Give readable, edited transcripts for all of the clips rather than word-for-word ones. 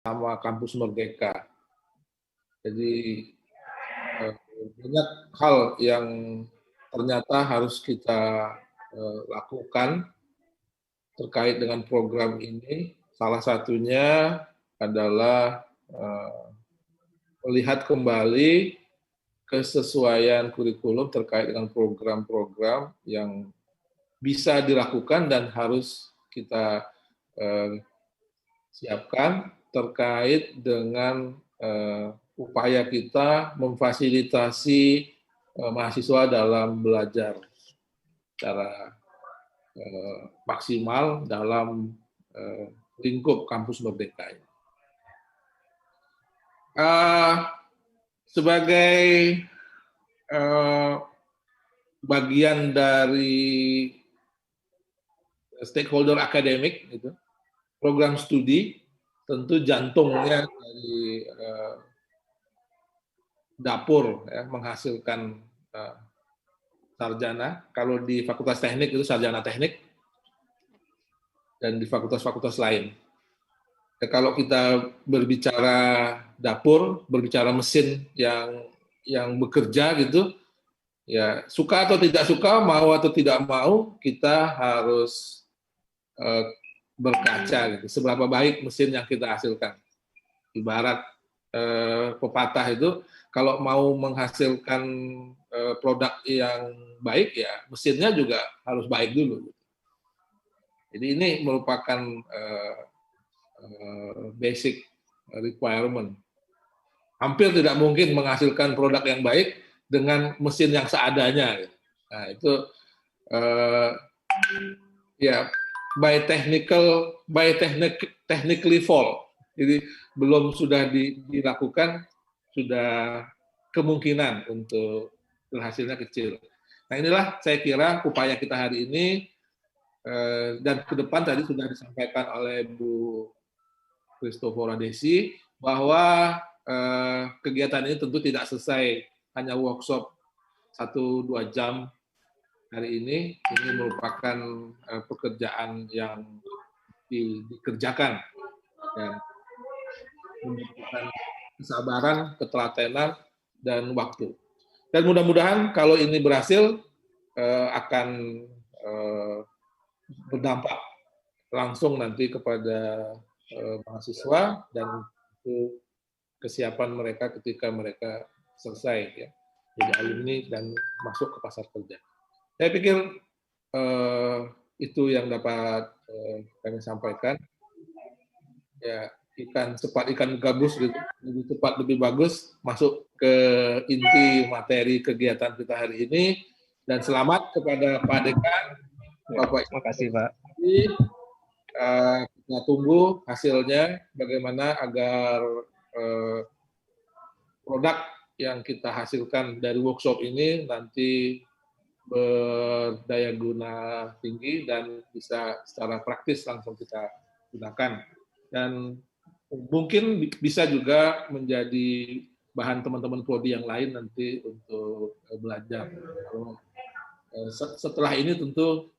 sama Kampus Merdeka. Jadi banyak hal yang ternyata harus kita lakukan terkait dengan program ini. Salah satunya adalah melihat kembali kesesuaian kurikulum terkait dengan program-program yang bisa dilakukan dan harus kita siapkan terkait dengan upaya kita memfasilitasi mahasiswa dalam belajar secara maksimal dalam lingkup Kampus Merdeka. Sebagai bagian dari stakeholder akademik, gitu, program studi tentu jantungnya dari dapur ya, menghasilkan sarjana. Kalau di Fakultas Teknik itu sarjana teknik, dan di fakultas-fakultas lain. Ya, kalau kita berbicara dapur, berbicara mesin yang bekerja gitu, ya suka atau tidak suka, mau atau tidak mau, kita harus berkaca gitu. Seberapa baik mesin yang kita hasilkan. Ibarat pepatah itu, kalau mau menghasilkan produk yang baik, ya mesinnya juga harus baik dulu. Jadi ini merupakan basic requirement. Hampir tidak mungkin menghasilkan produk yang baik dengan mesin yang seadanya. Nah itu ya by technically fault. Jadi belum sudah dilakukan, sudah kemungkinan untuk berhasilnya kecil. Nah inilah saya kira upaya kita hari ini, dan ke depan tadi sudah disampaikan oleh Bu Christopher Desi bahwa kegiatan ini tentu tidak selesai hanya workshop 1-2 jam hari ini. Ini merupakan pekerjaan yang dikerjakan dan membutuhkan kesabaran, ketelatenan, dan waktu. Dan mudah-mudahan kalau ini berhasil akan berdampak langsung nanti kepada mahasiswa dan itu kesiapan mereka ketika mereka selesai ya jadi alumni dan masuk ke pasar kerja. Saya pikir itu yang dapat kami sampaikan. Ya, ikan cepat ikan gabus gitu, lebih cepat lebih bagus. Masuk ke inti materi kegiatan kita hari ini. Dan selamat kepada Pak Dekan, Bapak. Terima kasih Pak. Kita tunggu hasilnya bagaimana agar produk yang kita hasilkan dari workshop ini nanti berdaya guna tinggi dan bisa secara praktis langsung kita gunakan. Dan mungkin bisa juga menjadi bahan teman-teman prodi yang lain nanti untuk belajar. Setelah ini tentu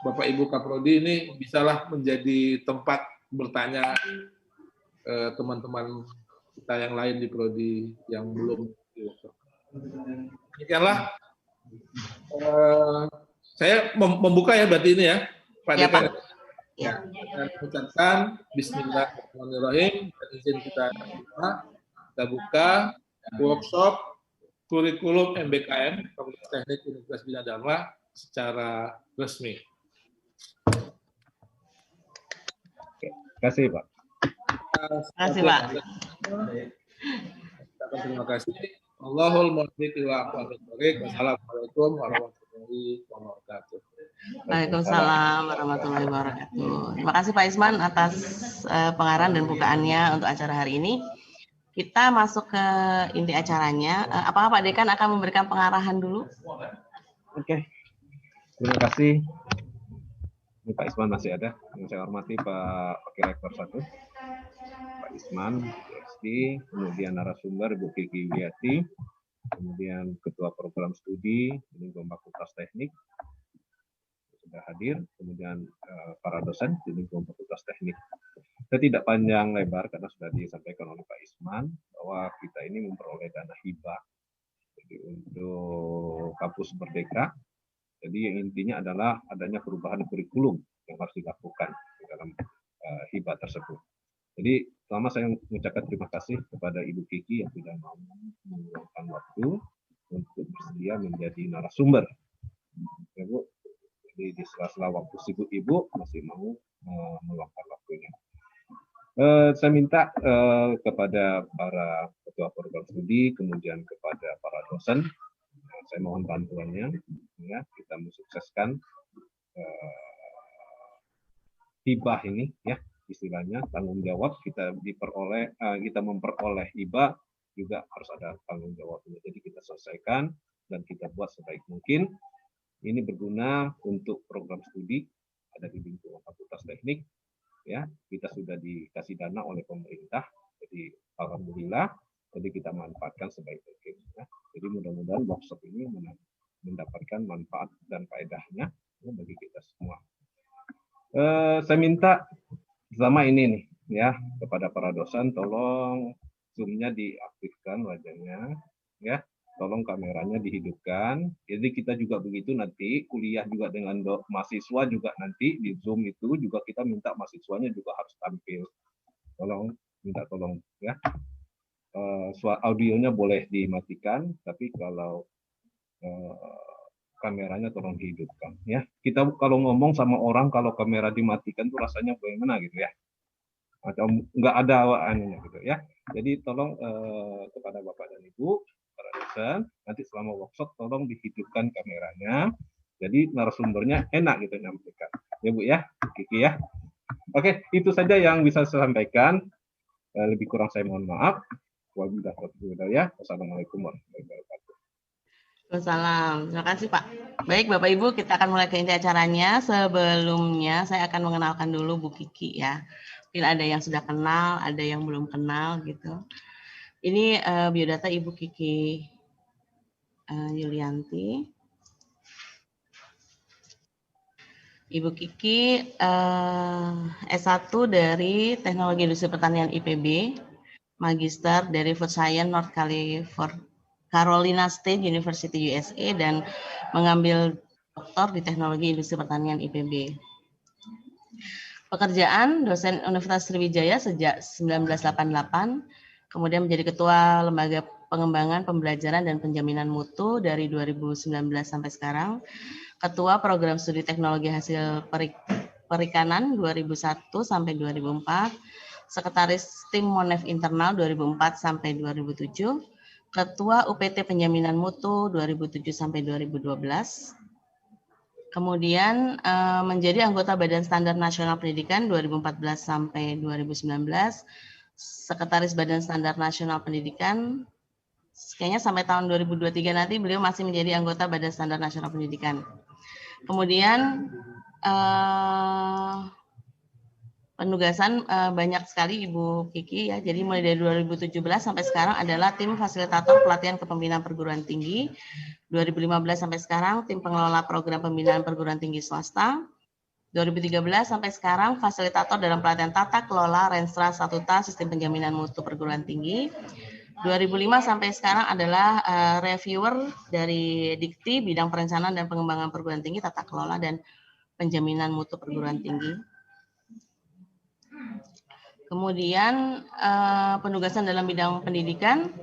Bapak Ibu Kaprodi ini bisalah menjadi tempat bertanya teman-teman kita yang lain di prodi yang belum di workshop. Demikianlah saya membuka ya berarti ini ya Pak Dekan. Ya, dan ucapkan Bismillahirrahmanirrahim. Dan izin kita buka workshop kurikulum MBKM Fakultas Teknik Universitas Bina Dharma secara resmi. Terima kasih Pak. Terima kasih Pak. Terima kasih. Allahul muwaffiq ila aqwamit thoriq. Wassalamualaikum warahmatullahi wabarakatuh. Waalaikumsalam warahmatullahi wabarakatuh. Terima kasih Pak Isman atas pengarahan dan bukaannya untuk acara hari ini. Kita masuk ke inti acaranya. Apakah Pak Dekan akan memberikan pengarahan dulu? Oke. Terima kasih. Ini Pak Isman masih ada. Yang saya hormati Pak Wakil Rektor 1, Pak Isman, PhD, kemudian narasumber Ibu Kiki Wiyati, kemudian Ketua Program Studi Lingkungan Fakultas Teknik, sudah hadir, kemudian para dosen di lingkungan Fakultas Teknik. Saya tidak panjang lebar karena sudah disampaikan oleh Pak Isman bahwa kita ini memperoleh dana hibah jadi untuk kampus Merdeka. Jadi yang intinya adalah adanya perubahan kurikulum yang harus dilakukan di dalam hibah tersebut. Jadi pertama saya mengucapkan terima kasih kepada Ibu Kiki yang sudah mau meluangkan waktu untuk bersedia menjadi narasumber. Ya, Bu. Jadi di sela-sela waktu sibuk Ibu masih mau meluangkan waktunya. Saya minta kepada para ketua program studi, kemudian kepada para dosen, saya mohon bantuannya, ya, kita mensukseskan hibah ini, ya, istilahnya tanggung jawab kita kita memperoleh hibah juga harus ada tanggung jawabnya. Jadi kita selesaikan dan kita buat sebaik mungkin. Ini berguna untuk program studi ada di lingkungan Fakultas Teknik. Ya, kita sudah dikasih dana oleh pemerintah, jadi alhamdulillah, jadi kita manfaatkan sebaik mungkin. Ya. Jadi mudah-mudahan workshop ini mendapatkan manfaat dan faedahnya bagi kita semua. Saya minta sama ini nih, ya, kepada para dosen, tolong zoom-nya diaktifkan wajahnya, ya. Tolong kameranya dihidupkan. Jadi kita juga begitu nanti kuliah juga dengan mahasiswa juga nanti di Zoom itu juga kita minta mahasiswanya juga harus tampil. Tolong ya. Audionya boleh dimatikan, tapi kalau kameranya tolong dihidupkan ya. Kita kalau ngomong sama orang kalau kamera dimatikan tuh rasanya bagaimana gitu ya. Atau nggak ada anunya gitu ya. Jadi tolong kepada Bapak dan Ibu para dosen, nanti selama workshop tolong dihidupkan kameranya, jadi narasumbernya enak gitu nyampaikan. Ya Bu ya, Kiki ya. Oke, itu saja yang bisa saya sampaikan. Lebih kurang saya mohon maaf. Wassalamualaikum warahmatullahi wabarakatuh. Waalaikumsalam. Terima kasih Pak. Baik Bapak Ibu, kita akan mulai ke inti acaranya. Sebelumnya saya akan mengenalkan dulu Bu Kiki ya. Mungkin ada yang sudah kenal, ada yang belum kenal gitu. Ini biodata Ibu Kiki Yulianti. Ibu Kiki S1 dari Teknologi Industri Pertanian IPB, Magister dari Food Science North Carolina State University USA, dan mengambil doktor di Teknologi Industri Pertanian IPB. Pekerjaan dosen Universitas Sriwijaya sejak 1988, kemudian menjadi Ketua Lembaga Pengembangan Pembelajaran dan Penjaminan Mutu dari 2019 sampai sekarang, Ketua Program Studi Teknologi Hasil Perikanan 2001 sampai 2004, Sekretaris Tim Monef Internal 2004 sampai 2007, Ketua UPT Penjaminan Mutu 2007 sampai 2012, kemudian menjadi anggota Badan Standar Nasional Pendidikan 2014 sampai 2019, Sekretaris Badan Standar Nasional Pendidikan, kayaknya sampai tahun 2023 nanti beliau masih menjadi anggota Badan Standar Nasional Pendidikan. Kemudian penugasan banyak sekali Ibu Kiki ya. Jadi mulai dari 2017 sampai sekarang adalah tim fasilitator pelatihan kepemimpinan perguruan tinggi. 2015 sampai sekarang tim pengelola program pembinaan perguruan tinggi swasta. 2013 sampai sekarang fasilitator dalam pelatihan tata kelola Renstra Statuta Sistem Penjaminan Mutu Perguruan Tinggi. 2005 sampai sekarang adalah reviewer dari Dikti bidang perencanaan dan pengembangan perguruan tinggi, tata kelola dan penjaminan mutu perguruan tinggi. Kemudian penugasan dalam bidang pendidikan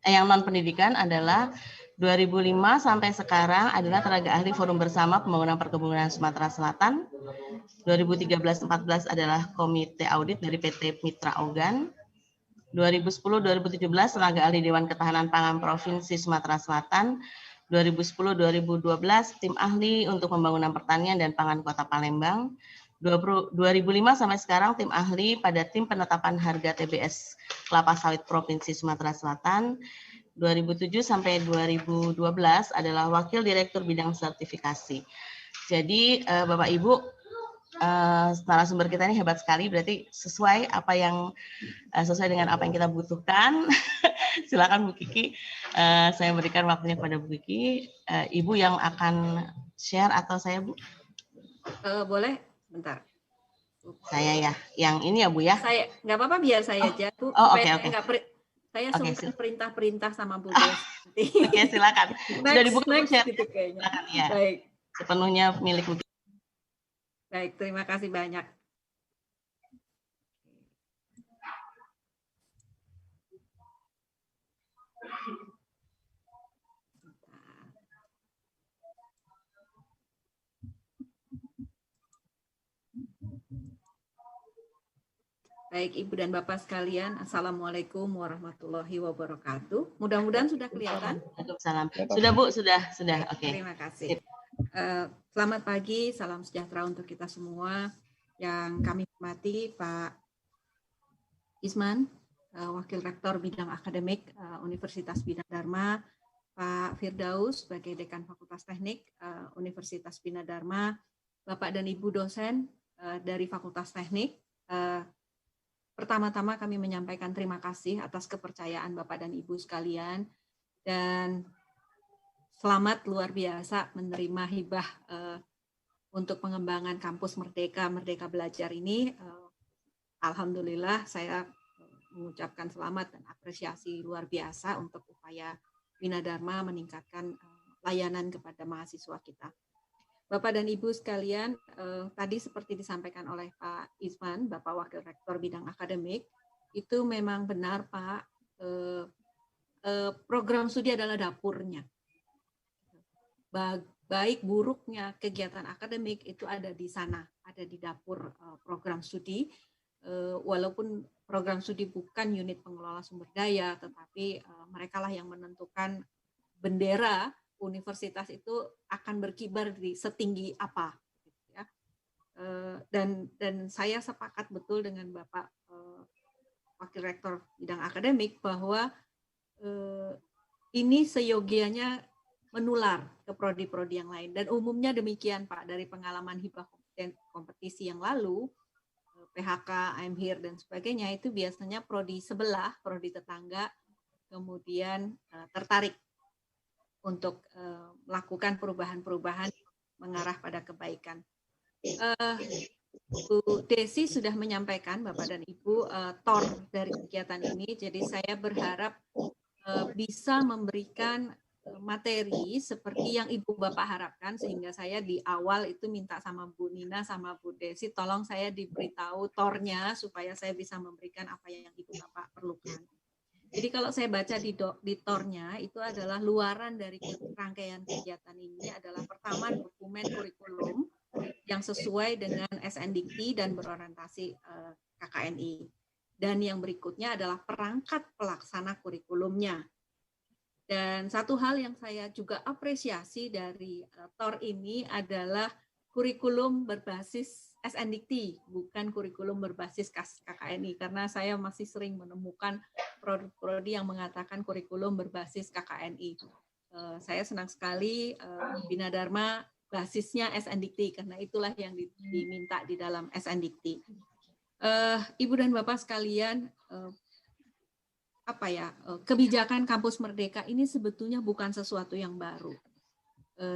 yang non pendidikan adalah 2005 sampai sekarang adalah tenaga ahli Forum Bersama Pembangunan Perkebunan Sumatera Selatan. 2013-14 adalah komite audit dari PT Mitra Ogan. 2010-2017 tenaga ahli Dewan Ketahanan Pangan Provinsi Sumatera Selatan. 2010-2012 tim ahli untuk pembangunan pertanian dan pangan Kota Palembang. 2005 sampai sekarang tim ahli pada tim penetapan harga TBS kelapa sawit Provinsi Sumatera Selatan. 2007 sampai 2012 adalah wakil direktur bidang sertifikasi. Jadi Bapak Ibu, narasumber kita ini hebat sekali, berarti sesuai dengan apa yang kita butuhkan. Silakan Bu Kiki, saya berikan waktunya kepada Bu Kiki. Ibu yang akan share atau saya Bu? Boleh, bentar. Saya ya, yang ini ya Bu ya. Saya nggak apa-apa, biar saya aja Bu. Oke. Saya sungkan perintah-perintah sama Bu Des. Oke, silakan. Sudah dibuka next gitu kayaknya. Silakan, ya. Baik. Sepenuhnya milik Bu. Baik, terima kasih banyak. Baik, Ibu dan Bapak sekalian, Assalamualaikum warahmatullahi wabarakatuh. Mudah-mudahan sudah kelihatan. Salam. Sudah Bu, sudah. Oke. Terima kasih. Selamat pagi, salam sejahtera untuk kita semua. Yang kami hormati Pak Isman, Wakil Rektor Bidang Akademik Universitas Bina Dharma, Pak Firdaus sebagai Dekan Fakultas Teknik Universitas Bina Dharma, Bapak dan Ibu dosen dari Fakultas Teknik. Pertama-tama kami menyampaikan terima kasih atas kepercayaan Bapak dan Ibu sekalian, dan selamat luar biasa menerima hibah untuk pengembangan kampus Merdeka Belajar ini. Alhamdulillah saya mengucapkan selamat dan apresiasi luar biasa untuk upaya Bina Dharma meningkatkan layanan kepada mahasiswa kita. Bapak dan Ibu sekalian, tadi seperti disampaikan oleh Pak Isman, Bapak Wakil Rektor Bidang Akademik, itu memang benar Pak, program studi adalah dapurnya. Baik buruknya kegiatan akademik itu ada di sana, ada di dapur program studi, walaupun program studi bukan unit pengelola sumber daya, tetapi mereka lah yang menentukan bendera universitas itu akan berkibar di setinggi apa, ya. Dan saya sepakat betul dengan Bapak Wakil Rektor Bidang Akademik bahwa ini seyogianya menular ke prodi-prodi yang lain, dan umumnya demikian Pak, dari pengalaman hibah kompetisi yang lalu, PHK, I'm Here dan sebagainya, itu biasanya prodi sebelah, prodi tetangga kemudian tertarik untuk melakukan perubahan-perubahan mengarah pada kebaikan. Bu Desi sudah menyampaikan, Bapak dan Ibu, tor dari kegiatan ini, jadi saya berharap bisa memberikan materi seperti yang Ibu Bapak harapkan, sehingga saya di awal itu minta sama Bu Nina sama Bu Desi, tolong saya diberitahu tornya supaya saya bisa memberikan apa yang Ibu Bapak perlukan. Jadi kalau saya baca di tornya, itu adalah luaran dari rangkaian kegiatan ini adalah pertama dokumen kurikulum yang sesuai dengan SNDikti dan berorientasi KKNI. Dan yang berikutnya adalah perangkat pelaksana kurikulumnya. Dan satu hal yang saya juga apresiasi dari TOR ini adalah kurikulum berbasis SNDikti, bukan kurikulum berbasis KKNI, karena saya masih sering menemukan prodi-prodi yang mengatakan kurikulum berbasis KKNI. Saya senang sekali Bina Dharma basisnya SNDikti, karena itulah yang diminta di dalam SNDikti. Ibu dan Bapak sekalian, kebijakan Kampus Merdeka ini sebetulnya bukan sesuatu yang baru.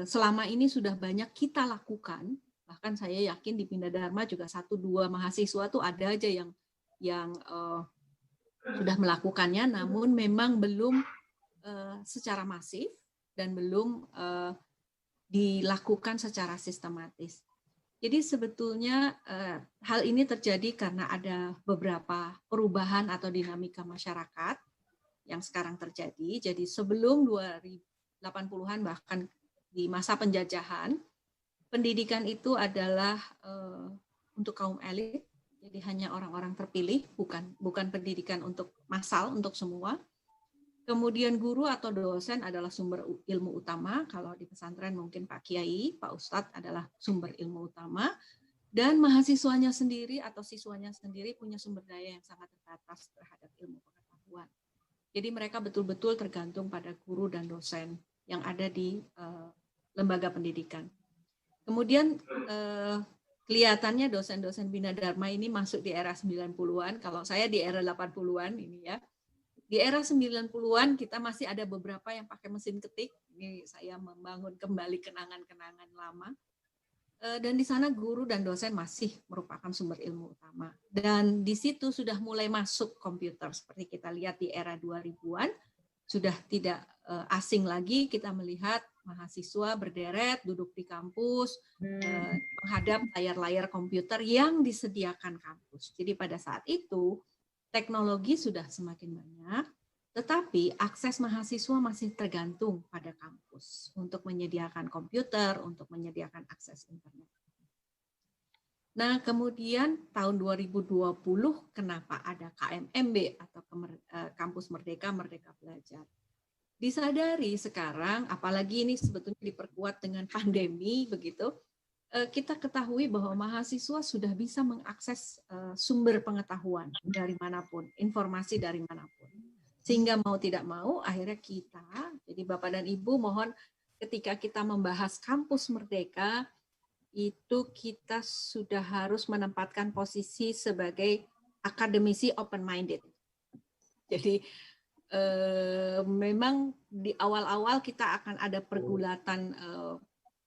Selama ini sudah banyak kita lakukan, bahkan saya yakin di Bina Dharma juga 1-2 mahasiswa tuh ada aja yang sudah melakukannya, namun memang belum secara masif dan belum dilakukan secara sistematis. Jadi sebetulnya hal ini terjadi karena ada beberapa perubahan atau dinamika masyarakat yang sekarang terjadi. Jadi sebelum 2080-an bahkan di masa penjajahan, pendidikan itu adalah untuk kaum elit, jadi hanya orang-orang terpilih, bukan pendidikan untuk massal, untuk semua. Kemudian guru atau dosen adalah sumber ilmu utama, kalau di pesantren mungkin Pak Kiai, Pak Ustadz adalah sumber ilmu utama, dan mahasiswanya sendiri atau siswanya sendiri punya sumber daya yang sangat terbatas terhadap ilmu pengetahuan. Jadi mereka betul-betul tergantung pada guru dan dosen yang ada di lembaga pendidikan. Kemudian kelihatannya dosen-dosen Bina Dharma ini masuk di era 90-an, kalau saya di era 80-an ini ya. Di era 90-an kita masih ada beberapa yang pakai mesin ketik. Ini saya membangun kembali kenangan-kenangan lama. Dan di sana guru dan dosen masih merupakan sumber ilmu utama. Dan di situ sudah mulai masuk komputer. Seperti kita lihat di era 2000-an, sudah tidak asing lagi kita melihat mahasiswa berderet, duduk di kampus, menghadap layar-layar komputer yang disediakan kampus. Jadi pada saat itu, teknologi sudah semakin banyak, tetapi akses mahasiswa masih tergantung pada kampus untuk menyediakan komputer, untuk menyediakan akses internet. Nah, kemudian tahun 2020 kenapa ada KMMB atau Kampus Merdeka, Merdeka Belajar? Disadari sekarang, apalagi ini sebetulnya diperkuat dengan pandemi begitu, kita ketahui bahwa mahasiswa sudah bisa mengakses sumber pengetahuan dari manapun, informasi dari manapun. Sehingga mau tidak mau, akhirnya kita, jadi Bapak dan Ibu mohon ketika kita membahas Kampus Merdeka, itu kita sudah harus menempatkan posisi sebagai akademisi open-minded. Jadi memang di awal-awal kita akan ada pergulatan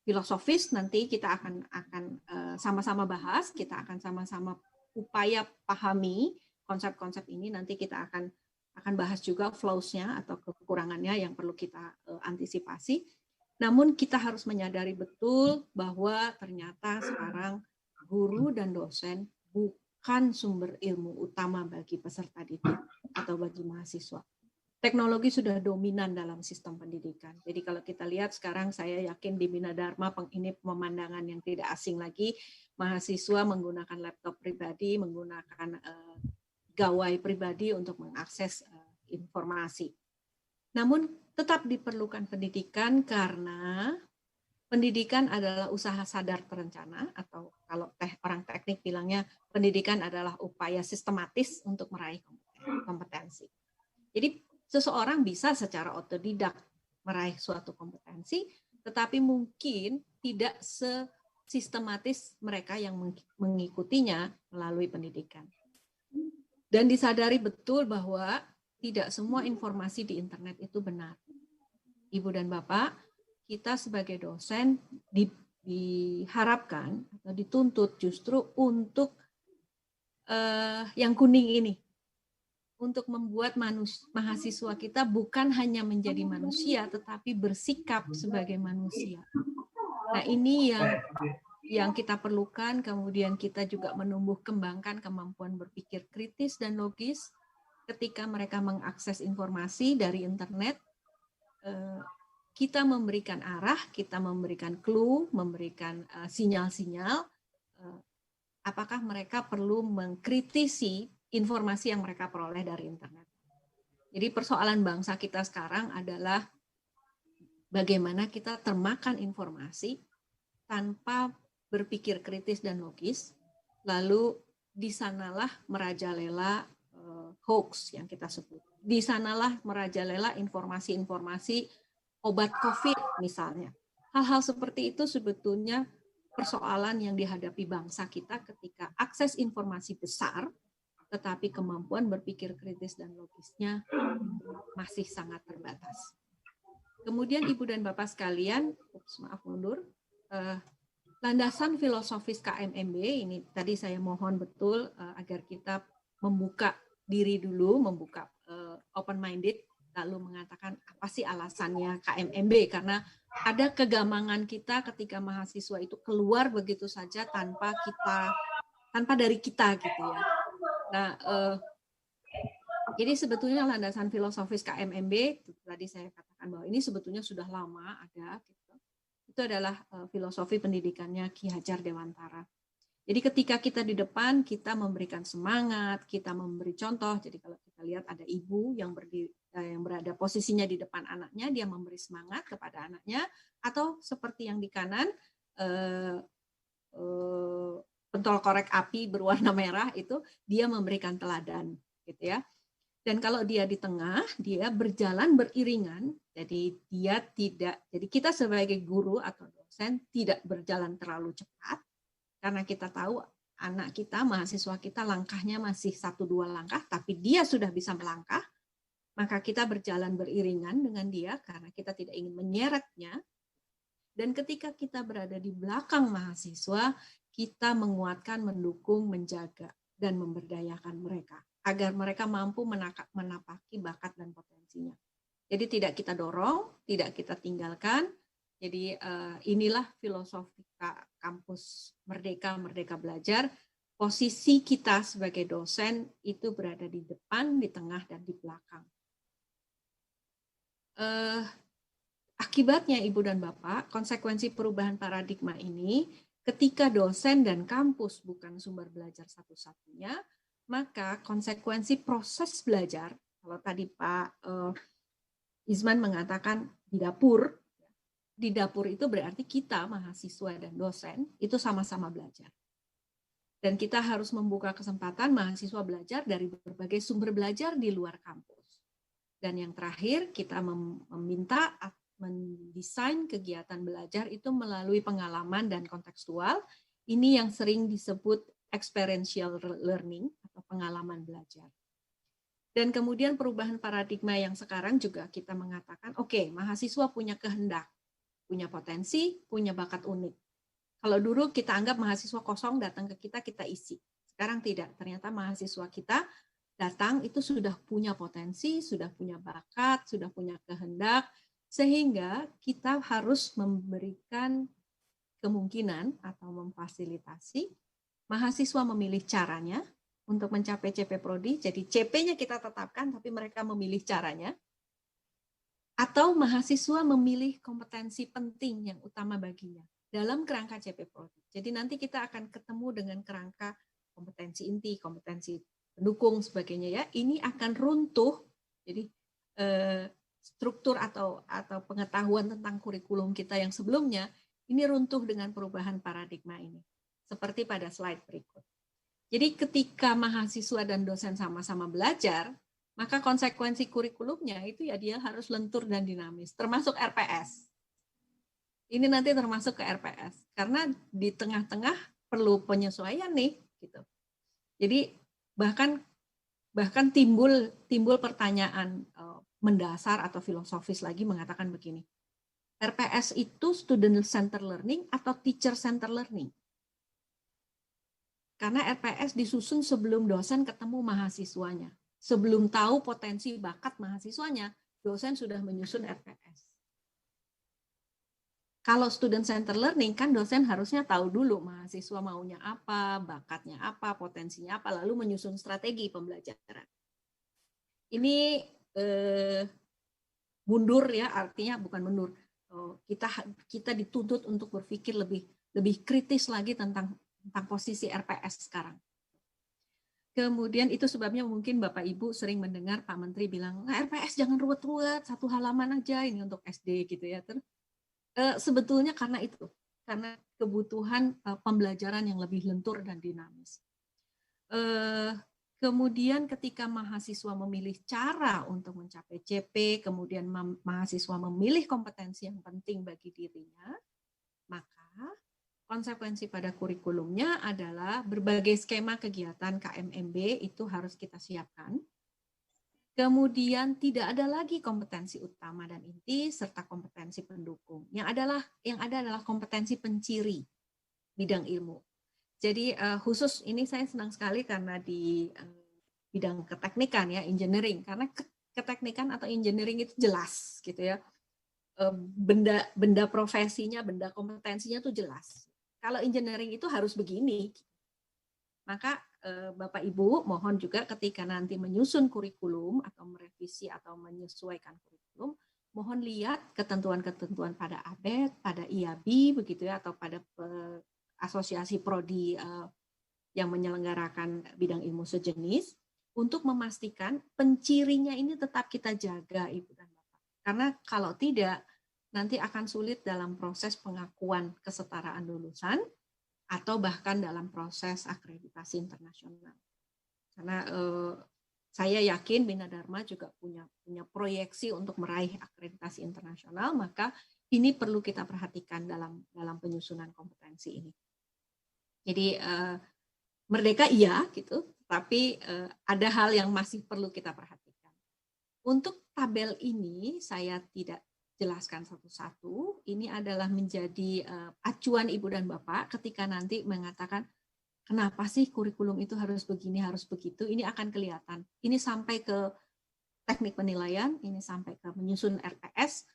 filosofis, nanti kita akan sama-sama bahas, kita akan sama-sama upaya pahami konsep-konsep ini, nanti kita akan bahas juga flaws-nya atau kekurangannya yang perlu kita antisipasi. Namun kita harus menyadari betul bahwa ternyata sekarang guru dan dosen bukan sumber ilmu utama bagi peserta didik atau bagi mahasiswa. Teknologi sudah dominan dalam sistem pendidikan. Jadi kalau kita lihat sekarang, saya yakin di Bina Dharma ini pemandangan yang tidak asing lagi. Mahasiswa menggunakan laptop pribadi, menggunakan gawai pribadi untuk mengakses informasi. Namun tetap diperlukan pendidikan karena pendidikan adalah usaha sadar terencana, atau kalau orang teknik bilangnya pendidikan adalah upaya sistematis untuk meraih kompetensi. Jadi seseorang bisa secara otodidak meraih suatu kompetensi, tetapi mungkin tidak sesistematis mereka yang mengikutinya melalui pendidikan. Dan disadari betul bahwa tidak semua informasi di internet itu benar. Ibu dan Bapak, kita sebagai dosen diharapkan atau dituntut justru untuk yang kuning ini, untuk membuat mahasiswa kita bukan hanya menjadi manusia, tetapi bersikap sebagai manusia. Nah, ini yang kita perlukan. Kemudian kita juga menumbuh kembangkan kemampuan berpikir kritis dan logis ketika mereka mengakses informasi dari internet. Kita memberikan arah, kita memberikan clue, memberikan sinyal-sinyal apakah mereka perlu mengkritisi informasi yang mereka peroleh dari internet. Jadi persoalan bangsa kita sekarang adalah bagaimana kita termakan informasi tanpa berpikir kritis dan logis, lalu di sanalah merajalela hoax yang kita sebut. Di sanalah merajalela informasi-informasi obat COVID misalnya. Hal-hal seperti itu sebetulnya persoalan yang dihadapi bangsa kita ketika akses informasi besar, tetapi kemampuan berpikir kritis dan logisnya masih sangat terbatas. Kemudian Ibu dan Bapak sekalian, landasan filosofis KMMB ini tadi saya mohon betul agar kita membuka diri dulu, membuka open-minded, lalu mengatakan apa sih alasannya KMMB, karena ada kegamangan kita ketika mahasiswa itu keluar begitu saja tanpa dari kita gitu ya. Nah, jadi sebetulnya landasan filosofis KMMB tadi saya katakan bahwa ini sebetulnya sudah lama ada. Gitu. Itu adalah filosofi pendidikannya Ki Hajar Dewantara. Jadi ketika kita di depan, kita memberikan semangat, kita memberi contoh. Jadi kalau kita lihat ada ibu yang berada posisinya di depan anaknya, dia memberi semangat kepada anaknya, atau seperti yang di kanan, pentol korek api berwarna merah itu dia memberikan teladan, gitu ya. Dan kalau dia di tengah, dia berjalan beriringan. Jadi jadi kita sebagai guru atau dosen tidak berjalan terlalu cepat. Karena kita tahu anak kita, mahasiswa kita langkahnya masih 1-2 langkah, tapi dia sudah bisa melangkah, maka kita berjalan beriringan dengan dia karena kita tidak ingin menyeretnya. Dan ketika kita berada di belakang mahasiswa, kita menguatkan, mendukung, menjaga, dan memberdayakan mereka agar mereka mampu menapaki bakat dan potensinya. Jadi tidak kita dorong, tidak kita tinggalkan. Jadi inilah filosofi kampus Merdeka, Merdeka Belajar. Posisi kita sebagai dosen itu berada di depan, di tengah, dan di belakang. Akibatnya Ibu dan Bapak, konsekuensi perubahan paradigma ini, ketika dosen dan kampus bukan sumber belajar satu-satunya, maka konsekuensi proses belajar, kalau tadi Pak Isman mengatakan di dapur itu berarti kita, mahasiswa dan dosen, itu sama-sama belajar. Dan kita harus membuka kesempatan mahasiswa belajar dari berbagai sumber belajar di luar kampus. Dan yang terakhir, kita meminta mendesain kegiatan belajar itu melalui pengalaman dan kontekstual. Ini yang sering disebut experiential learning atau pengalaman belajar. Dan kemudian perubahan paradigma yang sekarang juga kita mengatakan, oke, mahasiswa punya kehendak, punya potensi, punya bakat unik. Kalau dulu kita anggap mahasiswa kosong datang ke kita isi. Sekarang tidak, ternyata mahasiswa kita datang itu sudah punya potensi, sudah punya bakat, sudah punya kehendak, sehingga kita harus memberikan kemungkinan atau memfasilitasi mahasiswa memilih caranya untuk mencapai CP Prodi. Jadi CP-nya kita tetapkan, tapi mereka memilih caranya. Atau mahasiswa memilih kompetensi penting yang utama baginya dalam kerangka CP Prodi. Jadi nanti kita akan ketemu dengan kerangka kompetensi inti, kompetensi pendukung, sebagainya ya. Ini akan runtuh. Jadi struktur atau pengetahuan tentang kurikulum kita yang sebelumnya ini runtuh dengan perubahan paradigma ini. Seperti pada slide berikut. Jadi ketika mahasiswa dan dosen sama-sama belajar, maka konsekuensi kurikulumnya itu ya dia harus lentur dan dinamis, termasuk RPS. Ini nanti termasuk ke RPS, karena di tengah-tengah perlu penyesuaian nih, gitu. Jadi bahkan timbul pertanyaan mendasar atau filosofis lagi mengatakan begini, RPS itu student center learning atau teacher center learning? Karena RPS disusun sebelum dosen ketemu mahasiswanya. Sebelum tahu potensi bakat mahasiswanya, dosen sudah menyusun RPS. Kalau student center learning, kan dosen harusnya tahu dulu mahasiswa maunya apa, bakatnya apa, potensinya apa, lalu menyusun strategi pembelajaran. Ini mundur ya, artinya bukan mundur. Kita dituntut untuk berpikir lebih kritis lagi tentang posisi RPS sekarang. Kemudian itu sebabnya mungkin Bapak Ibu sering mendengar Pak Menteri bilang, RPS jangan ruwet-ruwet, 1 halaman aja ini untuk SD gitu ya. Sebetulnya karena itu, karena kebutuhan pembelajaran yang lebih lentur dan dinamis. Kemudian ketika mahasiswa memilih cara untuk mencapai CP, kemudian mahasiswa memilih kompetensi yang penting bagi dirinya, maka konsekuensi pada kurikulumnya adalah berbagai skema kegiatan KMMB itu harus kita siapkan. Kemudian tidak ada lagi kompetensi utama dan inti serta kompetensi pendukung. Yang ada adalah kompetensi penciri bidang ilmu. Jadi khusus ini saya senang sekali karena di bidang keteknikan ya, engineering, karena keteknikan atau engineering itu jelas gitu ya. Benda profesinya, benda kompetensinya tuh jelas. Kalau engineering itu harus begini. Maka Bapak Ibu mohon juga ketika nanti menyusun kurikulum atau merevisi atau menyesuaikan kurikulum, mohon lihat ketentuan-ketentuan pada ABET, pada IABI begitu ya, atau pada asosiasi prodi yang menyelenggarakan bidang ilmu sejenis untuk memastikan pencirinya ini tetap kita jaga Ibu dan Bapak. Karena kalau tidak nanti akan sulit dalam proses pengakuan kesetaraan lulusan atau bahkan dalam proses akreditasi internasional. Karena saya yakin Bina Dharma juga punya proyeksi untuk meraih akreditasi internasional, maka ini perlu kita perhatikan dalam penyusunan kompetensi ini. Jadi merdeka iya gitu, tapi ada hal yang masih perlu kita perhatikan. Untuk tabel ini saya tidak jelaskan satu-satu. Ini adalah menjadi acuan Ibu dan Bapak ketika nanti mengatakan, kenapa sih kurikulum itu harus begini, harus begitu, ini akan kelihatan. Ini sampai ke teknik penilaian, ini sampai ke menyusun RPS,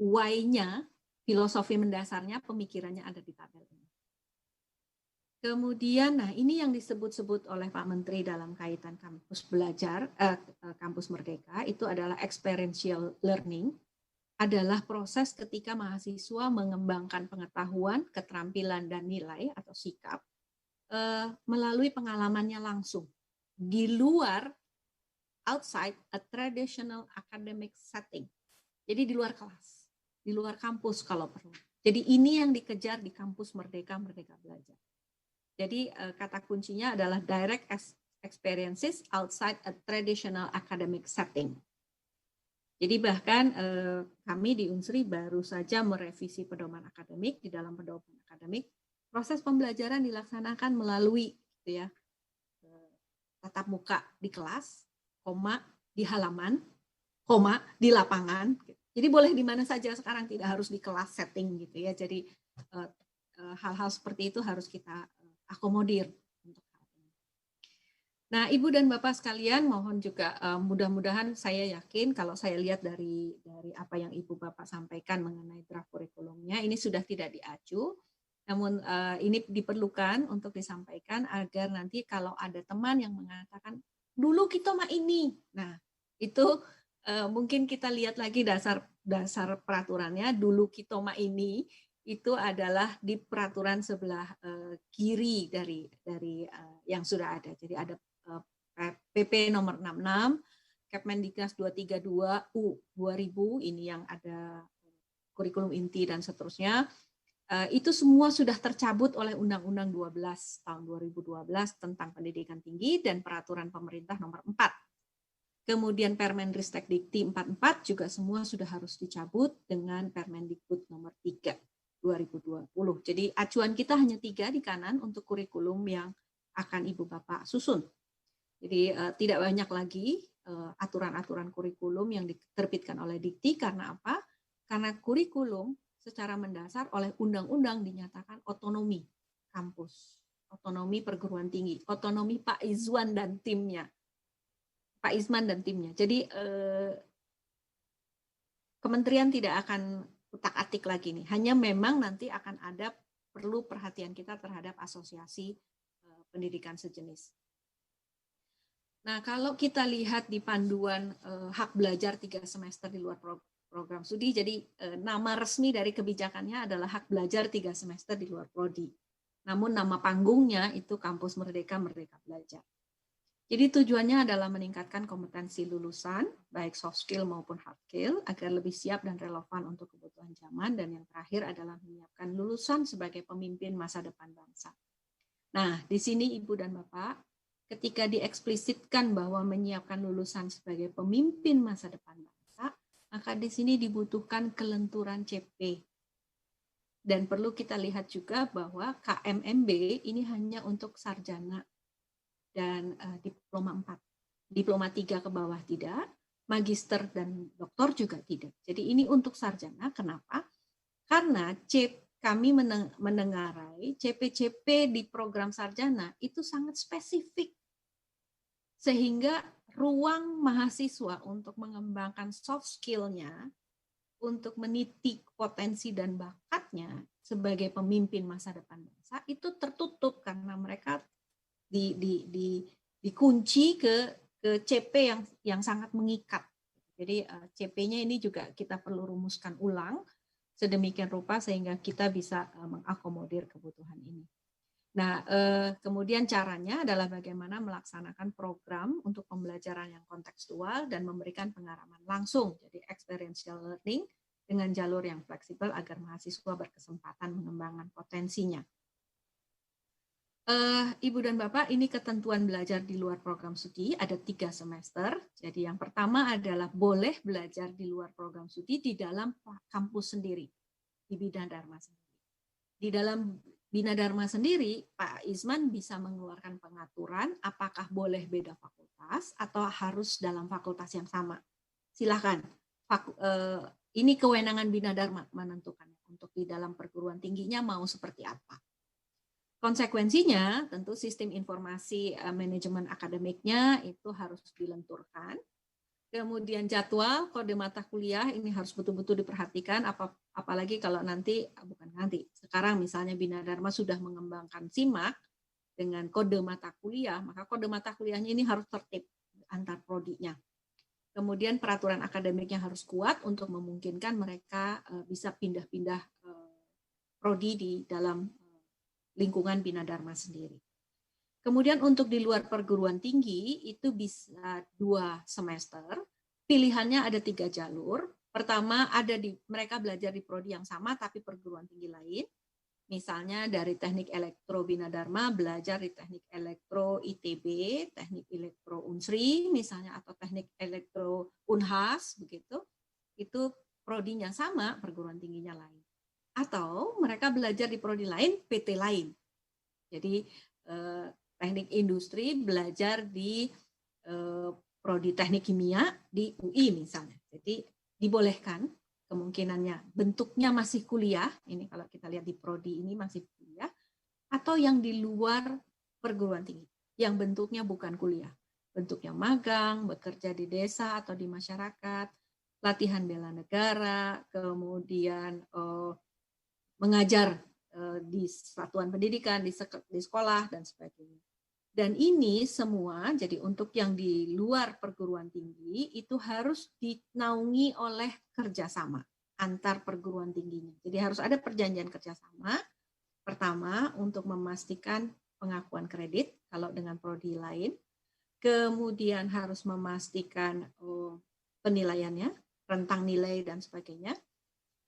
why-nya, filosofi mendasarnya, pemikirannya ada di tabel ini. Kemudian, nah ini yang disebut-sebut oleh Pak Menteri dalam kaitan kampus belajar, kampus Merdeka, itu adalah experiential learning, adalah proses ketika mahasiswa mengembangkan pengetahuan, keterampilan, dan nilai atau sikap melalui pengalamannya langsung, di luar, outside a traditional academic setting. Jadi di luar kelas, di luar kampus kalau perlu. Jadi ini yang dikejar di kampus Merdeka, Merdeka Belajar. Jadi kata kuncinya adalah direct experiences outside a traditional academic setting. Jadi bahkan kami di Unsri baru saja merevisi pedoman akademik. Di dalam pedoman akademik, proses pembelajaran dilaksanakan melalui gitu ya, tatap muka di kelas, koma di halaman, koma di lapangan. Jadi boleh di mana saja sekarang, tidak harus di kelas setting gitu ya. Jadi hal-hal seperti itu harus kita akomodir untuk hal ini. Nah, Ibu dan Bapak sekalian, mohon juga mudah-mudahan, saya yakin kalau saya lihat dari apa yang Ibu Bapak sampaikan mengenai draft kurikulumnya, ini sudah tidak diacu, namun ini diperlukan untuk disampaikan agar nanti kalau ada teman yang mengatakan dulu kita mah ini, nah itu mungkin kita lihat lagi dasar peraturannya. Dulu kita mah ini itu adalah di peraturan sebelah kiri dari yang sudah ada. Jadi ada PP nomor 66, Kepmendiknas 232 U 2000, ini yang ada kurikulum inti dan seterusnya. Itu semua sudah tercabut oleh Undang-Undang 12 tahun 2012 tentang pendidikan tinggi dan peraturan pemerintah nomor 4. Kemudian Permendristek Dikti 44 juga semua sudah harus dicabut dengan Permendikbud nomor 3 2020. Jadi acuan kita hanya 3 di kanan untuk kurikulum yang akan Ibu Bapak susun. Jadi tidak banyak lagi aturan-aturan kurikulum yang diterbitkan oleh Dikti. Karena apa? Karena kurikulum secara mendasar oleh undang-undang dinyatakan otonomi kampus, otonomi perguruan tinggi, otonomi Pak Izwan dan timnya. Pak Isman dan timnya. Jadi kementerian tidak akan utak-atik lagi nih. Hanya memang nanti akan ada perlu perhatian kita terhadap asosiasi pendidikan sejenis. Nah, kalau kita lihat di panduan hak belajar 3 semester di luar program studi, jadi nama resmi dari kebijakannya adalah hak belajar 3 semester di luar prodi. Namun nama panggungnya itu Kampus Merdeka, Merdeka Belajar. Jadi tujuannya adalah meningkatkan kompetensi lulusan, baik soft skill maupun hard skill, agar lebih siap dan relevan untuk kebutuhan zaman. Dan yang terakhir adalah menyiapkan lulusan sebagai pemimpin masa depan bangsa. Nah, di sini Ibu dan Bapak, ketika dieksplisitkan bahwa menyiapkan lulusan sebagai pemimpin masa depan bangsa, maka di sini dibutuhkan kelenturan CP. Dan perlu kita lihat juga bahwa KMMB ini hanya untuk sarjana dan diploma 4. Diploma 3 ke bawah tidak, magister dan doktor juga tidak. Jadi ini untuk sarjana. Kenapa? Karena kami mendengarai CP-CP di program sarjana itu sangat spesifik. Sehingga ruang mahasiswa untuk mengembangkan soft skill-nya, untuk menitik potensi dan bakatnya sebagai pemimpin masa depan bangsa, itu tertutup karena mereka dikunci ke CP yang sangat mengikat. Jadi CP-nya ini juga kita perlu rumuskan ulang sedemikian rupa sehingga kita bisa mengakomodir kebutuhan ini. Nah, kemudian caranya adalah bagaimana melaksanakan program untuk pembelajaran yang kontekstual dan memberikan pengalaman langsung, jadi experiential learning dengan jalur yang fleksibel agar mahasiswa berkesempatan mengembangkan potensinya. Ibu dan Bapak, ini ketentuan belajar di luar program studi, ada 3 semester. Jadi yang pertama adalah boleh belajar di luar program studi di dalam kampus sendiri, di Bina Dharma sendiri. Di dalam Bina Dharma sendiri, Pak Isman bisa mengeluarkan pengaturan apakah boleh beda fakultas atau harus dalam fakultas yang sama. Silakan. Ini kewenangan Bina Dharma menentukan untuk di dalam perguruan tingginya mau seperti apa. Konsekuensinya tentu sistem informasi manajemen akademiknya itu harus dilenturkan. Kemudian jadwal kode mata kuliah ini harus betul-betul diperhatikan, apalagi kalau sekarang misalnya Bina Dharma sudah mengembangkan SIMAK dengan kode mata kuliah, maka kode mata kuliahnya ini harus tertib antar prodinya. Kemudian peraturan akademiknya harus kuat untuk memungkinkan mereka bisa pindah-pindah prodi di dalam lingkungan Bina Dharma sendiri. Kemudian untuk di luar perguruan tinggi itu bisa 2 semester. Pilihannya ada 3 jalur. Pertama mereka belajar di prodi yang sama tapi perguruan tinggi lain. Misalnya dari teknik elektro Bina Dharma belajar di teknik elektro ITB, teknik elektro Unsri misalnya, atau teknik elektro Unhas begitu. Itu prodinya sama, perguruan tingginya lain. Atau mereka belajar di prodi lain, PT lain. Jadi teknik industri belajar di prodi teknik kimia di UI misalnya. Jadi dibolehkan, kemungkinannya bentuknya masih kuliah, ini kalau kita lihat di prodi ini masih kuliah, atau yang di luar perguruan tinggi, yang bentuknya bukan kuliah. Bentuknya magang, bekerja di desa atau di masyarakat, latihan bela negara, kemudian mengajar di satuan pendidikan, di sekolah, dan sebagainya. Dan ini semua, jadi untuk yang di luar perguruan tinggi, itu harus dinaungi oleh kerjasama antar perguruan tingginya. Jadi harus ada perjanjian kerjasama, pertama untuk memastikan pengakuan kredit, kalau dengan prodi lain, kemudian harus memastikan penilaiannya, rentang nilai, dan sebagainya,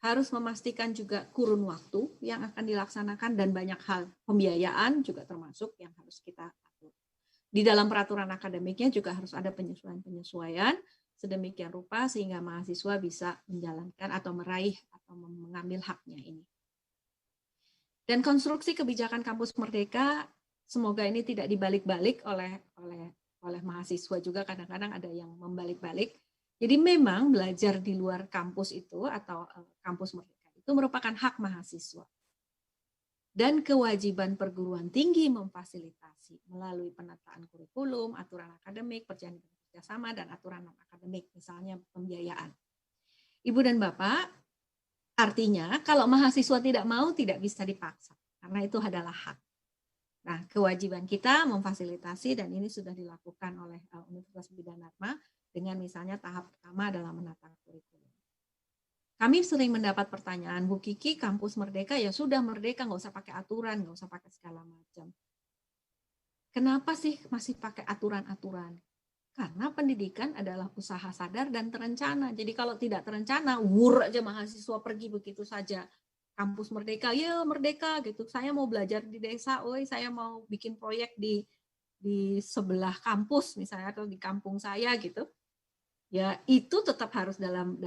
harus memastikan juga kurun waktu yang akan dilaksanakan, dan banyak hal pembiayaan juga termasuk yang harus kita atur. Di dalam peraturan akademiknya juga harus ada penyesuaian sedemikian rupa sehingga mahasiswa bisa menjalankan atau meraih atau mengambil haknya ini. Dan konstruksi kebijakan kampus merdeka semoga ini tidak dibalik-balik oleh mahasiswa juga, kadang-kadang ada yang membalik-balik. Jadi memang belajar di luar kampus itu atau kampus merdeka itu merupakan hak mahasiswa. Dan kewajiban perguruan tinggi memfasilitasi melalui penataan kurikulum, aturan akademik, perjanjian kerjasama, dan aturan non-akademik, misalnya pembiayaan. Ibu dan Bapak, artinya kalau mahasiswa tidak mau tidak bisa dipaksa, karena itu adalah hak. Nah, kewajiban kita memfasilitasi, dan ini sudah dilakukan oleh Universitas Bina Dharma, dengan misalnya tahap pertama adalah menata kurikulum. Kami sering mendapat pertanyaan, Bu Kiki, kampus merdeka ya sudah merdeka, nggak usah pakai aturan, nggak usah pakai segala macam. Kenapa sih masih pakai aturan-aturan? Karena pendidikan adalah usaha sadar dan terencana. Jadi kalau tidak terencana, wur aja mahasiswa pergi begitu saja. Kampus merdeka, ya merdeka gitu. Saya mau belajar di desa, saya mau bikin proyek di sebelah kampus misalnya, atau di kampung saya gitu. Ya itu tetap harus dalam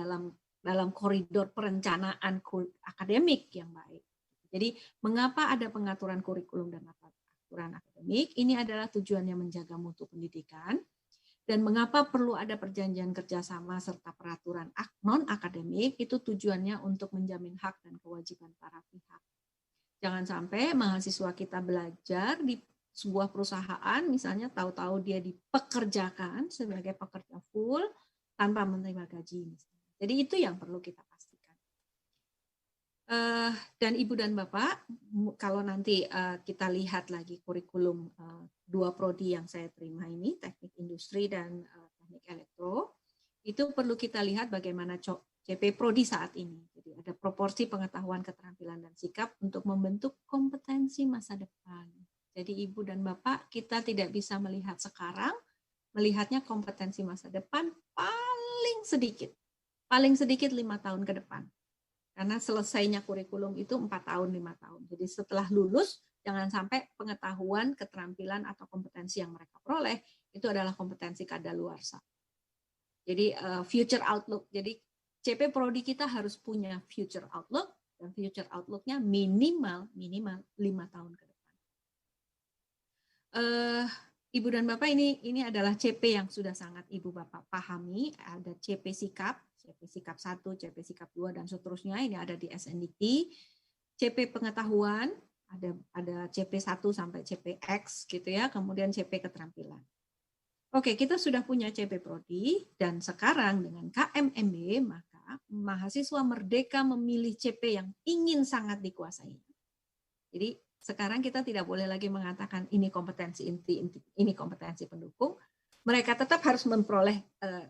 koridor perencanaan akademik yang baik. Jadi mengapa ada pengaturan kurikulum dan aturan akademik? Ini adalah tujuannya menjaga mutu pendidikan. Dan mengapa perlu ada perjanjian kerjasama serta peraturan non-akademik? Itu tujuannya untuk menjamin hak dan kewajiban para pihak. Jangan sampai mahasiswa kita belajar di sebuah perusahaan, misalnya tahu-tahu dia dipekerjakan sebagai pekerja full tanpa menerima gaji. Jadi itu yang perlu kita pastikan. Dan Ibu dan Bapak, kalau nanti kita lihat lagi kurikulum 2 prodi yang saya terima ini, teknik industri dan teknik elektro, itu perlu kita lihat bagaimana CP prodi saat ini. Jadi ada proporsi pengetahuan, keterampilan, dan sikap untuk membentuk kompetensi masa depan. Jadi Ibu dan Bapak, kita tidak bisa melihat sekarang, melihatnya kompetensi masa depan paling sedikit 5 tahun ke depan. Karena selesainya kurikulum itu 4 tahun, 5 tahun. Jadi setelah lulus, jangan sampai pengetahuan, keterampilan, atau kompetensi yang mereka peroleh, itu adalah kompetensi kadaluarsa. Jadi future outlook. Jadi CP Prodi kita harus punya future outlook, dan future outlook-nya minimal 5 tahun ke depan. Ibu dan Bapak, ini adalah CP yang sudah sangat Ibu Bapak pahami, ada CP sikap, CP Sikap 1, CP Sikap 2, dan seterusnya. Ini ada di SNDT. CP pengetahuan, ada CP 1 sampai CPX gitu ya, kemudian CP keterampilan. Oke, kita sudah punya CP Prodi, dan sekarang dengan KMMB, maka mahasiswa merdeka memilih CP yang ingin sangat dikuasai. Jadi sekarang kita tidak boleh lagi mengatakan ini kompetensi inti, ini kompetensi pendukung. Mereka tetap harus memperoleh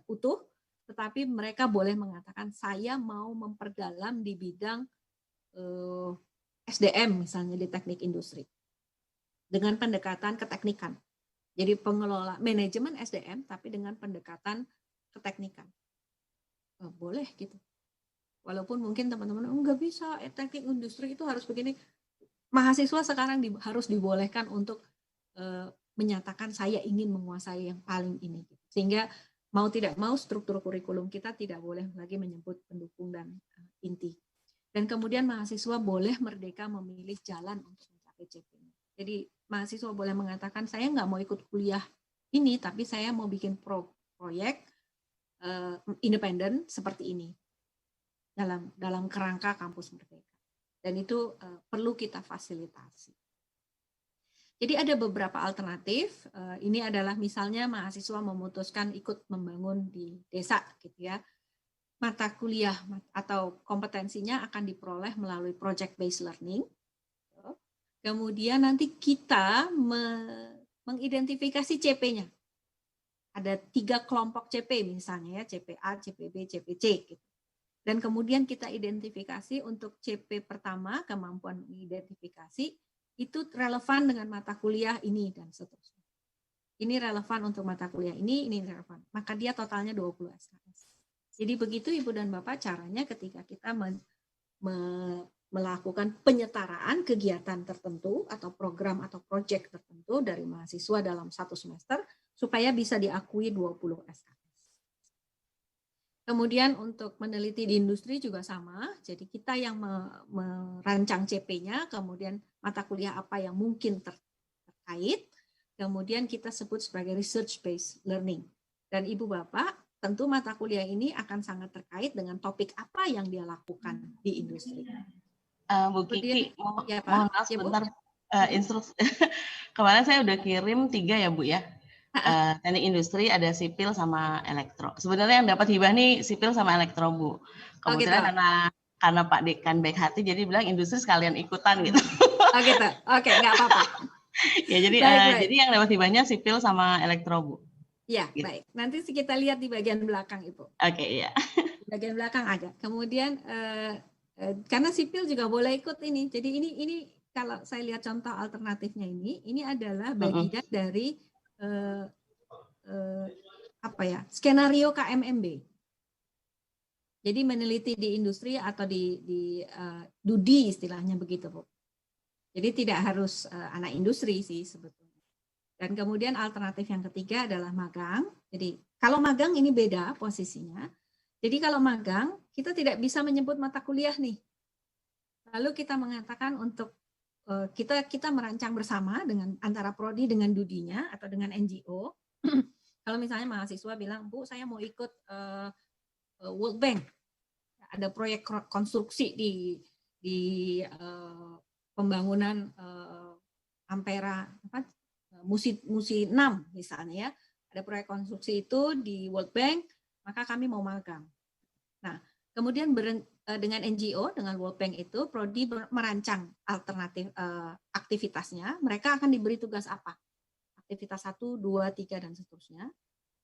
utuh, tetapi mereka boleh mengatakan saya mau memperdalam di bidang SDM, misalnya di teknik industri, dengan pendekatan keteknikan. Jadi pengelola manajemen SDM tapi dengan pendekatan keteknikan. Boleh gitu. Walaupun mungkin teman-teman enggak bisa, teknik industri itu harus begini. Mahasiswa sekarang harus dibolehkan untuk menyatakan saya ingin menguasai yang paling ini. Sehingga mau tidak mau struktur kurikulum kita tidak boleh lagi menyebut pendukung dan inti. Dan kemudian mahasiswa boleh merdeka memilih jalan untuk mencapai CP. Jadi mahasiswa boleh mengatakan saya nggak mau ikut kuliah ini, tapi saya mau bikin proyek independen seperti ini dalam kerangka kampus merdeka. Dan itu perlu kita fasilitasi. Jadi ada beberapa alternatif. Ini adalah misalnya mahasiswa memutuskan ikut membangun di desa, gitu ya. Mata kuliah atau kompetensinya akan diperoleh melalui project based learning. Kemudian nanti kita mengidentifikasi CP-nya. Ada 3 kelompok CP misalnya ya, CPA, CPB, CPC. Gitu. Dan kemudian kita identifikasi untuk CP pertama, kemampuan mengidentifikasi, itu relevan dengan mata kuliah ini dan seterusnya. Ini relevan untuk mata kuliah ini relevan. Maka dia totalnya 20 SKS. Jadi begitu Ibu dan Bapak caranya ketika kita melakukan penyetaraan kegiatan tertentu atau program atau proyek tertentu dari mahasiswa dalam 1 semester supaya bisa diakui 20 SKS. Kemudian untuk meneliti di industri juga sama, jadi kita yang merancang CP-nya, kemudian mata kuliah apa yang mungkin terkait, kemudian kita sebut sebagai research based learning. Dan Ibu Bapak, tentu mata kuliah ini akan sangat terkait dengan topik apa yang dia lakukan di industri. Bu Kiki, ya, mohon maaf sebentar, instruksi. Kemarin saya udah kirim 3 ya Bu ya. Teknik industri, ada sipil sama elektro. Sebenarnya yang dapat hibah nih sipil sama elektro Bu. Kebetulan karena Pak Dekan baik hati jadi bilang industri sekalian ikutan gitu. Oh gitu. Oke, nggak apa-apa. Ya jadi baik. Jadi yang dapat hibahnya sipil sama elektro Bu. Ya, gitu. Baik. Nanti kita lihat di bagian belakang Ibu. Oke, iya. Di bagian belakang ada. Kemudian karena sipil juga boleh ikut ini. Jadi ini kalau saya lihat contoh alternatifnya ini adalah bagian dari skenario KMMB. Jadi meneliti di industri atau di DUDI istilahnya begitu, Bu. Jadi tidak harus anak industri sih sebetulnya. Dan kemudian alternatif yang ketiga adalah magang. Jadi kalau magang ini beda posisinya. Jadi kalau magang kita tidak bisa menyebut mata kuliah nih. Lalu kita mengatakan untuk kita merancang bersama dengan antara prodi dengan DUDI-nya atau dengan NGO. Kalau misalnya mahasiswa bilang, Bu, saya mau ikut World Bank, ada proyek konstruksi di pembangunan Ampera Musi 6 misalnya ya, ada proyek konstruksi itu di World Bank, maka kami mau magang. Nah, kemudian dengan NGO, dengan World Bank itu, prodi merancang alternatif aktivitasnya, mereka akan diberi tugas apa? Aktivitas 1, 2, 3, dan seterusnya.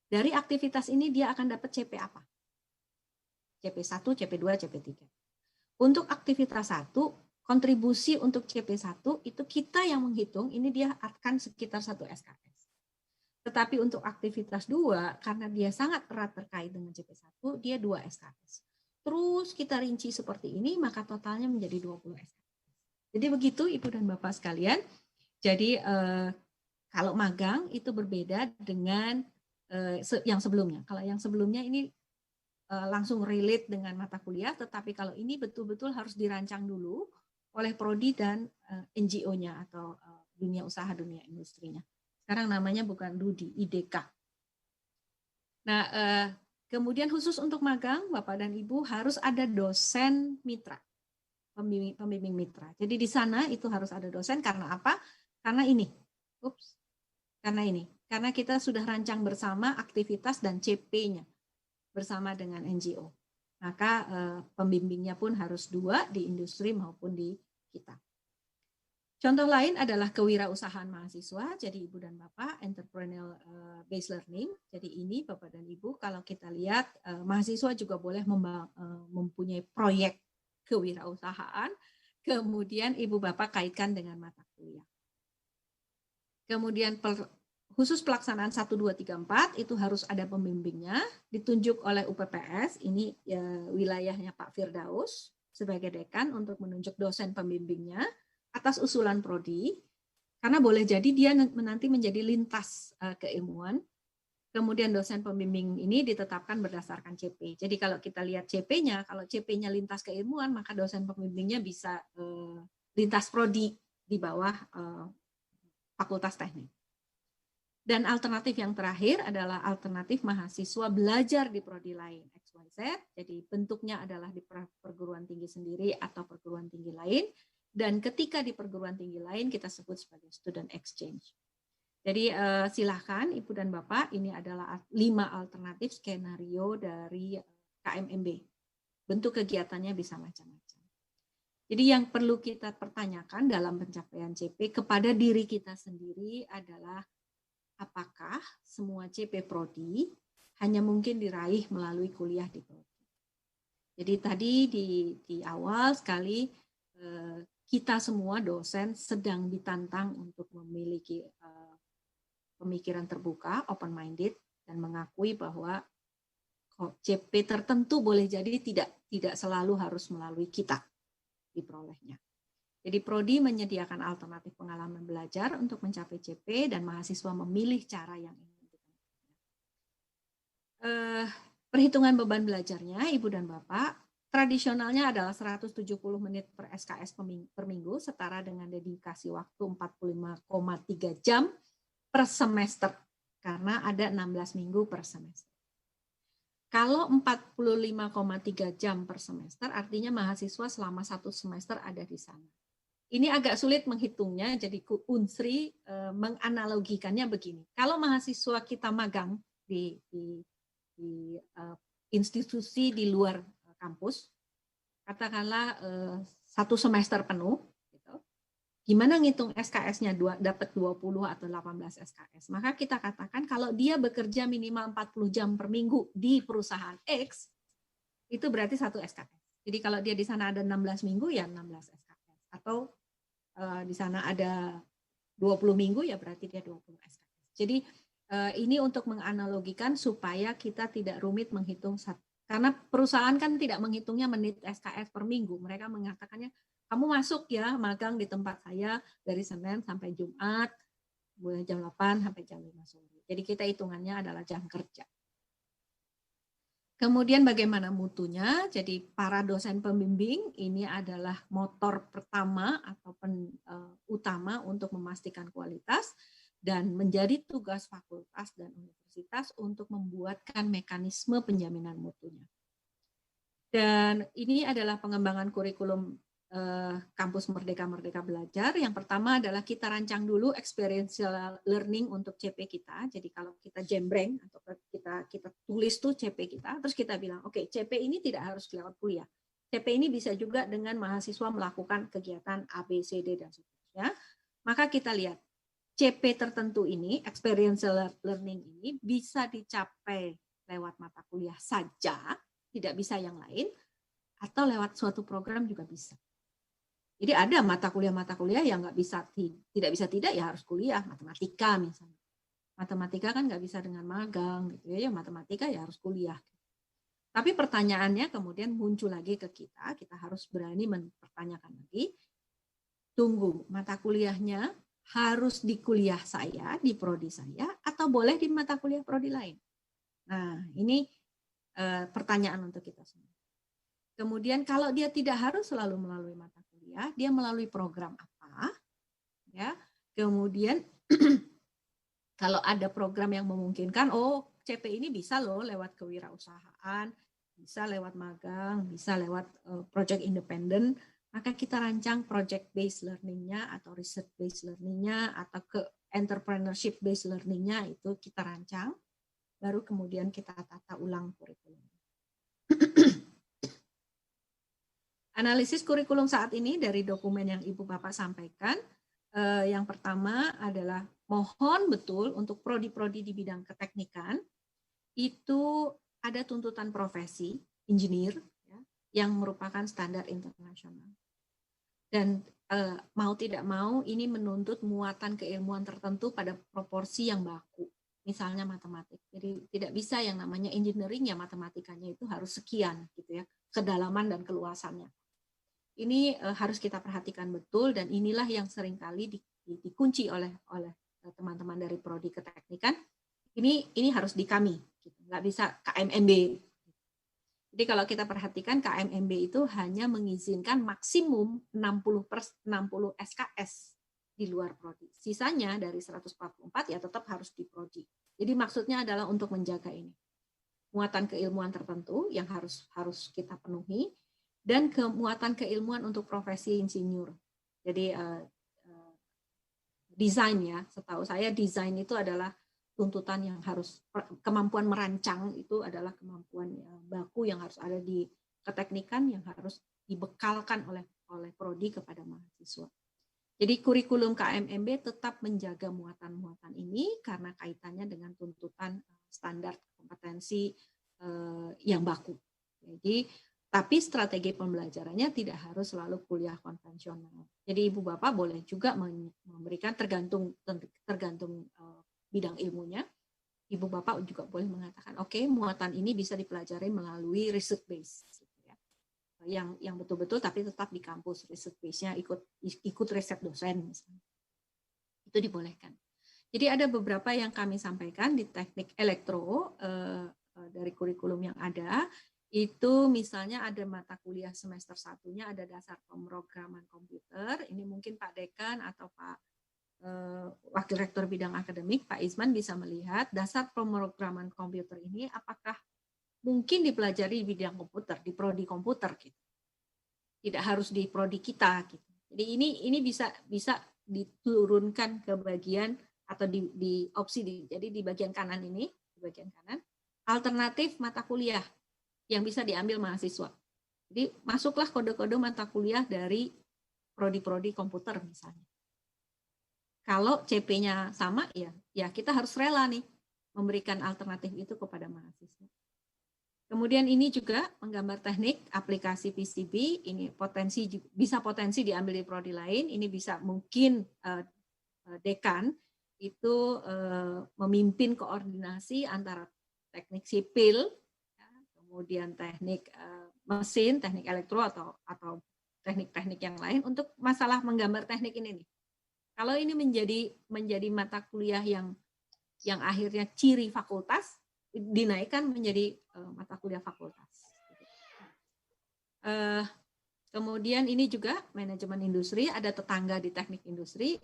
Dari aktivitas ini dia akan dapat CP apa? CP1, CP2, CP3. Untuk aktivitas 1, kontribusi untuk CP1 itu kita yang menghitung, ini dia akan sekitar 1 SKS. Tetapi untuk aktivitas 2, karena dia sangat erat terkait dengan CP1, dia 2 SKS. Terus kita rinci seperti ini, maka totalnya menjadi 20 SKS. Jadi begitu Ibu dan Bapak sekalian. Jadi kalau magang itu berbeda dengan yang sebelumnya. Kalau yang sebelumnya ini langsung relate dengan mata kuliah, tetapi kalau ini betul-betul harus dirancang dulu oleh prodi dan NGO-nya atau dunia usaha, dunia industrinya. Sekarang namanya bukan DUDI, IDK. Nah, Kemudian khusus untuk magang, Bapak dan Ibu harus ada dosen mitra, pembimbing mitra. Jadi di sana itu harus ada dosen karena apa? Karena ini. Karena kita sudah rancang bersama aktivitas dan CP-nya bersama dengan NGO. Maka pembimbingnya pun harus 2 di industri maupun di kita. Contoh lain adalah kewirausahaan mahasiswa. Jadi Ibu dan Bapak, entrepreneurial based learning. Jadi ini Bapak dan Ibu, kalau kita lihat mahasiswa juga boleh mempunyai proyek kewirausahaan. Kemudian Ibu Bapak kaitkan dengan mata kuliah. Kemudian khusus pelaksanaan 1, 2, 3, 4 itu harus ada pembimbingnya, ditunjuk oleh UPPS, ini wilayahnya Pak Firdaus sebagai dekan untuk menunjuk dosen pembimbingnya atas usulan prodi, karena boleh jadi dia nanti menjadi lintas keilmuan. Kemudian dosen pembimbing ini ditetapkan berdasarkan CP. Jadi kalau kita lihat CP-nya, kalau CP-nya lintas keilmuan, maka dosen pembimbingnya bisa lintas prodi di bawah Fakultas Teknik. Dan alternatif yang terakhir adalah alternatif mahasiswa belajar di prodi lain XYZ. Jadi bentuknya adalah di perguruan tinggi sendiri atau perguruan tinggi lain. Dan ketika di perguruan tinggi lain kita sebut sebagai student exchange. Jadi silakan Ibu dan Bapak, ini adalah 5 alternatif skenario dari KMMB. Bentuk kegiatannya bisa macam-macam. Jadi yang perlu kita pertanyakan dalam pencapaian CP kepada diri kita sendiri adalah apakah semua CP Prodi hanya mungkin diraih melalui kuliah di Prodi. Jadi tadi di awal sekali kita semua dosen sedang ditantang untuk memiliki pemikiran terbuka, open-minded, dan mengakui bahwa CP tertentu boleh jadi tidak selalu harus melalui kita diperolehnya. Jadi Prodi menyediakan alternatif pengalaman belajar untuk mencapai CP dan mahasiswa memilih cara yang ingin ditempuh. Perhitungan beban belajarnya, Ibu dan Bapak, tradisionalnya adalah 170 menit per SKS per minggu, setara dengan dedikasi waktu 45,3 jam per semester, karena ada 16 minggu per semester. Kalau 45,3 jam per semester, artinya mahasiswa selama 1 semester ada di sana. Ini agak sulit menghitungnya, jadi Unsri menganalogikannya begini. Kalau mahasiswa kita magang di institusi di luar kampus, katakanlah 1 semester penuh, gitu. Gimana ngitung SKS-nya dapat 20 atau 18 SKS? Maka kita katakan kalau dia bekerja minimal 40 jam per minggu di perusahaan X, itu berarti 1 SKS. Jadi kalau dia di sana ada 16 minggu, ya 16 SKS. Atau di sana ada 20 minggu, ya berarti dia 20 SKS. Jadi ini untuk menganalogikan supaya kita tidak rumit menghitung, karena perusahaan kan tidak menghitungnya menit SKS per minggu. Mereka mengatakannya, kamu masuk ya magang di tempat saya dari Senin sampai Jumat, mulai jam 8 sampai jam 5 sore. Jadi kita hitungannya adalah jam kerja. Kemudian bagaimana mutunya? Jadi para dosen pembimbing ini adalah motor pertama atau utama untuk memastikan kualitas, dan menjadi tugas fakultas dan universitas untuk membuatkan mekanisme penjaminan mutunya. Dan ini adalah pengembangan kurikulum Kampus Merdeka Belajar. Yang pertama adalah kita rancang dulu experiential learning untuk CP kita. Jadi kalau kita jembreng atau kita tulis tuh CP kita, terus kita bilang, oke, CP ini tidak harus lewat kuliah. CP ini bisa juga dengan mahasiswa melakukan kegiatan A, B, C, D, dan seterusnya. Maka kita lihat, CP tertentu ini, experiential learning ini, bisa dicapai lewat mata kuliah saja, tidak bisa yang lain, atau lewat suatu program juga bisa. Jadi ada mata kuliah yang nggak bisa, tidak ya harus kuliah, matematika misalnya. Matematika kan nggak bisa dengan magang, gitu ya, matematika ya harus kuliah. Tapi pertanyaannya kemudian muncul lagi ke kita harus berani mempertanyakan lagi, tunggu, mata kuliahnya harus di kuliah saya, di prodi saya, atau boleh di mata kuliah prodi lain? Nah, ini pertanyaan untuk kita semua. Kemudian kalau dia tidak harus selalu melalui mata kuliah, dia melalui program apa? Ya. Kemudian kalau ada program yang memungkinkan, CP ini bisa loh lewat kewirausahaan, bisa lewat magang, bisa lewat project independent, maka kita rancang project based learning-nya atau research based learning-nya atau ke entrepreneurship based learning-nya itu kita rancang, baru kemudian kita tata ulang kurikulum. Analisis kurikulum saat ini dari dokumen yang Ibu Bapak sampaikan, yang pertama adalah mohon betul untuk prodi-prodi di bidang keteknikan, itu ada tuntutan profesi, engineer, ya, yang merupakan standar internasional. Dan mau tidak mau ini menuntut muatan keilmuan tertentu pada proporsi yang baku, misalnya matematik. Jadi tidak bisa yang namanya engineering ya matematikanya itu harus sekian gitu ya, kedalaman dan keluasannya. Ini harus kita perhatikan betul dan inilah yang seringkali dikunci oleh teman-teman dari prodi keteknikan. Ini harus di kami, gitu. Nggak bisa KMMB. Jadi kalau kita perhatikan KMMB itu hanya mengizinkan maksimum 60 SKS di luar prodi. Sisanya dari 144 ya tetap harus di prodi. Jadi maksudnya adalah untuk menjaga ini. Muatan keilmuan tertentu yang harus kita penuhi dan muatan keilmuan untuk profesi insinyur. Jadi desain ya, setahu saya desain itu adalah tuntutan yang harus, kemampuan merancang itu adalah kemampuan baku yang harus ada di keteknikan yang harus dibekalkan oleh prodi kepada mahasiswa. Jadi kurikulum KMMB tetap menjaga muatan-muatan ini karena kaitannya dengan tuntutan standar kompetensi yang baku. Jadi tapi strategi pembelajarannya tidak harus selalu kuliah konvensional. Jadi Ibu Bapak boleh juga memberikan tergantung bidang ilmunya. Ibu Bapak juga boleh mengatakan, oke, muatan ini bisa dipelajari melalui research base, gitu ya. Yang betul-betul tapi tetap di kampus research base-nya ikut riset dosen misalnya. Itu dibolehkan. Jadi ada beberapa yang kami sampaikan di teknik elektro dari kurikulum yang ada. Itu misalnya ada mata kuliah semester 1-nya ada dasar pemrograman komputer. Ini mungkin Pak Dekan atau Pak Wakil Rektor Bidang Akademik, Pak Isman bisa melihat dasar pemrograman komputer ini apakah mungkin dipelajari di bidang komputer, di prodi komputer gitu. Tidak harus di prodi kita gitu. Jadi ini bisa diturunkan ke bagian atau di opsi jadi di bagian kanan ini, di bagian kanan alternatif mata kuliah yang bisa diambil mahasiswa. Jadi masuklah kode-kode mata kuliah dari prodi-prodi komputer misalnya. Kalau CP-nya sama ya kita harus rela nih memberikan alternatif itu kepada mahasiswa. Kemudian ini juga menggambar teknik aplikasi PCB, ini bisa potensi diambil di prodi lain, ini bisa mungkin dekan itu memimpin koordinasi antara teknik sipil, kemudian teknik mesin, teknik elektro atau teknik-teknik yang lain untuk masalah menggambar teknik ini nih. Kalau ini menjadi mata kuliah yang akhirnya ciri fakultas, dinaikkan menjadi mata kuliah fakultas. Kemudian ini juga manajemen industri, ada tetangga di teknik industri,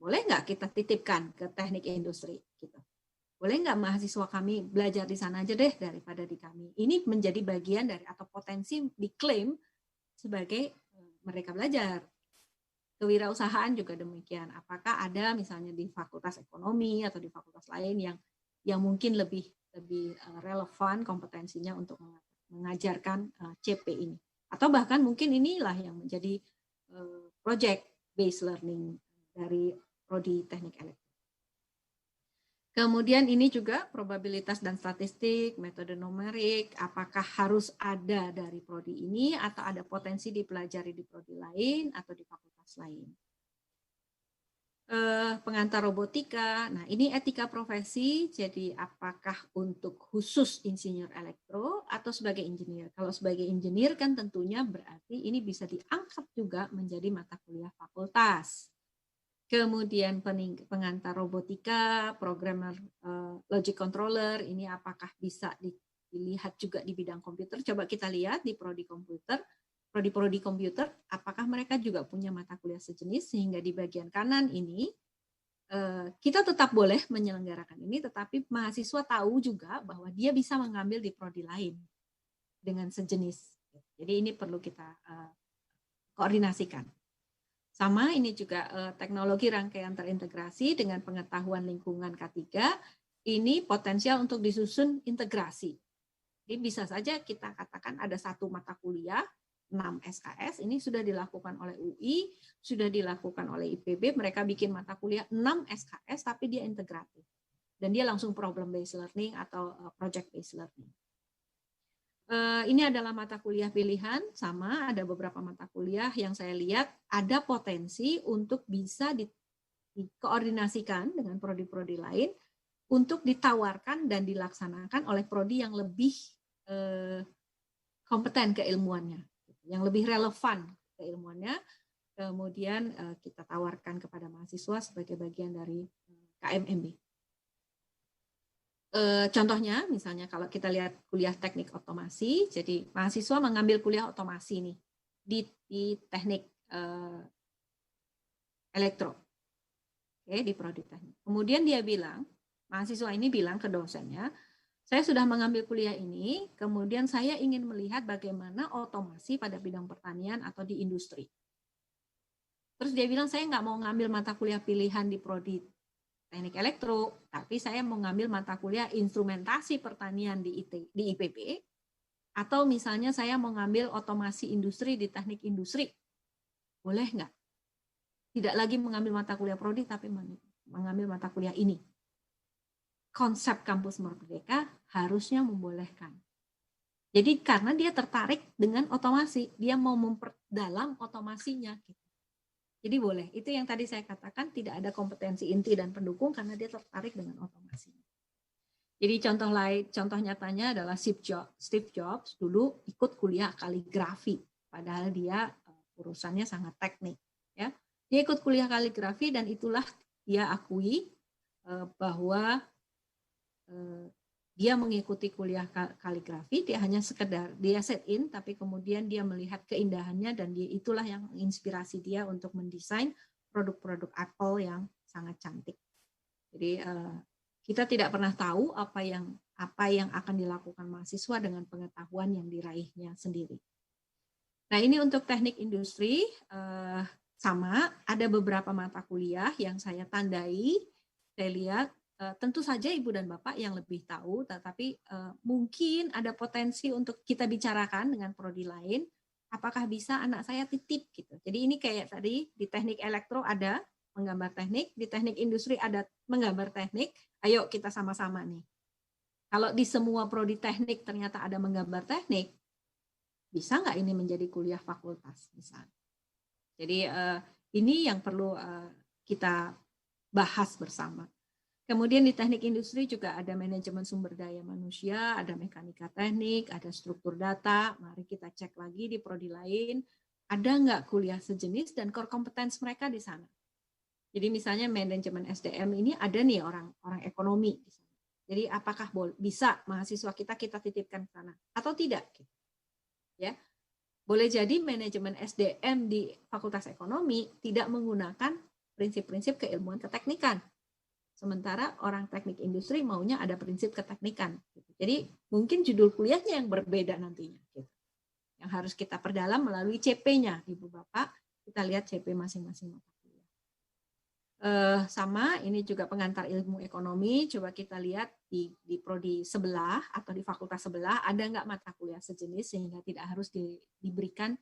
boleh nggak kita titipkan ke teknik industri gitu. Boleh nggak mahasiswa kami belajar di sana aja deh daripada di kami. Ini menjadi bagian dari atau potensi diklaim sebagai mereka belajar. Kewirausahaan juga demikian. Apakah ada misalnya di fakultas ekonomi atau di fakultas lain yang mungkin lebih relevan kompetensinya untuk mengajarkan CP ini. Atau bahkan mungkin inilah yang menjadi project based learning dari prodi teknik elektro. Kemudian ini juga probabilitas dan statistik, metode numerik, apakah harus ada dari prodi ini atau ada potensi dipelajari di prodi lain atau di fakultas lain. Pengantar robotika, nah ini etika profesi, jadi apakah untuk khusus insinyur elektro atau sebagai engineer. Kalau sebagai engineer kan tentunya berarti ini bisa diangkat juga menjadi mata kuliah fakultas. Kemudian pengantar robotika, programmer logic controller, ini apakah bisa dilihat juga di bidang komputer? Coba kita lihat di prodi komputer, prodi-prodi komputer, apakah mereka juga punya mata kuliah sejenis, sehingga di bagian kanan ini kita tetap boleh menyelenggarakan ini, tetapi mahasiswa tahu juga bahwa dia bisa mengambil di prodi lain dengan sejenis. Jadi ini perlu kita koordinasikan. Sama ini juga teknologi rangkaian terintegrasi dengan pengetahuan lingkungan K3, ini potensial untuk disusun integrasi. Jadi bisa saja kita katakan ada satu mata kuliah, 6 SKS, ini sudah dilakukan oleh UI, sudah dilakukan oleh IPB, mereka bikin mata kuliah 6 SKS, tapi dia integratif. Dan dia langsung problem-based learning atau project-based learning. Ini adalah mata kuliah pilihan, sama ada beberapa mata kuliah yang saya lihat ada potensi untuk bisa dikoordinasikan dengan prodi-prodi lain untuk ditawarkan dan dilaksanakan oleh prodi yang lebih kompeten keilmuannya, yang lebih relevan keilmuannya, kemudian kita tawarkan kepada mahasiswa sebagai bagian dari KMMB. Contohnya, misalnya kalau kita lihat kuliah teknik otomasi, jadi mahasiswa mengambil kuliah otomasi nih di teknik elektro, oke, di prodi teknik. Kemudian dia bilang, mahasiswa ini bilang ke dosennya, saya sudah mengambil kuliah ini, kemudian saya ingin melihat bagaimana otomasi pada bidang pertanian atau di industri. Terus dia bilang, saya nggak mau ngambil mata kuliah pilihan di prodi teknik elektro, tapi saya mau ngambil mata kuliah instrumentasi pertanian di IPB, atau misalnya saya mau ngambil otomasi industri di teknik industri. Boleh nggak? Tidak lagi mengambil mata kuliah prodi, tapi mengambil mata kuliah ini. Konsep kampus merdeka harusnya membolehkan. Jadi karena dia tertarik dengan otomasi, dia mau memperdalam otomasinya. Jadi boleh. Itu yang tadi saya katakan tidak ada kompetensi inti dan pendukung karena dia tertarik dengan otomasi. Jadi contoh nyatanya adalah Steve Jobs dulu ikut kuliah kaligrafi, padahal dia urusannya sangat teknik. Ya, dia ikut kuliah kaligrafi dan itulah dia akui bahwa dia mengikuti kuliah kaligrafi, dia hanya sekedar dia set in, tapi kemudian dia melihat keindahannya dan itulah yang menginspirasi dia untuk mendesain produk-produk Apple yang sangat cantik. Jadi kita tidak pernah tahu apa yang akan dilakukan mahasiswa dengan pengetahuan yang diraihnya sendiri. Nah, ini untuk teknik industri sama ada beberapa mata kuliah yang saya tandai, saya lihat. Tentu saja Ibu dan Bapak yang lebih tahu, tetapi mungkin ada potensi untuk kita bicarakan dengan prodi lain, apakah bisa anak saya titip gitu. Jadi ini kayak tadi di teknik elektro ada menggambar teknik, di teknik industri ada menggambar teknik, ayo kita sama-sama nih. Kalau di semua prodi teknik ternyata ada menggambar teknik, bisa nggak ini menjadi kuliah fakultas misalnya. Jadi ini yang perlu kita bahas bersama. Kemudian di teknik industri juga ada manajemen sumber daya manusia, ada mekanika teknik, ada struktur data. Mari kita cek lagi di prodi lain, ada nggak kuliah sejenis dan core competence mereka di sana. Jadi misalnya manajemen SDM ini ada nih orang ekonomi di sana. Jadi apakah bisa mahasiswa kita titipkan ke sana atau tidak? Ya, boleh jadi manajemen SDM di Fakultas Ekonomi tidak menggunakan prinsip-prinsip keilmuan keteknikan. Sementara orang teknik industri maunya ada prinsip keteknikan. Jadi mungkin judul kuliahnya yang berbeda nantinya. Yang harus kita perdalam melalui CP-nya, Ibu Bapak. Kita lihat CP masing-masing mata kuliah. Sama, ini juga pengantar ilmu ekonomi. Coba kita lihat di prodi sebelah atau di fakultas sebelah, ada nggak mata kuliah sejenis sehingga tidak harus diberikan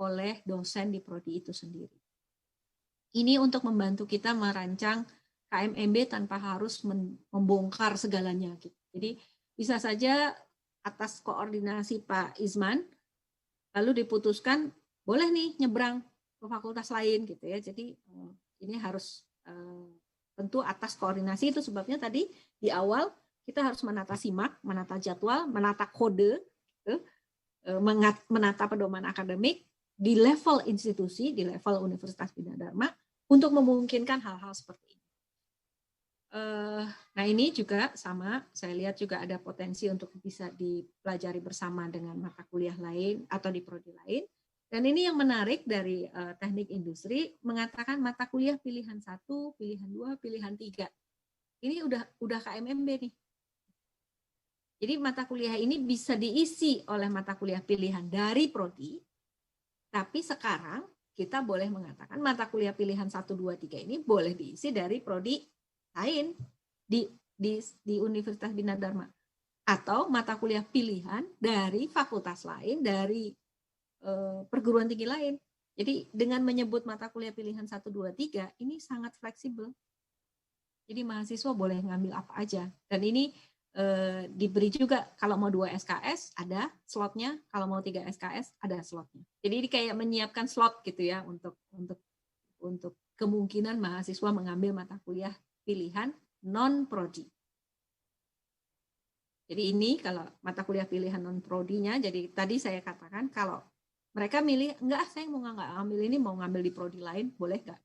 oleh dosen di prodi itu sendiri. Ini untuk membantu kita merancang KMMB tanpa harus membongkar segalanya. Jadi bisa saja atas koordinasi Pak Isman, lalu diputuskan boleh nih nyebrang ke fakultas lain gitu ya. Jadi ini harus tentu atas koordinasi, itu sebabnya tadi di awal kita harus menata simak, menata jadwal, menata kode, menata pedoman akademik di level institusi, di level Universitas Bina Dharma untuk memungkinkan hal-hal seperti ini. Nah ini juga sama, saya lihat juga ada potensi untuk bisa dipelajari bersama dengan mata kuliah lain atau di prodi lain. Dan ini yang menarik dari teknik industri, mengatakan mata kuliah pilihan 1, pilihan 2, pilihan 3. Ini udah KMMB nih. Jadi mata kuliah ini bisa diisi oleh mata kuliah pilihan dari prodi, tapi sekarang kita boleh mengatakan mata kuliah pilihan 1, 2, 3 ini boleh diisi dari prodi lain di Universitas Bina Dharma. Atau mata kuliah pilihan dari fakultas lain, dari perguruan tinggi lain. Jadi dengan menyebut mata kuliah pilihan 1, 2, 3, ini sangat fleksibel. Jadi mahasiswa boleh ngambil apa aja. Dan ini diberi juga kalau mau 2 SKS ada slotnya, kalau mau 3 SKS ada slotnya. Jadi ini kayak menyiapkan slot gitu ya untuk kemungkinan mahasiswa mengambil mata kuliah pilihan non prodi. Jadi ini kalau mata kuliah pilihan non prodinya, jadi tadi saya katakan kalau mereka milih enggak, saya mau nggak ambil ini, mau ngambil di prodi lain, boleh nggak?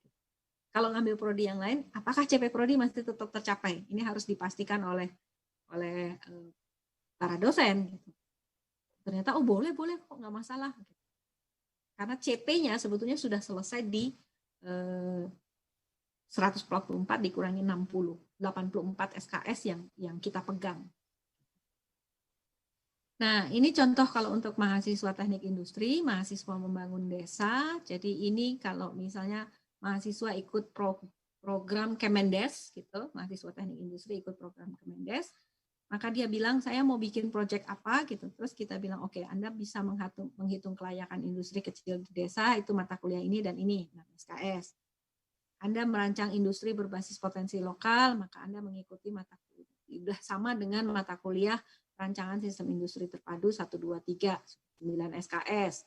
Kalau ngambil prodi yang lain, apakah CP prodi masih tetap tercapai? Ini harus dipastikan oleh para dosen. Gitu. Ternyata boleh kok, nggak masalah. Karena CP-nya sebetulnya sudah selesai di 144 dikurangi 60, 84 SKS yang kita pegang. Nah, ini contoh kalau untuk mahasiswa teknik industri, mahasiswa membangun desa. Jadi ini kalau misalnya mahasiswa ikut program Kemendes, gitu, mahasiswa teknik industri ikut program Kemendes, maka dia bilang saya mau bikin proyek apa gitu. Terus kita bilang oke, Anda bisa menghitung kelayakan industri kecil di desa, itu mata kuliah ini dan ini, nah, SKS. Anda merancang industri berbasis potensi lokal, maka Anda mengikuti mata kuliah sama dengan mata kuliah rancangan sistem industri terpadu 1, 2, 3, 9 SKS.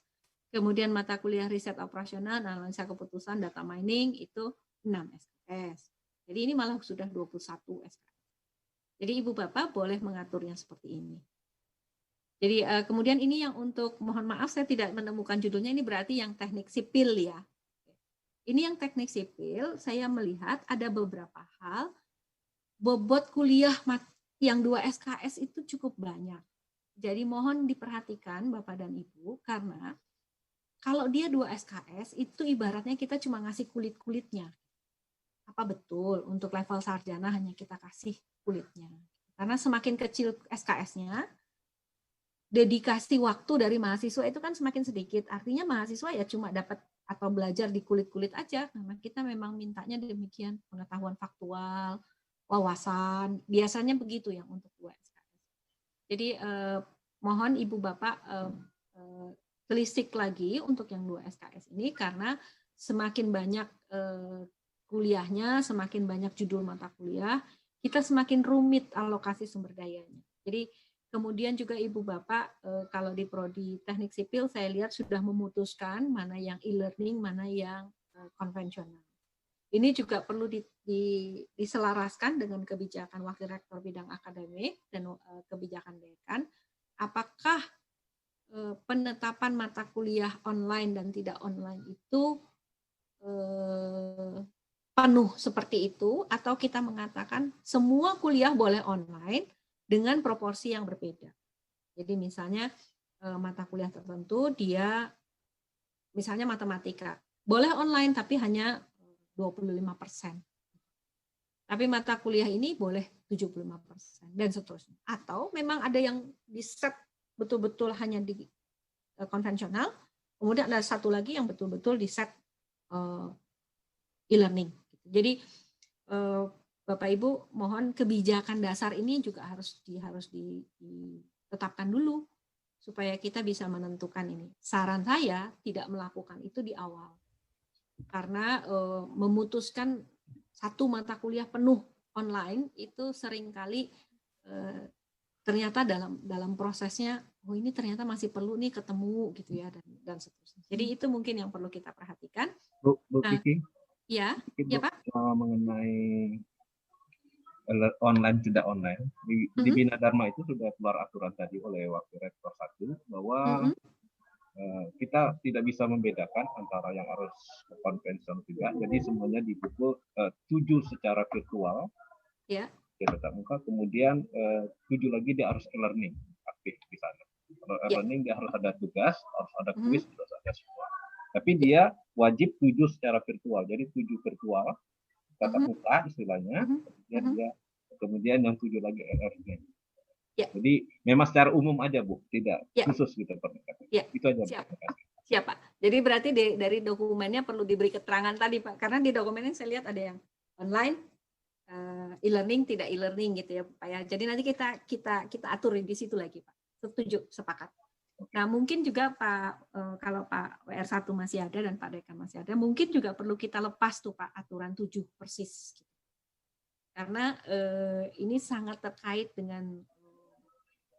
Kemudian mata kuliah riset operasional, analisa keputusan, data mining itu 6 SKS. Jadi ini malah sudah 21 SKS. Jadi Ibu Bapak boleh mengaturnya seperti ini. Jadi kemudian ini yang untuk, mohon maaf saya tidak menemukan judulnya, ini berarti yang teknik sipil ya. Ini yang teknik sipil, saya melihat ada beberapa hal, bobot kuliah yang 2 SKS itu cukup banyak. Jadi mohon diperhatikan Bapak dan Ibu, karena kalau dia 2 SKS itu ibaratnya kita cuma ngasih kulit-kulitnya. Apa betul untuk level sarjana hanya kita kasih kulitnya? Karena semakin kecil SKS-nya, dedikasi waktu dari mahasiswa itu kan semakin sedikit. Artinya mahasiswa ya cuma dapat atau belajar di kulit-kulit aja, karena kita memang mintanya demikian, pengetahuan faktual, wawasan, biasanya begitu yang untuk 2 SKS. Jadi mohon Ibu Bapak telisik lagi untuk yang 2 SKS ini, karena semakin banyak kuliahnya, semakin banyak judul mata kuliah, kita semakin rumit alokasi sumber dayanya. Jadi kemudian juga Ibu Bapak, kalau di prodi teknik sipil saya lihat sudah memutuskan mana yang e-learning, mana yang konvensional. Ini juga perlu diselaraskan dengan kebijakan Wakil Rektor Bidang Akademik dan kebijakan dekan. Apakah penetapan mata kuliah online dan tidak online itu penuh seperti itu, atau kita mengatakan semua kuliah boleh online dengan proporsi yang berbeda. Jadi misalnya mata kuliah tertentu dia misalnya matematika boleh online tapi hanya 25%. Tapi mata kuliah ini boleh 75% dan seterusnya. Atau memang ada yang di set betul-betul hanya di konvensional, kemudian ada satu lagi yang betul-betul di set e-learning. Jadi Bapak Ibu mohon kebijakan dasar ini juga harus ditetapkan dulu supaya kita bisa menentukan ini. Saran saya tidak melakukan itu di awal. Karena memutuskan satu mata kuliah penuh online itu seringkali ternyata dalam prosesnya ini ternyata masih perlu nih ketemu gitu ya dan seterusnya. Jadi itu mungkin yang perlu kita perhatikan. Bu Kiki. Ya, ya Pak. Mengenai online tidak online di Bina Dharma itu sudah keluar aturan tadi oleh Wakil Rektor 1 bahwa kita tidak bisa membedakan antara yang harus konvensional tidak. Jadi semuanya dipukul 7 secara virtual, ya tetap muka. Kemudian 7 lagi dia harus e-learning aktif di sana. Kalau e-learning dia harus ada tugas, harus ada kuis, harus ada semua. Tapi dia wajib 7 secara virtual. Jadi 7 virtual, tatap muka istilahnya, kemudian yang 7 lagi RRT. Ya. Jadi memang secara umum aja, Bu, tidak khusus gitu pendekatan. Ya. Itu aja. Siap. Siap, Pak. Jadi berarti dari dokumennya perlu diberi keterangan tadi, Pak. Karena di dokumennya saya lihat ada yang online, e-learning, tidak e-learning gitu ya, Pak ya. Jadi nanti kita atur di situ lagi, Pak. Setuju, sepakat. Nah, mungkin juga Pak, kalau Pak WR1 masih ada dan Pak Dekan masih ada, mungkin juga perlu kita lepas tuh Pak aturan 7 persis. Karena ini sangat terkait dengan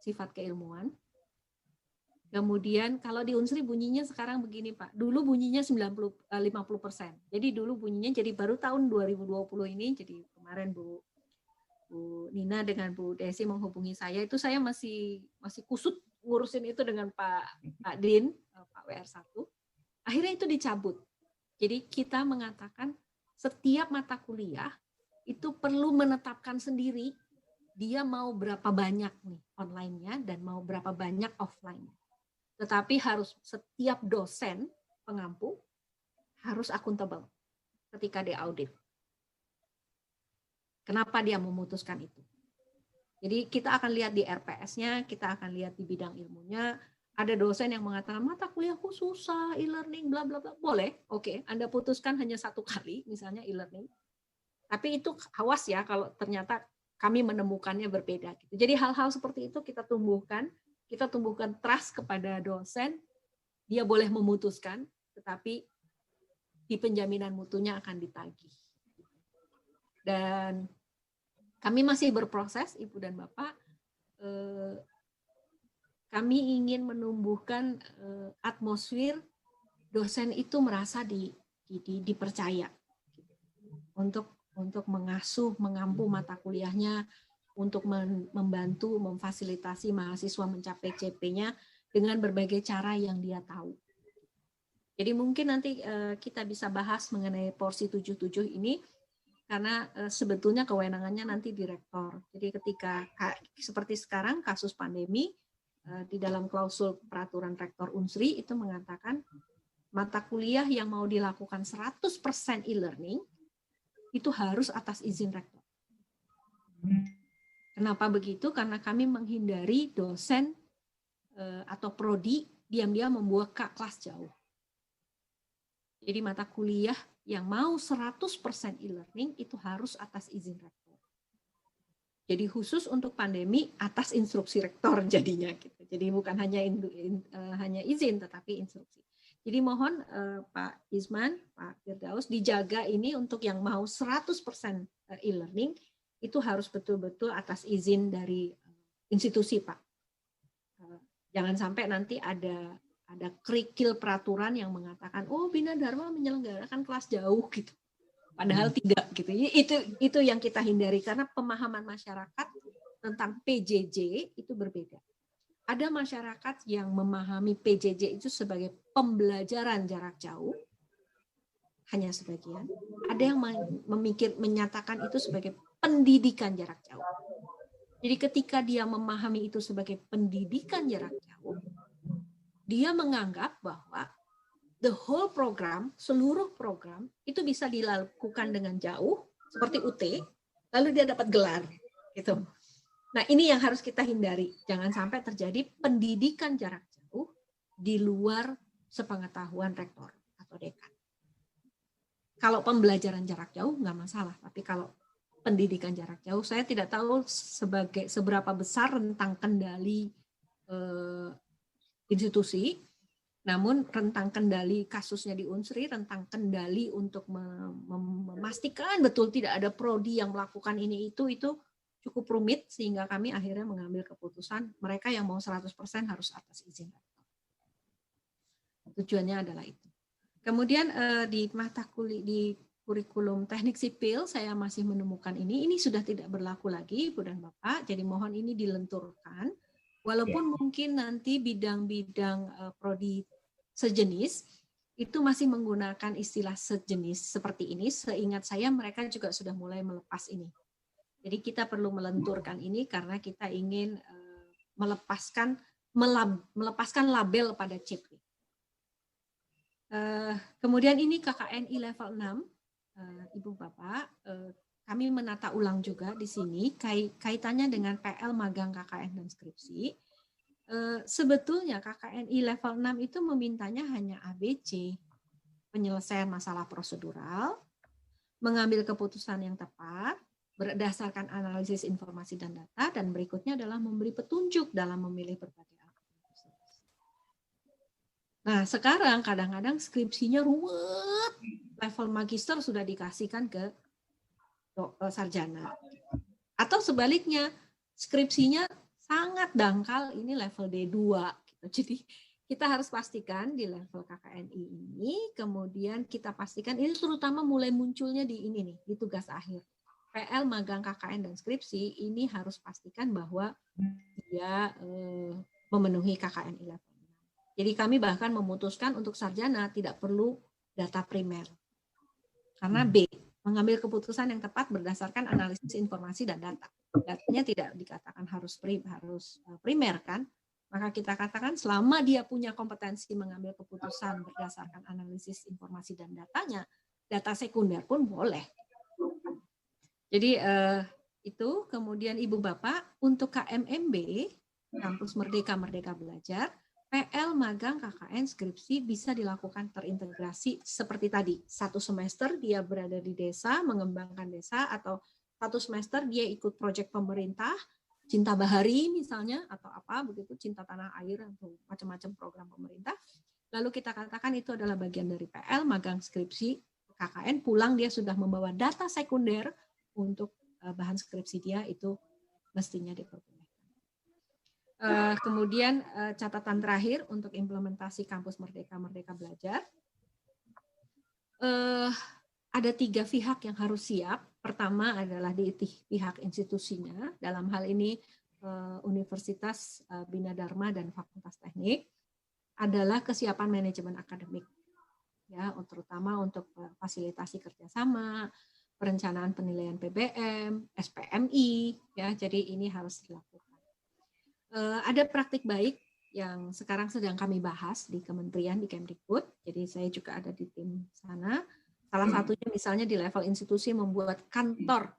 sifat keilmuan. Kemudian kalau di Unsri bunyinya sekarang begini Pak, dulu bunyinya 50%. Jadi dulu bunyinya, jadi baru tahun 2020 ini, jadi kemarin Bu Nina dengan Bu Desi menghubungi saya, itu saya masih kusut ngurusin itu dengan Pak Din, Pak WR1. Akhirnya itu dicabut. Jadi kita mengatakan setiap mata kuliah itu perlu menetapkan sendiri dia mau berapa banyak nih online-nya dan mau berapa banyak offline. Tetapi harus setiap dosen pengampu harus akuntabel ketika diaudit. Kenapa dia memutuskan itu? Jadi kita akan lihat di RPS-nya, kita akan lihat di bidang ilmunya. Ada dosen yang mengatakan mata kuliahku susah, e-learning, bla bla bla. Boleh, oke. Anda putuskan hanya 1 kali, misalnya e-learning. Tapi itu awas ya kalau ternyata kami menemukannya berbeda. Jadi hal-hal seperti itu kita tumbuhkan trust kepada dosen. Dia boleh memutuskan, tetapi di penjaminan mutunya akan ditagih. Dan kami masih berproses, Ibu dan Bapak. Kami ingin menumbuhkan atmosfer dosen itu merasa dipercaya untuk mengasuh, mengampu mata kuliahnya, untuk membantu, memfasilitasi mahasiswa mencapai CP-nya dengan berbagai cara yang dia tahu. Jadi mungkin nanti kita bisa bahas mengenai porsi 77 ini, karena sebetulnya kewenangannya nanti di rektor. Jadi ketika seperti sekarang kasus pandemi, di dalam klausul peraturan rektor Unsri itu mengatakan mata kuliah yang mau dilakukan 100% e-learning itu harus atas izin rektor. Kenapa begitu? Karena kami menghindari dosen atau prodi diam-diam membuka kelas jauh. Jadi mata kuliah yang mau 100% e-learning itu harus atas izin rektor. Jadi khusus untuk pandemi atas instruksi rektor jadinya gitu. Jadi bukan hanya izin tetapi instruksi. Jadi mohon Pak Isman, Pak Firdaus dijaga ini untuk yang mau 100% e-learning itu harus betul-betul atas izin dari institusi, Pak. Jangan sampai nanti ada kerikil peraturan yang mengatakan Bina Dharma menyelenggarakan kelas jauh gitu. Padahal tidak gitu. Itu yang kita hindari karena pemahaman masyarakat tentang PJJ itu berbeda. Ada masyarakat yang memahami PJJ itu sebagai pembelajaran jarak jauh, hanya sebagian. Ada yang menyatakan itu sebagai pendidikan jarak jauh. Jadi ketika dia memahami itu sebagai pendidikan jarak jauh, dia menganggap bahwa the whole program, seluruh program itu bisa dilakukan dengan jauh, seperti UT, lalu dia dapat gelar, gitu. Nah, ini yang harus kita hindari. Jangan sampai terjadi pendidikan jarak jauh di luar sepengetahuan rektor atau dekan. Kalau pembelajaran jarak jauh nggak masalah, tapi kalau pendidikan jarak jauh, saya tidak tahu seberapa besar rentang kendali institusi, namun rentang kendali kasusnya di Unsri, rentang kendali untuk memastikan betul tidak ada prodi yang melakukan ini itu cukup rumit sehingga kami akhirnya mengambil keputusan mereka yang mau 100% harus atas izin rektor. Tujuannya adalah itu. Kemudian di mata kuliah di kurikulum teknik sipil saya masih menemukan ini sudah tidak berlaku lagi, Bu dan Bapak. Jadi mohon ini dilenturkan. Walaupun mungkin nanti bidang-bidang prodi sejenis itu masih menggunakan istilah sejenis seperti ini. Seingat saya mereka juga sudah mulai melepas ini. Jadi kita perlu melenturkan ini karena kita ingin melepaskan label pada CP. Kemudian ini KKNI level 6, Ibu Bapak, kami menata ulang juga di sini kaitannya dengan PL magang KKN dan skripsi. Sebetulnya KKNI level 6 itu memintanya hanya ABC, penyelesaian masalah prosedural, mengambil keputusan yang tepat, berdasarkan analisis informasi dan data, dan berikutnya adalah memberi petunjuk dalam memilih berbagai alternatif. Nah, sekarang kadang-kadang skripsinya ruwet, level magister sudah dikasihkan ke sarjana. Atau sebaliknya, skripsinya sangat dangkal, ini level D2. Gitu. Jadi kita harus pastikan di level KKNI ini, kemudian kita pastikan ini terutama mulai munculnya di ini nih, di tugas akhir. PL, magang, KKN, dan skripsi, ini harus pastikan bahwa dia memenuhi KKNI level 6. Jadi kami bahkan memutuskan untuk sarjana tidak perlu data primer. Karena B, mengambil keputusan yang tepat berdasarkan analisis informasi dan data. Datanya tidak dikatakan harus primer kan, maka kita katakan selama dia punya kompetensi mengambil keputusan berdasarkan analisis informasi dan datanya, data sekunder pun boleh. Jadi itu, kemudian Ibu Bapak, untuk KMMB, Kampus Merdeka Merdeka Belajar, PL, magang, KKN, skripsi bisa dilakukan terintegrasi seperti tadi. 1 semester dia berada di desa, mengembangkan desa, atau 1 semester dia ikut proyek pemerintah, Cinta Bahari misalnya, atau apa begitu, Cinta Tanah Air, atau macam-macam program pemerintah. Lalu kita katakan itu adalah bagian dari PL, magang, skripsi, KKN, pulang dia sudah membawa data sekunder untuk bahan skripsi dia, itu mestinya diperbolehkan. Kemudian catatan terakhir untuk implementasi Kampus Merdeka Merdeka Belajar, ada 3 pihak yang harus siap. Pertama adalah di pihak institusinya, dalam hal ini Universitas Bina Dharma dan Fakultas Teknik, adalah kesiapan manajemen akademik, ya, terutama untuk fasilitasi kerjasama, perencanaan penilaian PBM, SPMI, ya, jadi ini harus dilakukan. Ada praktik baik yang sekarang sedang kami bahas di Kementerian, di Kemdikbud, jadi saya juga ada di tim sana. Salah satunya misalnya di level institusi membuat kantor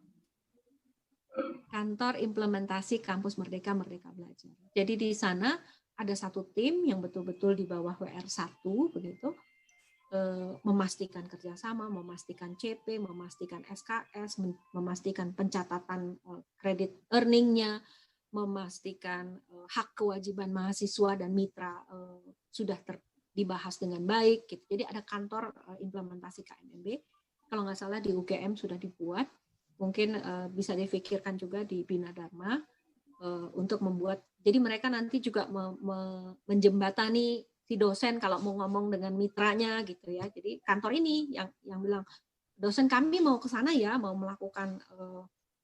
implementasi Kampus Merdeka Merdeka Belajar. Jadi di sana ada satu tim yang betul-betul di bawah WR1 begitu, memastikan kerjasama, memastikan CP, memastikan SKS, memastikan pencatatan kredit earning-nya, memastikan hak kewajiban mahasiswa dan mitra sudah dibahas dengan baik. Gitu. Jadi ada kantor implementasi KMMB. Kalau nggak salah di UGM sudah dibuat. Mungkin bisa difikirkan juga di Bina Dharma untuk membuat. Jadi mereka nanti juga menjembatani si dosen kalau mau ngomong dengan mitranya gitu ya. Jadi kantor ini yang bilang dosen kami mau ke sana ya, mau melakukan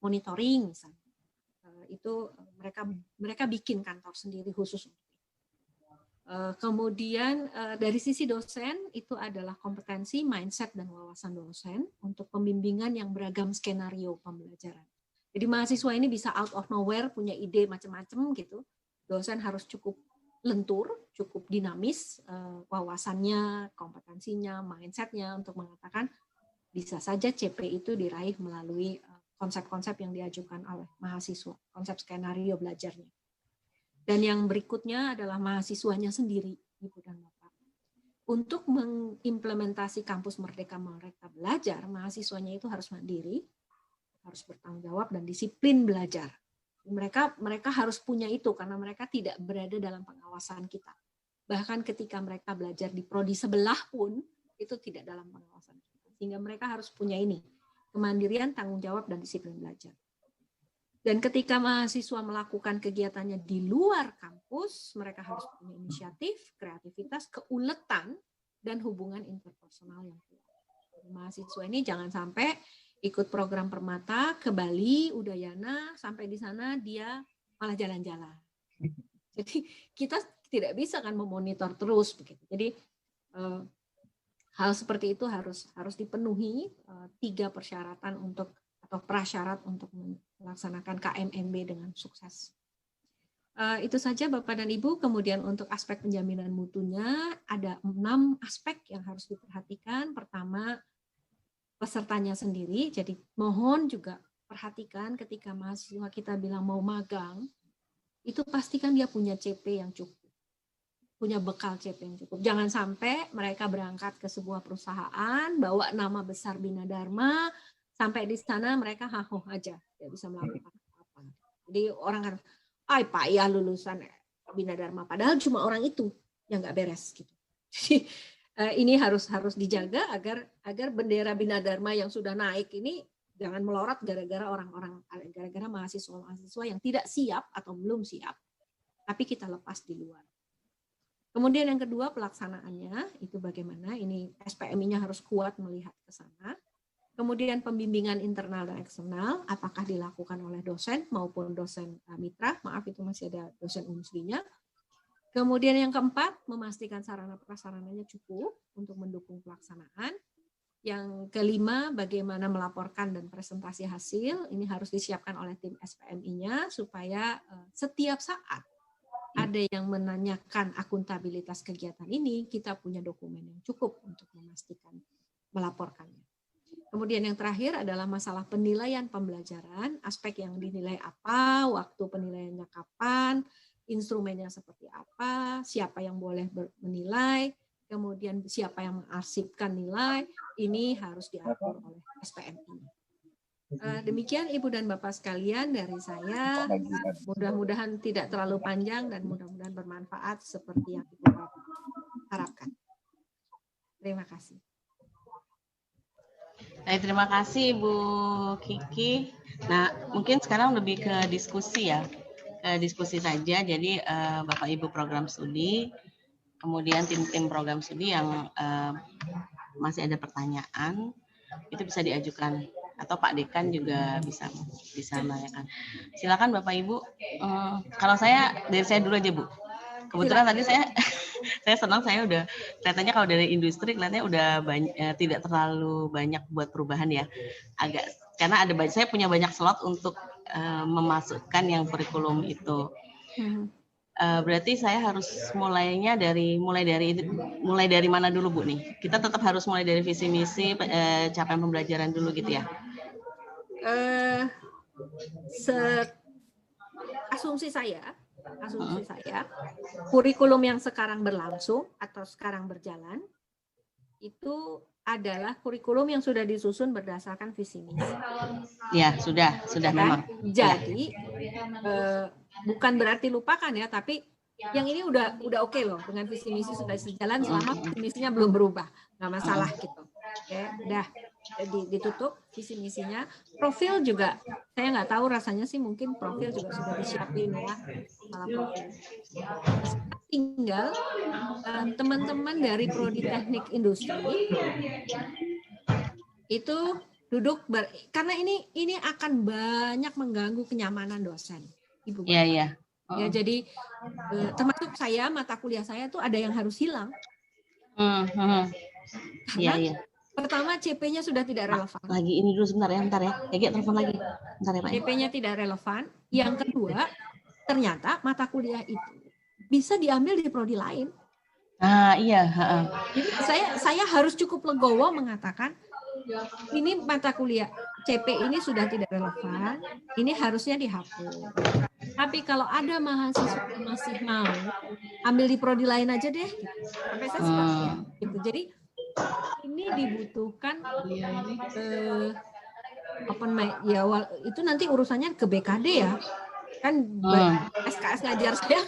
monitoring misalnya. Itu mereka bikin kantor sendiri khusus. Kemudian dari sisi dosen itu adalah kompetensi, mindset, dan wawasan dosen untuk pembimbingan yang beragam skenario pembelajaran. Jadi mahasiswa ini bisa out of nowhere punya ide macam-macam gitu. Dosen harus cukup lentur, cukup dinamis wawasannya, kompetensinya, mindsetnya untuk mengatakan bisa saja CP itu diraih melalui konsep-konsep yang diajukan oleh mahasiswa, konsep skenario belajarnya. Dan yang berikutnya adalah mahasiswanya sendiri, Ibu dan Bapak. Untuk mengimplementasi Kampus Merdeka Merdeka Belajar, mahasiswanya itu harus mandiri, harus bertanggung jawab dan disiplin belajar. Mereka harus punya itu karena mereka tidak berada dalam pengawasan kita. Bahkan ketika mereka belajar di prodi sebelah pun itu tidak dalam pengawasan kita. Sehingga mereka harus punya ini. Kemandirian, tanggung jawab, dan disiplin belajar. Dan ketika mahasiswa melakukan kegiatannya di luar kampus, mereka harus punya inisiatif, kreativitas, keuletan, dan hubungan interpersonal yang kuat. Mahasiswa ini jangan sampai ikut program Permata ke Bali, Udayana, sampai di sana dia malah jalan-jalan. Jadi kita tidak bisa kan memonitor terus begitu. Jadi hal seperti itu harus dipenuhi 3 persyaratan atau prasyarat untuk melaksanakan KMMB dengan sukses. Itu saja Bapak dan Ibu. Kemudian untuk aspek penjaminan mutunya ada 6 aspek yang harus diperhatikan. Pertama, pesertanya sendiri. Jadi mohon juga perhatikan ketika mahasiswa kita bilang mau magang, itu pastikan dia punya CP yang cukup. Punya bekal CP yang cukup. Jangan sampai mereka berangkat ke sebuah perusahaan, bawa nama besar Bina Dharma, sampai di sana mereka haho aja, tidak bisa melakukan apa-apa. Jadi orang kan, Pak ya lulusan Bina Dharma, padahal cuma orang itu yang nggak beres gitu. Jadi ini harus dijaga agar bendera Bina Dharma yang sudah naik ini jangan melorot gara-gara mahasiswa yang tidak siap atau belum siap, tapi kita lepas di luar. Kemudian yang kedua, pelaksanaannya itu bagaimana? Ini SPMI-nya harus kuat melihat ke sana. Kemudian pembimbingan internal dan eksternal, apakah dilakukan oleh dosen maupun dosen mitra, maaf itu masih ada dosen unsrinya. Kemudian yang keempat, memastikan sarana prasarananya cukup untuk mendukung pelaksanaan. Yang kelima, bagaimana melaporkan dan presentasi hasil, ini harus disiapkan oleh tim SPMI-nya supaya setiap saat ada yang menanyakan akuntabilitas kegiatan ini, kita punya dokumen yang cukup untuk memastikan melaporkannya. Kemudian yang terakhir adalah masalah penilaian pembelajaran, aspek yang dinilai apa, waktu penilaiannya kapan, instrumennya seperti apa, siapa yang boleh menilai, kemudian siapa yang mengarsipkan nilai, ini harus diatur oleh SPMI. Demikian Ibu dan Bapak sekalian dari saya, mudah-mudahan tidak terlalu panjang dan mudah-mudahan bermanfaat seperti yang Ibu harapkan. Terima kasih. Terima kasih Bu Kiki. Nah, mungkin sekarang lebih ke diskusi ya, ke diskusi saja. Jadi Bapak Ibu program studi, kemudian tim-tim program studi yang masih ada pertanyaan, itu bisa diajukan. Atau Pak Dekan juga bisa menanyakan. Silakan Bapak Ibu. Kalau dari saya dulu aja Bu. Kebetulan tadi saya senang, saya udah kelihatannya kalau dari industri kelihatannya udah tidak terlalu banyak buat perubahan ya. Karena saya punya banyak slot untuk memasukkan yang kurikulum itu. Berarti saya harus mulai dari mana dulu Bu nih? Kita tetap harus mulai dari visi misi capaian pembelajaran dulu gitu ya. Asumsi saya, kurikulum yang sekarang berlangsung atau sekarang berjalan itu adalah kurikulum yang sudah disusun berdasarkan visi misi. Ya, sudah memang. Jadi bukan berarti lupakan ya, tapi yang ini udah oke loh, dengan visi misi sudah sejalan selama visi misinya belum berubah, nggak masalah gitu. Oke, udah ditutup visi misinya. Profil juga saya nggak tahu, rasanya sih mungkin profil juga sudah disiapin ya, malah profil. Tinggal teman-teman dari prodi teknik industri itu duduk karena ini akan banyak mengganggu kenyamanan dosen, Ibu. Iya. Ya, jadi termasuk saya, mata kuliah saya tuh ada yang harus hilang. Karena pertama CP-nya sudah tidak relevan. Lagi ini dulu sebentar ya. Kayak telepon lagi. Bentar ya Pak. CP-nya tidak relevan. Yang kedua, ternyata mata kuliah itu bisa diambil di prodi lain. Iya. Jadi saya harus cukup legowo mengatakan ini mata kuliah CP ini sudah tidak relevan, ini harusnya dihapus. Tapi kalau ada mahasiswa yang masih mau ambil di prodi lain aja deh, sampai saya seperti itu. Jadi ini dibutuhkan open mic ya, itu nanti urusannya ke BKD ya. Kan SKS ngajar saya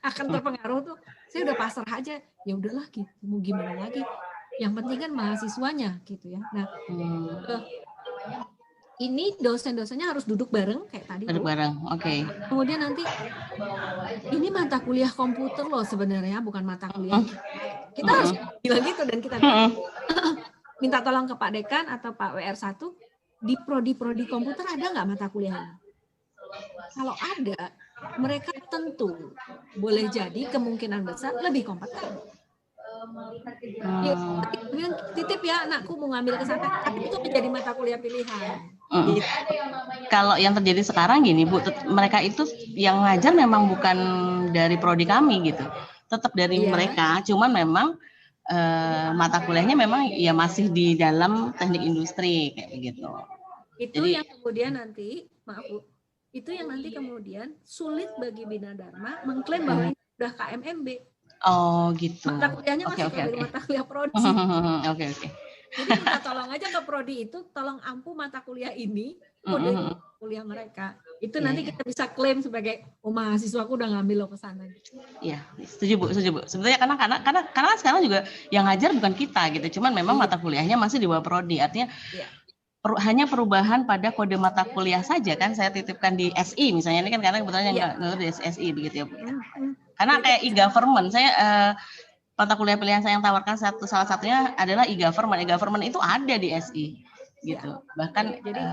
akan terpengaruh tuh. Saya udah pasrah aja, ya udahlah gitu, mau gimana lagi. Yang penting kan mahasiswanya gitu ya. Nah, ini dosen-dosennya harus duduk bareng kayak tadi. Duduk bareng, oke. Kemudian nanti ini mata kuliah komputer loh sebenarnya, bukan mata kuliah. Kita harus bilang gitu, dan kita minta tolong ke Pak Dekan atau Pak WR1 di prodi komputer ada nggak mata kuliahnya? Kalau ada, mereka tentu boleh jadi kemungkinan besar lebih kompeten. Titip ya anakku mau ngambil ke sana, tapi itu menjadi mata kuliah pilihan. Gitu. Kalau yang terjadi sekarang gini Bu, mereka itu yang ngajar memang bukan dari prodi kami gitu, tetap dari mereka, cuman memang mata kuliahnya memang ya masih di dalam teknik industri kayak begitu. Itu jadi, yang kemudian nanti, maaf Bu, itu yang nanti kemudian sulit bagi Bina Dharma mengklaim bahwa ini sudah KMMB. Oh gitu. Mata kuliahnya masih mata kuliah prodi. Oke. Jadi minta tolong aja ke prodi itu, tolong ampu mata kuliah ini, kode kuliah mereka. Itu nanti kita bisa klaim sebagai, oh mahasiswaku udah ngambil lo ke sana. Iya, setuju Bu. Sebenarnya karena sekarang juga yang ngajar bukan kita gitu, cuman memang mata kuliahnya masih di bawah prodi. Artinya hanya perubahan pada kode mata kuliah saja kan, saya titipkan di SI misalnya, ini kan karena kebetulan nggak di SI begitu ya Bu. Karena kayak e-government, saya mata kuliah pilihan saya yang tawarkan salah satunya adalah e-government. E-government itu ada di SI gitu. Bahkan jadi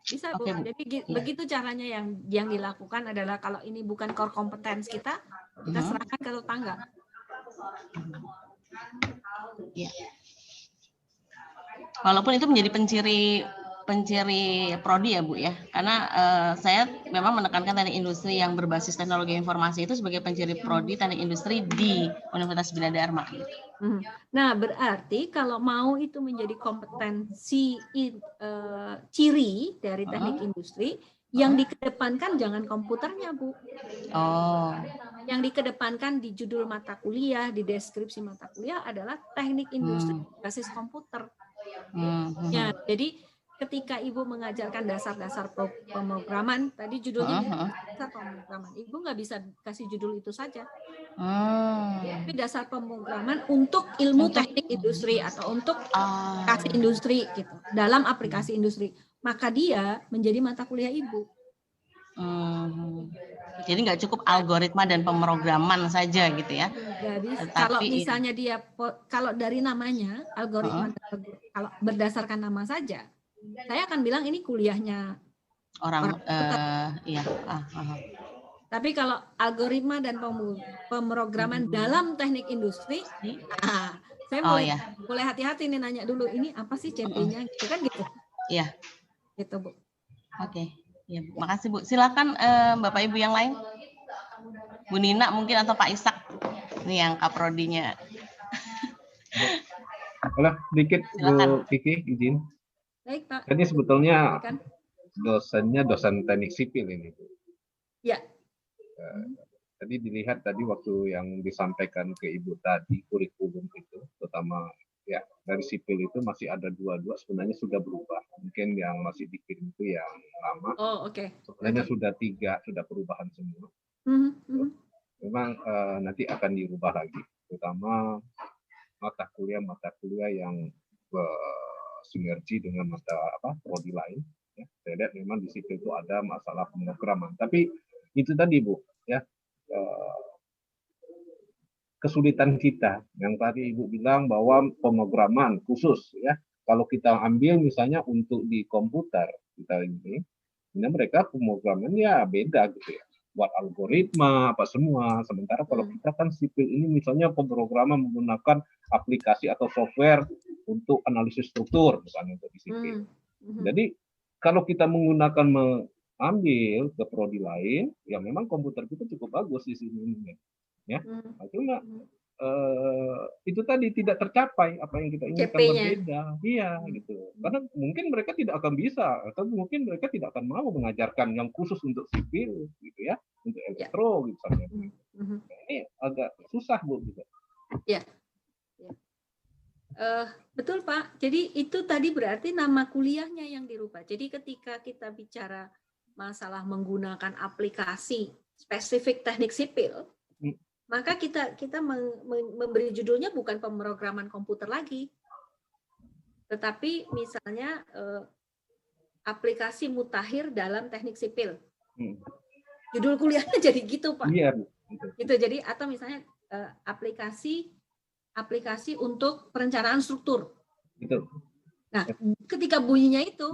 bisa Bu. Jadi begitu caranya yang dilakukan adalah kalau ini bukan core competence kita serahkan ke tetangga. Ya. Walaupun itu menjadi penciri prodi ya Bu ya, karena saya memang menekankan teknik industri yang berbasis teknologi informasi itu sebagai penciri prodi teknik industri di Universitas Bina Dharma. Nah berarti kalau mau itu menjadi kompetensi ciri dari teknik industri, yang dikedepankan jangan komputernya Bu. Oh. Yang dikedepankan di judul mata kuliah, di deskripsi mata kuliah adalah teknik industri berbasis komputer. Ya, jadi ketika Ibu mengajarkan dasar-dasar pemrograman, tadi judulnya dasar pemrograman, Ibu nggak bisa kasih judul itu saja. Tapi dasar pemrograman untuk ilmu teknik industri atau untuk aplikasi industri gitu, dalam aplikasi industri, maka dia menjadi mata kuliah Ibu. Jadi nggak cukup algoritma dan pemrograman saja gitu ya. Kalau misalnya dia, kalau dari namanya algoritma, kalau berdasarkan nama saja, saya akan bilang ini kuliahnya orang iya. Tapi kalau algoritma dan pemrograman dalam teknik industri, saya mulai hati-hati nih nanya dulu, ini apa sih CP-nya, gitu kan gitu. Iya. Gitu Bu. Oke. Ya, makasih Bu. Silakan Bapak Ibu yang lain. Bu Nina mungkin atau Pak Ishak. Ini yang kaprodinya. Boleh sedikit Bu Kiki izin. Baik Pak. Jadi sebetulnya dosennya dosen teknik sipil ini. Ya. Jadi dilihat tadi waktu yang disampaikan ke Ibu tadi kurikulum itu, terutama ya dari sipil itu masih ada dua sebenarnya sudah berubah. Mungkin yang masih dikirim itu yang lama. Oh oke. Sebenarnya sudah 3 sudah perubahan semua. Memang nanti akan dirubah lagi, terutama mata kuliah yang sinergi dengan prodi lain. Ya. Saya lihat memang di sipil itu ada masalah pemrograman. Tapi itu tadi Bu, ya kesulitan kita yang tadi Ibu bilang bahwa pemrograman khusus ya. Kalau kita ambil misalnya untuk di komputer kita ini mereka pemrogramannya beda gitu ya. Buat algoritma apa semua. Sementara kalau kita kan sipil ini misalnya pemrograman menggunakan aplikasi atau software untuk analisis struktur misalnya untuk di sipil. Jadi kalau kita menggunakan mengambil ke prodi lain, ya memang komputer kita cukup bagus di sini ya. Cuma itu tadi tidak tercapai apa yang kita inginkan berbeda. Iya gitu. Karena mungkin mereka tidak akan bisa atau mungkin mereka tidak akan mau mengajarkan yang khusus untuk sipil gitu ya, untuk elektro misalnya. Ini agak susah Bu gitu. Iya. Betul Pak. Jadi itu tadi berarti nama kuliahnya yang dirubah. Jadi ketika kita bicara masalah menggunakan aplikasi spesifik teknik sipil, maka kita memberi judulnya bukan pemrograman komputer lagi, tetapi misalnya aplikasi mutakhir dalam teknik sipil. Judul kuliahnya jadi gitu Pak. Iya. Gitu jadi atau misalnya aplikasi untuk perencanaan struktur. Gitu. Nah, ketika bunyinya itu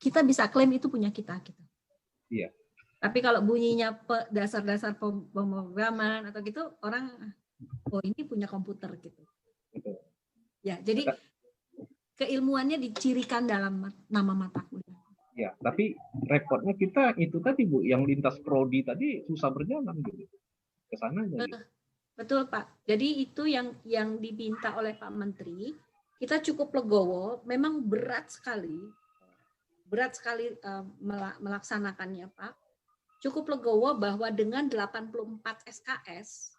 kita bisa klaim itu punya kita gitu. Iya. Tapi kalau bunyinya dasar-dasar pemrograman atau gitu, orang, oh ini punya komputer gitu. Ya, jadi keilmuannya dicirikan dalam nama mata kuliah. Ya, tapi repotnya kita itu tadi Bu, yang lintas prodi tadi susah berjalan gitu. Kesananya gitu. Betul Pak. Jadi itu yang diminta oleh Pak Menteri. Kita cukup legowo. Memang berat sekali melaksanakannya Pak. Cukup legowo bahwa dengan 84 SKS,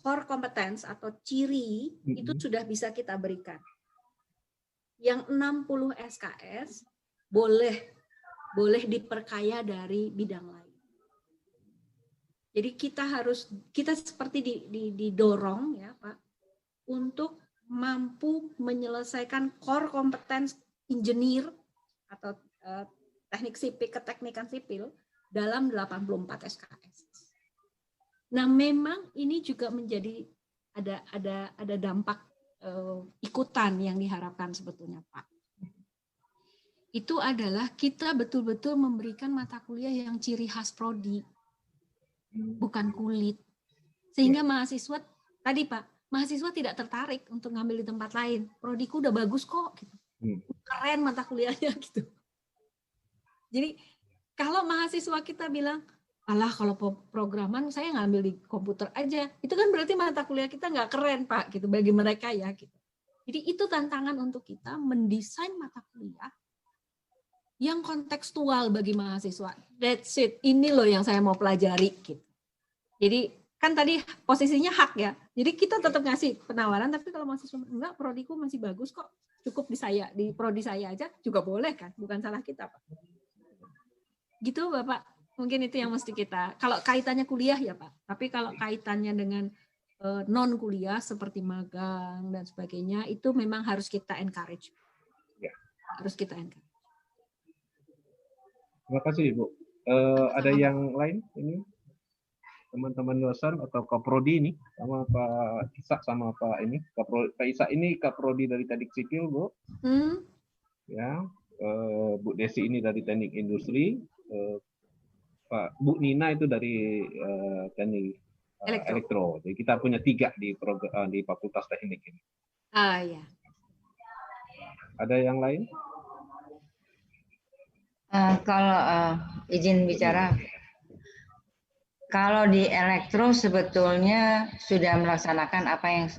core competence atau ciri itu sudah bisa kita berikan. Yang 60 SKS boleh diperkaya dari bidang lain. Jadi kita seperti didorong ya Pak untuk mampu menyelesaikan core competence engineer atau teknik sipil, keteknikan sipil dalam 84 SKS. Nah, memang ini juga menjadi ada dampak ikutan yang diharapkan sebetulnya Pak. Itu adalah kita betul-betul memberikan mata kuliah yang ciri khas prodi, bukan kulit. Sehingga mahasiswa, tadi Pak, mahasiswa tidak tertarik untuk ngambil di tempat lain. Prodiku udah bagus kok, gitu. Keren mata kuliahnya, gitu. Jadi, kalau mahasiswa kita bilang, alah kalau programan saya ngambil di komputer aja, itu kan berarti mata kuliah kita nggak keren Pak, gitu, bagi mereka ya. Gitu. Jadi itu tantangan untuk kita mendesain mata kuliah yang kontekstual bagi mahasiswa. That's it. Ini loh yang saya mau pelajari. Gitu. Jadi kan tadi posisinya hak ya. Jadi kita tetap ngasih penawaran, tapi kalau mahasiswa enggak, prodiku masih bagus kok. Cukup di prodi saya aja juga boleh kan. Bukan salah kita Pak. Gitu Bapak. Mungkin itu yang mesti kita. Kalau kaitannya kuliah ya Pak. Tapi kalau kaitannya dengan non kuliah seperti magang dan sebagainya, itu memang harus kita encourage. Harus kita encourage. Terima kasih Ibu. Ada yang lain ini? Teman-teman dosen atau Kaprodi ini sama Pak Isa sama Pak ini. Pak Isa ini Kaprodi dari Teknik Sipil, Bu. Ya, Bu Desi ini dari Teknik Industri. Bu Nina itu dari Teknik Elektro. Jadi kita punya 3 di Fakultas Teknik ini. Ya. Ada yang lain? Kalau izin bicara, kalau di elektro sebetulnya sudah melaksanakan apa yang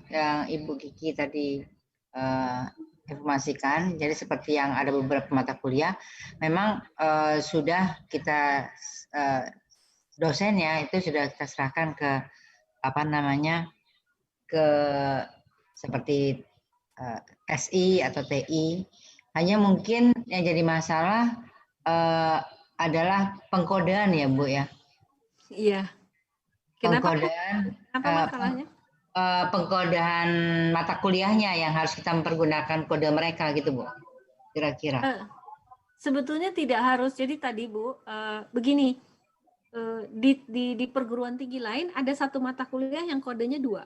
Ibu Kiki tadi informasikan. Jadi seperti yang ada beberapa mata kuliah, memang sudah kita dosennya itu sudah kita serahkan ke ke seperti SI atau TI. Hanya mungkin yang jadi masalah adalah pengkodean ya Bu ya. Iya. Kenapa? Pengkodean. Apa masalahnya? Pengkodean mata kuliahnya yang harus kita mempergunakan kode mereka gitu Bu. Kira-kira. Sebetulnya tidak harus. Jadi tadi Bu, begini, di perguruan tinggi lain ada satu mata kuliah yang kodenya 2.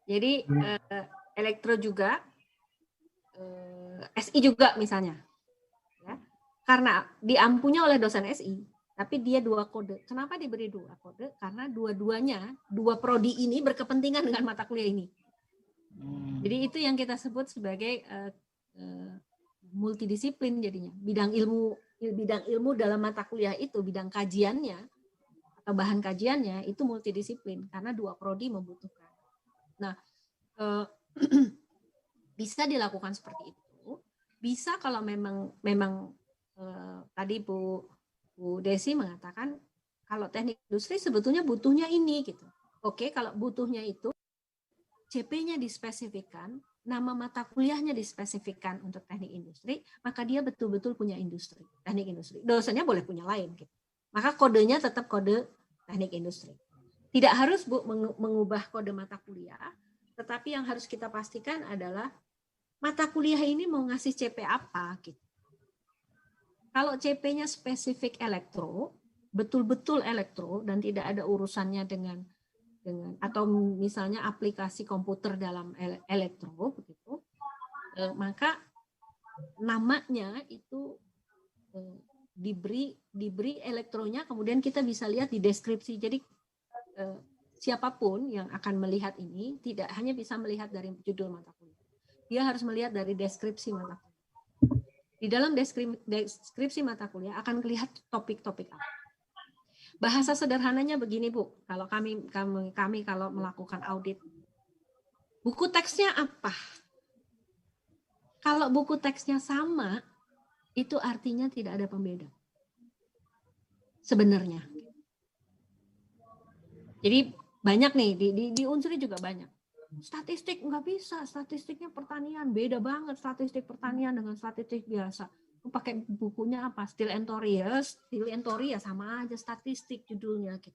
Jadi elektro juga, SI juga misalnya. Ya. Karena diampunya oleh dosen SI, tapi dia 2 kode. Kenapa diberi 2 kode? Karena dua-duanya, 2 prodi ini berkepentingan dengan mata kuliah ini. Jadi itu yang kita sebut sebagai multidisiplin jadinya. Bidang ilmu dalam mata kuliah itu, bidang kajiannya atau bahan kajiannya itu multidisiplin karena 2 prodi membutuhkan. Nah, bisa dilakukan seperti itu. Bisa kalau memang tadi Bu Desi mengatakan kalau teknik industri sebetulnya butuhnya ini gitu. Oke, kalau butuhnya itu CP-nya dispesifikkan, nama mata kuliahnya dispesifikkan untuk teknik industri, maka dia betul-betul punya industri, teknik industri. Dosennya boleh punya lain gitu. Maka kodenya tetap kode teknik industri. Tidak harus Bu mengubah kode mata kuliah, tetapi yang harus kita pastikan adalah mata kuliah ini mau ngasih CP apa gitu. Kalau CP-nya spesifik elektro, betul-betul elektro dan tidak ada urusannya dengan atau misalnya aplikasi komputer dalam elektro begitu, maka namanya itu diberi elektronya, kemudian kita bisa lihat di deskripsi. Jadi siapapun yang akan melihat ini tidak hanya bisa melihat dari judul mata kuliah, dia harus melihat dari deskripsi mata kuliah. Di dalam deskripsi mata kuliah akan kelihatan topik-topik apa. Bahasa sederhananya begini Bu, kalau kami kalau melakukan audit, buku teksnya apa? Kalau buku teksnya sama, itu artinya tidak ada pembeda. Sebenarnya. Jadi banyak nih, di unsuri juga banyak. Statistik nggak bisa, statistiknya pertanian, beda banget statistik pertanian dengan statistik biasa. Pakai bukunya apa? Still Entory ya sama aja statistik judulnya. Gitu.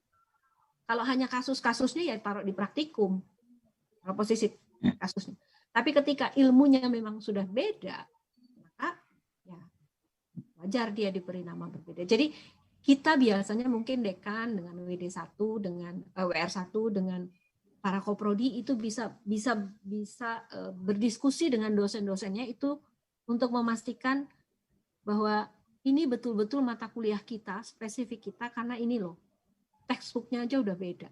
Kalau hanya kasus-kasusnya ya taruh di praktikum, kalau posisi kasusnya. Tapi ketika ilmunya memang sudah beda, maka ya wajar dia diberi nama berbeda. Jadi kita biasanya mungkin dekan dengan WD1 dengan WR1 dengan para koprodi itu bisa berdiskusi dengan dosen-dosennya itu untuk memastikan bahwa ini betul-betul mata kuliah kita, spesifik kita, karena ini loh, textbooknya aja udah beda.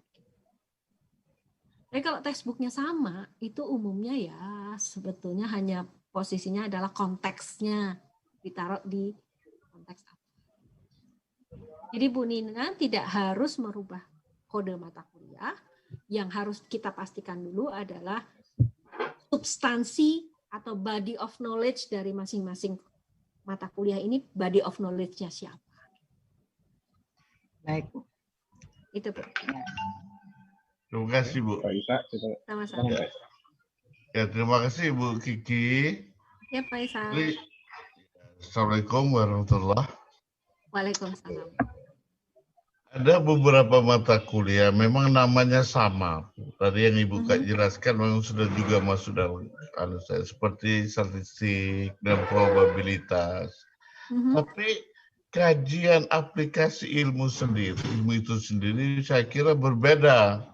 Tapi kalau textbooknya sama, itu umumnya ya sebetulnya hanya posisinya adalah konteksnya, ditaruh di konteks apa. Jadi Bu Nina tidak harus merubah kode mata kuliah, yang harus kita pastikan dulu adalah substansi atau body of knowledge dari masing-masing mata kuliah ini, body of knowledge-nya siapa. Baik. Itu Bu. Terima kasih Bu. Pak Isa, Sama-sama. Ya, terima kasih Bu Kiki. Ya Pak Isa. Assalamualaikum warahmatullahi. Waalaikumsalam. Ada beberapa mata kuliah memang namanya sama. Tadi yang Ibu Kak jelaskan memang sudah juga masuk dalam seperti statistik dan probabilitas. Tapi kajian aplikasi ilmu itu sendiri saya kira berbeda.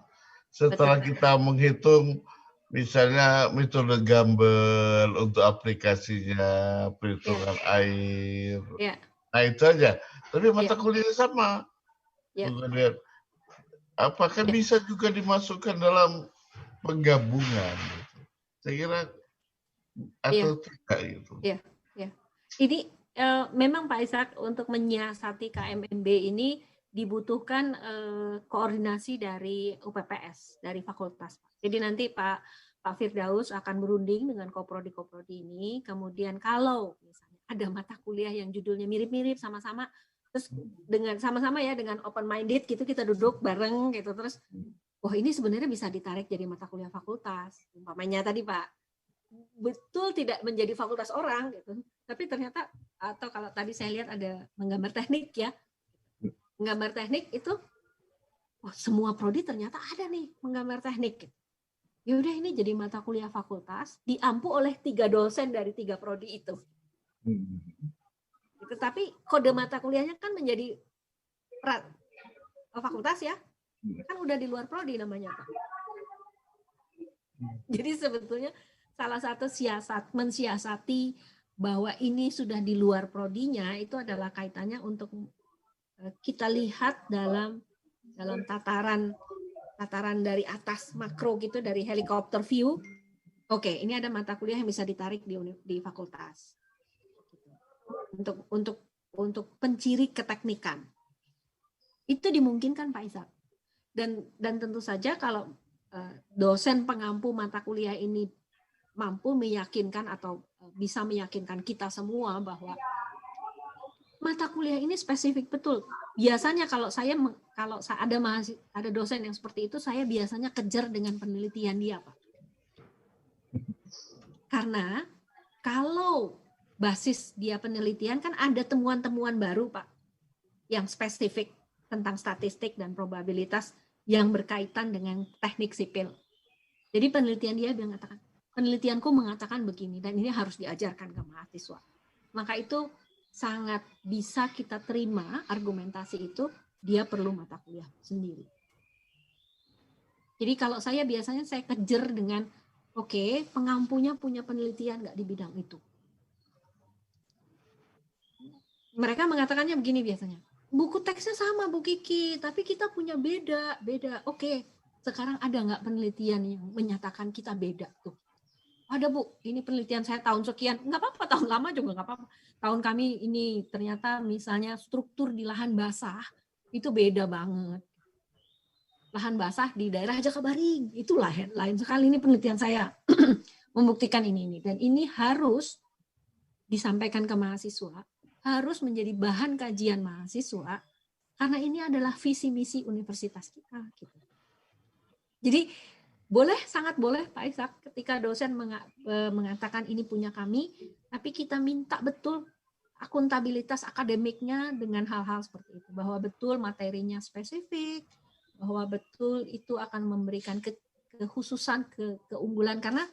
Setelah kita menghitung misalnya metode Gamble untuk aplikasinya, perhitungan air. Nah itu aja. Tapi mata kuliahnya sama. Kemudian, apakah bisa juga dimasukkan dalam penggabungan? Saya kira atau tidak gitu. Ini memang Pak Ishak untuk menyiasati KMMB ini dibutuhkan koordinasi dari UPPS, dari fakultas. Jadi nanti Pak Firdaus akan berunding dengan koprodi-koprodi ini. Kemudian kalau misalnya ada mata kuliah yang judulnya mirip-mirip sama-sama, terus dengan sama-sama ya dengan open minded gitu kita duduk bareng gitu terus ini sebenarnya bisa ditarik jadi mata kuliah fakultas umpamanya tadi Pak betul tidak menjadi fakultas orang gitu tapi ternyata atau kalau tadi saya lihat ada menggambar teknik ya menggambar teknik itu semua prodi ternyata ada nih menggambar teknik gitu. Ya udah ini jadi mata kuliah fakultas diampu oleh 3 dosen dari 3 prodi itu. Tetapi kode mata kuliahnya kan menjadi fakultas ya, kan udah di luar prodi namanya Pak. Jadi sebetulnya salah satu mensiasati bahwa ini sudah di luar prodinya itu adalah kaitannya untuk kita lihat dalam tataran dari atas makro gitu dari helikopter view. Oke, ini ada mata kuliah yang bisa ditarik di fakultas. Untuk penciri keteknikan itu dimungkinkan Pak Ishak dan tentu saja kalau dosen pengampu mata kuliah ini mampu meyakinkan atau bisa meyakinkan kita semua bahwa mata kuliah ini spesifik betul. Biasanya kalau ada dosen yang seperti itu saya biasanya kejar dengan penelitian dia Pak. Karena kalau basis dia penelitian kan ada temuan-temuan baru Pak yang spesifik tentang statistik dan probabilitas yang berkaitan dengan teknik sipil. Jadi penelitian dia mengatakan, penelitianku mengatakan begini dan ini harus diajarkan ke mahasiswa. Maka itu sangat bisa kita terima argumentasi itu dia perlu mata kuliah sendiri. Jadi kalau saya biasanya saya kejar dengan pengampunya punya penelitian nggak di bidang itu. Mereka mengatakannya begini biasanya. Buku teksnya sama Bu Kiki, tapi kita punya beda. Oke, sekarang ada nggak penelitian yang menyatakan kita beda tuh? ada Bu, ini penelitian saya tahun sekian, nggak apa-apa, tahun lama juga nggak apa-apa. Tahun kami ini ternyata misalnya struktur di lahan basah itu beda banget. Lahan basah di daerah Jakabaring, itu lain sekali, ini penelitian saya membuktikan ini. Dan ini harus disampaikan ke mahasiswa, harus menjadi bahan kajian mahasiswa, karena ini adalah visi misi universitas kita. Gitu. Jadi sangat boleh Pak Ishak ketika dosen mengatakan ini punya kami, tapi kita minta betul akuntabilitas akademiknya dengan hal-hal seperti itu, bahwa betul materinya spesifik, bahwa betul itu akan memberikan kekhususan, keunggulan, karena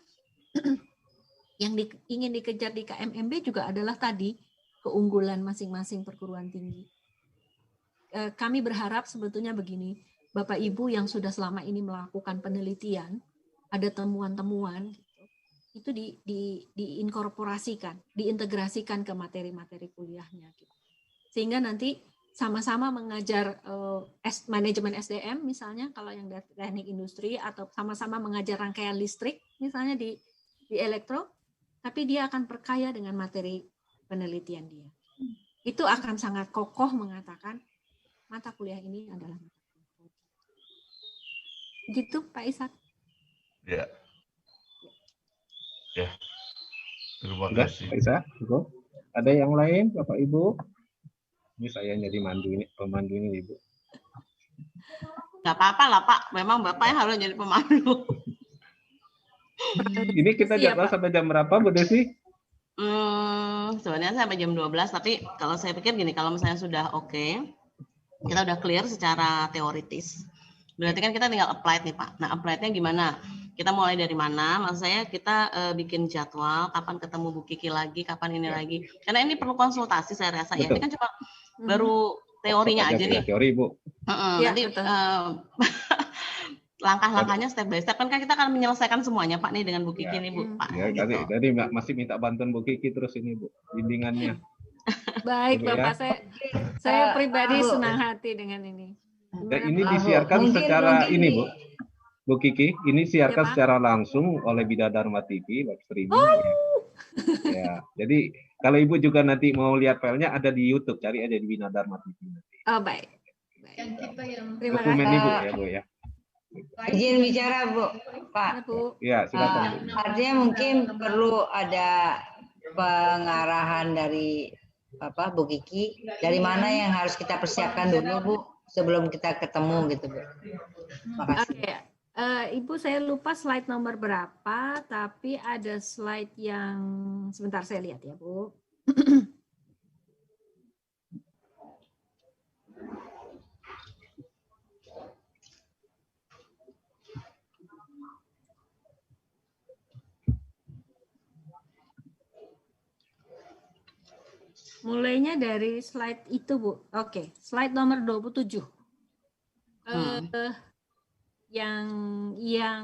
yang ingin dikejar di KMMB juga adalah tadi keunggulan masing-masing perguruan tinggi. Kami berharap sebetulnya begini, Bapak Ibu yang sudah selama ini melakukan penelitian, ada temuan-temuan, itu diinkorporasikan, diintegrasikan ke materi-materi kuliahnya. Gitu. Sehingga nanti sama-sama mengajar manajemen SDM misalnya, kalau yang dari teknik industri, atau sama-sama mengajar rangkaian listrik misalnya di elektro, tapi dia akan perkaya dengan materi penelitian dia. Itu akan sangat kokoh mengatakan mata kuliah ini adalah mata kuliah. Gitu Pak Ishak. Ya. Ya. Terima Sudah, kasih. Pak Ishak, cukup. Ada yang lain, Bapak Ibu? Ini saya jadi pemandu ini, Ibu. Nggak apa-apa lah Pak, memang Bapak yang harus jadi pemandu. Ini kita jadwal sampai jam berapa, Bu Desi? Sebenarnya sampai jam 12, tapi kalau saya pikir gini, kalau misalnya sudah oke, kita udah clear secara teoritis. Berarti kan kita tinggal apply nih Pak. Nah, apply-nya gimana? Kita mulai dari mana? Maksud saya kita bikin jadwal, kapan ketemu Bu Kiki lagi, kapan ini lagi. Karena ini perlu konsultasi saya rasa ya. Ini kan cuma baru teorinya aja nih. Teori, Bu. Nanti langkah-langkahnya step by step. Kan kita akan menyelesaikan semuanya Pak nih dengan Bu Kiki nih Bu. Pak, ya, gitu. Tadi masih minta bantuan Bu Kiki terus ini Bu, bimbingannya. Baik Bapak, saya pribadi senang hati dengan ini. Dan ini disiarkan secara ini Bu Kiki, ini siarkan secara langsung oleh Bidadharma TV live streaming. Ya, jadi kalau Ibu juga nanti mau lihat filenya ada di YouTube, cari aja di Bidadharma TV. Oh baik. Terima kasih Ibu ya Bu ya. Izin bicara Bu, Pak. Ya silakan. Artinya mungkin perlu ada pengarahan dari Bu Kiki, dari mana yang harus kita persiapkan dulu Bu sebelum kita ketemu gitu Bu. Makasih. Ibu saya lupa slide nomor berapa, tapi ada slide yang sebentar saya lihat ya Bu. Mulainya dari slide itu, Bu. Oke, slide nomor 27. Yang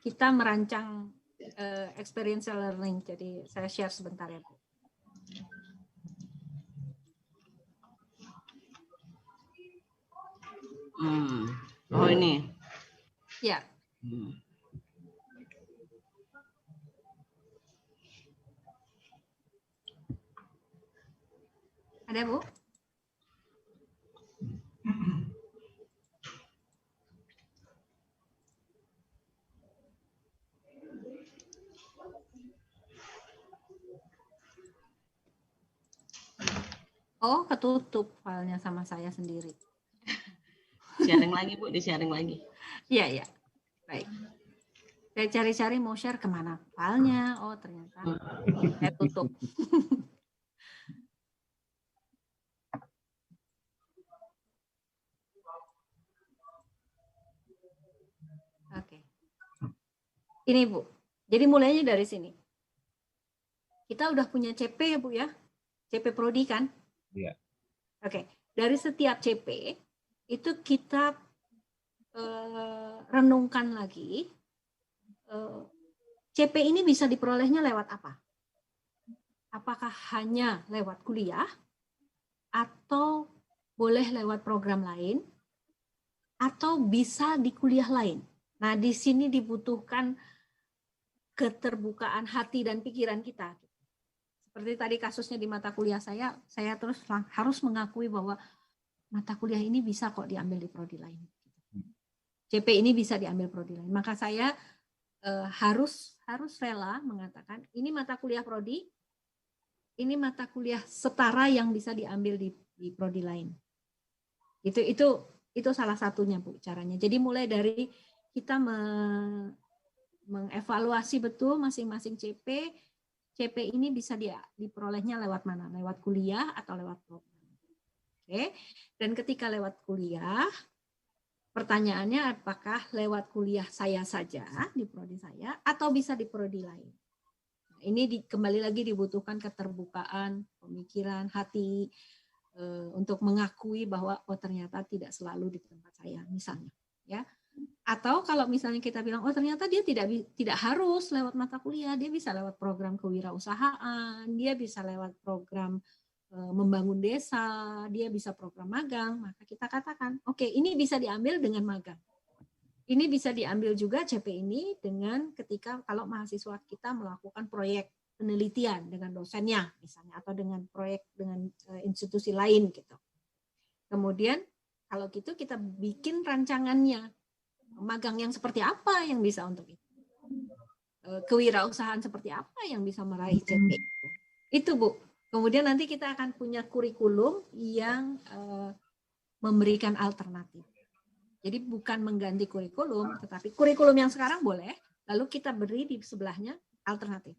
kita merancang experiential learning. Jadi saya share sebentar ya, Bu. Oh, ini. Ya. Ada, Bu? Oh, ketutup filenya sama saya sendiri. Sharing lagi, Bu, di-sharing lagi. Iya, iya. Baik. Saya cari-cari mau share kemana filenya. Oh, ternyata saya tutup. Oke. Ini, Bu. Jadi mulainya dari sini. Kita udah punya CP ya, Bu ya? CP Prodi kan? Iya. Oke. Dari setiap CP itu kita renungkan lagi. CP ini bisa diperolehnya lewat apa? Apakah hanya lewat kuliah? Atau boleh lewat program lain? Atau bisa di kuliah lain? Nah, di sini dibutuhkan keterbukaan hati dan pikiran kita. Seperti tadi kasusnya di mata kuliah saya terus harus mengakui bahwa mata kuliah ini bisa kok diambil di prodi lain. CP ini bisa diambil prodi lain. Maka saya harus rela mengatakan ini mata kuliah prodi, ini mata kuliah setara yang bisa diambil di prodi lain. Itu salah satunya Bu caranya. Jadi mulai dari kita mengevaluasi betul masing-masing CP ini bisa diperolehnya lewat mana? Lewat kuliah atau lewat program. Oke. Dan ketika lewat kuliah, pertanyaannya apakah lewat kuliah saya saja di prodi saya atau bisa di prodi lain? Nah, ini kembali lagi dibutuhkan keterbukaan, pemikiran, hati untuk mengakui bahwa ternyata tidak selalu di tempat saya misalnya, ya. Atau kalau misalnya kita bilang ternyata dia tidak harus lewat mata kuliah, dia bisa lewat program kewirausahaan, dia bisa lewat program membangun desa, dia bisa program magang, maka kita katakan, oke, ini bisa diambil dengan magang. Ini bisa diambil juga CP ini dengan ketika kalau mahasiswa kita melakukan proyek penelitian dengan dosennya misalnya atau dengan proyek dengan institusi lain gitu. Kemudian kalau gitu kita bikin rancangannya, magang yang seperti apa yang bisa untuk itu, kewirausahaan seperti apa yang bisa meraih CP itu Bu. Kemudian nanti kita akan punya kurikulum yang memberikan alternatif. Jadi bukan mengganti kurikulum, tetapi kurikulum yang sekarang boleh, lalu kita beri di sebelahnya alternatif.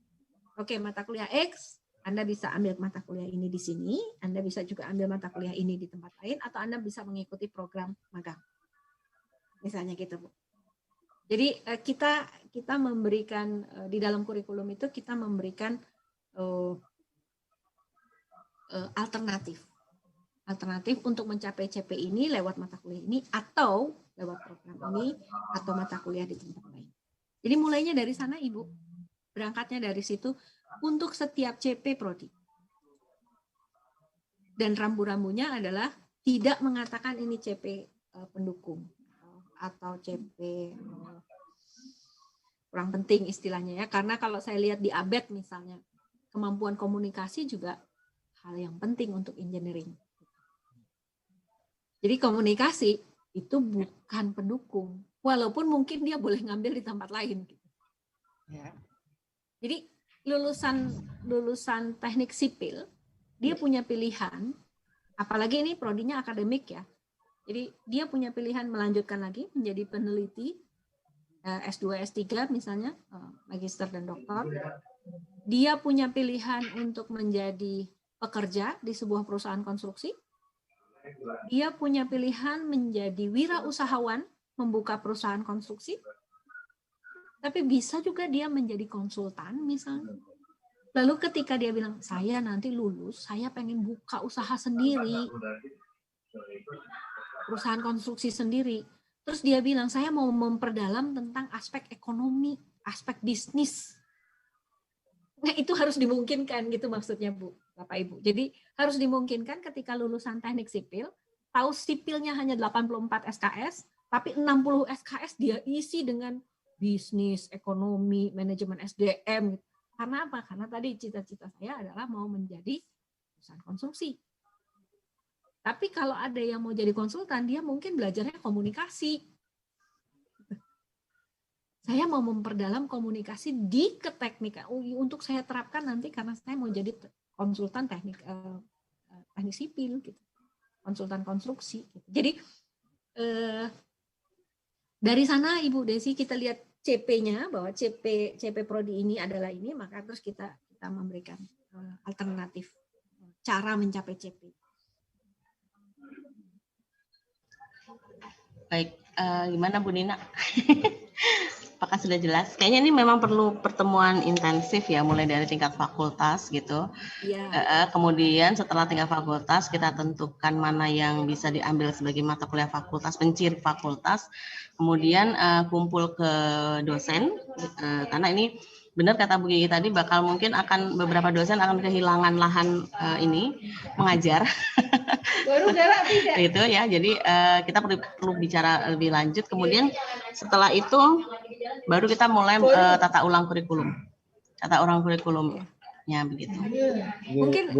Oke, mata kuliah X, Anda bisa ambil mata kuliah ini di sini, Anda bisa juga ambil mata kuliah ini di tempat lain, atau Anda bisa mengikuti program magang. Misalnya gitu, Bu. Jadi kita memberikan, di dalam kurikulum itu kita memberikan alternatif untuk mencapai CP ini lewat mata kuliah ini atau lewat program ini atau mata kuliah di tempat lain. Jadi mulainya dari sana Ibu, berangkatnya dari situ untuk setiap CP prodi. Dan rambu-rambunya adalah tidak mengatakan ini CP pendukung atau CP kurang penting istilahnya ya, karena kalau saya lihat di ABET misalnya, kemampuan komunikasi juga hal yang penting untuk engineering. Jadi komunikasi itu bukan pendukung, walaupun mungkin dia boleh ngambil di tempat lain. Ya. Jadi lulusan teknik sipil, dia punya pilihan, apalagi ini prodinya akademik ya. Jadi dia punya pilihan melanjutkan lagi menjadi peneliti, S2, S3 misalnya, magister dan doktor. Dia punya pilihan untuk menjadi pekerja di sebuah perusahaan konstruksi. Dia punya pilihan menjadi wirausahawan, membuka perusahaan konstruksi. Tapi bisa juga dia menjadi konsultan misalnya. Lalu ketika dia bilang, saya nanti lulus, saya pengen buka usaha sendiri, perusahaan konstruksi sendiri. Terus dia bilang, saya mau memperdalam tentang aspek ekonomi, aspek bisnis. Nah itu harus dimungkinkan gitu maksudnya Bu, Bapak Ibu. Jadi harus dimungkinkan ketika lulusan teknik sipil, tahu sipilnya hanya 84 SKS, tapi 60 SKS dia isi dengan bisnis, ekonomi, manajemen SDM. Karena apa? Karena tadi cita-cita saya adalah mau menjadi perusahaan konstruksi. Tapi kalau ada yang mau jadi konsultan, dia mungkin belajarnya komunikasi. Saya mau memperdalam komunikasi di keteknikan. Untuk saya terapkan nanti karena saya mau jadi konsultan teknik sipil, gitu. Konsultan konstruksi. Gitu. Jadi dari sana Ibu Desi kita lihat CP-nya bahwa CP prodi ini adalah ini, maka terus kita memberikan alternatif cara mencapai CP. Baik, gimana Bu Nina? Apakah sudah jelas? Kayaknya ini memang perlu pertemuan intensif ya, mulai dari tingkat fakultas gitu. Ya. Kemudian setelah tingkat fakultas kita tentukan mana yang bisa diambil sebagai mata kuliah fakultas, penciri fakultas. Kemudian kumpul ke dosen, karena ini benar kata Bu Gigi tadi, bakal mungkin akan beberapa dosen akan kehilangan lahan ini mengajar. Baru gerak tidak. Itu ya, jadi kita perlu bicara lebih lanjut. Kemudian setelah itu baru kita mulai tata ulang kurikulumnya begitu. Mungkin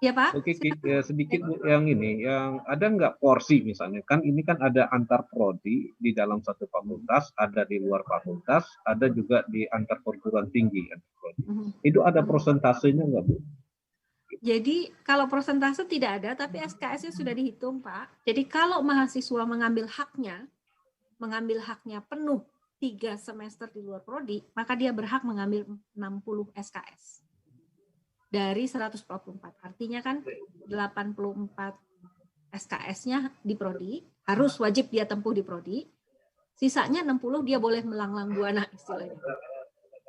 ya Pak. Oke, ya, sedikit Bu, yang ini, yang ada nggak porsi misalnya, kan ini kan ada antar prodi di dalam satu fakultas, ada di luar fakultas, ada juga di antar perguruan tinggi kan. Itu ada persentasenya nggak Bu? Jadi kalau persentase tidak ada, tapi SKS-nya sudah dihitung Pak. Jadi kalau mahasiswa mengambil haknya penuh 3 semester di luar prodi, maka dia berhak mengambil 60 SKS. Dari 144. Artinya kan 84 SKS-nya di prodi, harus wajib dia tempuh di prodi. Sisanya 60 dia boleh melanglang buana istilahnya.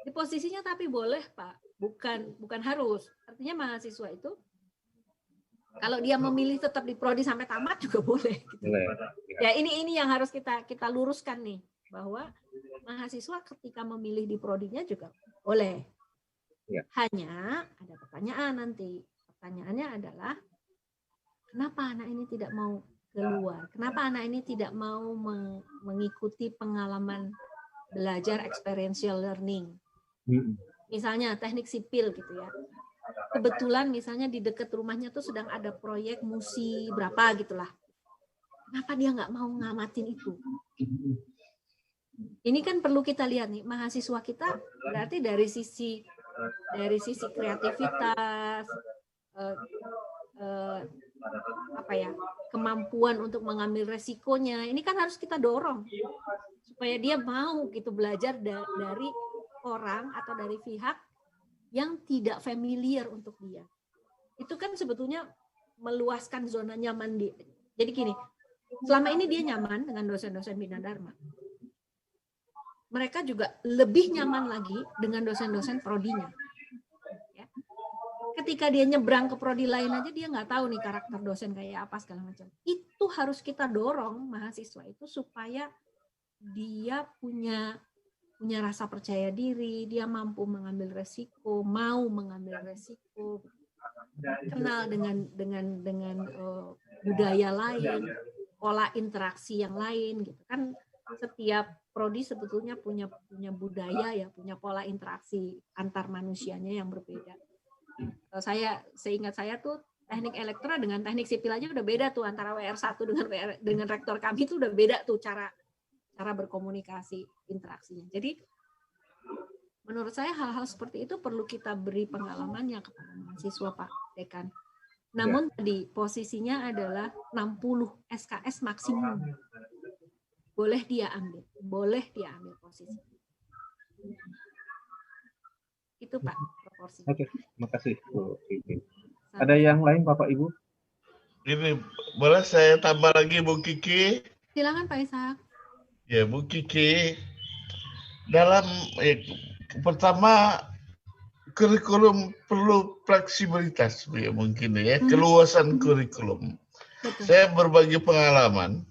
Di posisinya tapi boleh, Pak. Bukan harus. Artinya mahasiswa itu kalau dia memilih tetap di prodi sampai tamat juga boleh. Gitu. Ya ini yang harus kita luruskan nih, bahwa mahasiswa ketika memilih di prodinya juga boleh. Ya. Hanya ada pertanyaan nanti. Pertanyaannya adalah, kenapa anak ini tidak mau keluar? Kenapa anak ini tidak mau mengikuti pengalaman belajar experiential learning? Misalnya teknik sipil gitu ya. Kebetulan misalnya di dekat rumahnya tuh sedang ada proyek musi berapa gitulah. Kenapa dia nggak mau ngamatin itu? Ini kan perlu kita lihat nih, mahasiswa kita berarti dari sisi kreativitas, kemampuan untuk mengambil resikonya, ini kan harus kita dorong supaya dia mau gitu belajar dari orang atau dari pihak yang tidak familiar untuk dia. Itu kan sebetulnya meluaskan zona nyaman dia. Jadi gini, selama ini dia nyaman dengan dosen-dosen Bina Dharma. Mereka juga lebih nyaman lagi dengan dosen-dosen prodinya. Ya. Ketika dia nyebrang ke prodi lain aja, dia nggak tahu nih karakter dosen kayak apa segala macam. Itu harus kita dorong mahasiswa itu supaya dia punya rasa percaya diri, dia mampu mengambil resiko, mau mengambil resiko, kenal dengan budaya lain, pola interaksi yang lain, gitu kan. Setiap prodi sebetulnya punya budaya ya, punya pola interaksi antar manusianya yang berbeda. Seingat saya tuh teknik elektro dengan teknik sipil aja udah beda tuh, antara WR1 dengan rektor kami tuh udah beda tuh cara berkomunikasi interaksinya. Jadi menurut saya hal-hal seperti itu perlu kita beri pengalamannya kepada mahasiswa Pak Dekan. Namun tadi posisinya adalah 60 SKS maksimum. Boleh dia ambil posisi. Itu Pak proporsi. Oke, terima kasih Bu Kiki. Ada yang lain Bapak Ibu? Ini boleh saya tambah lagi Bu Kiki? Silakan Pak Ishak. Ya Bu Kiki, dalam pertama kurikulum perlu fleksibilitas ya mungkin ya, keluasan kurikulum. Betul. Saya berbagi pengalaman.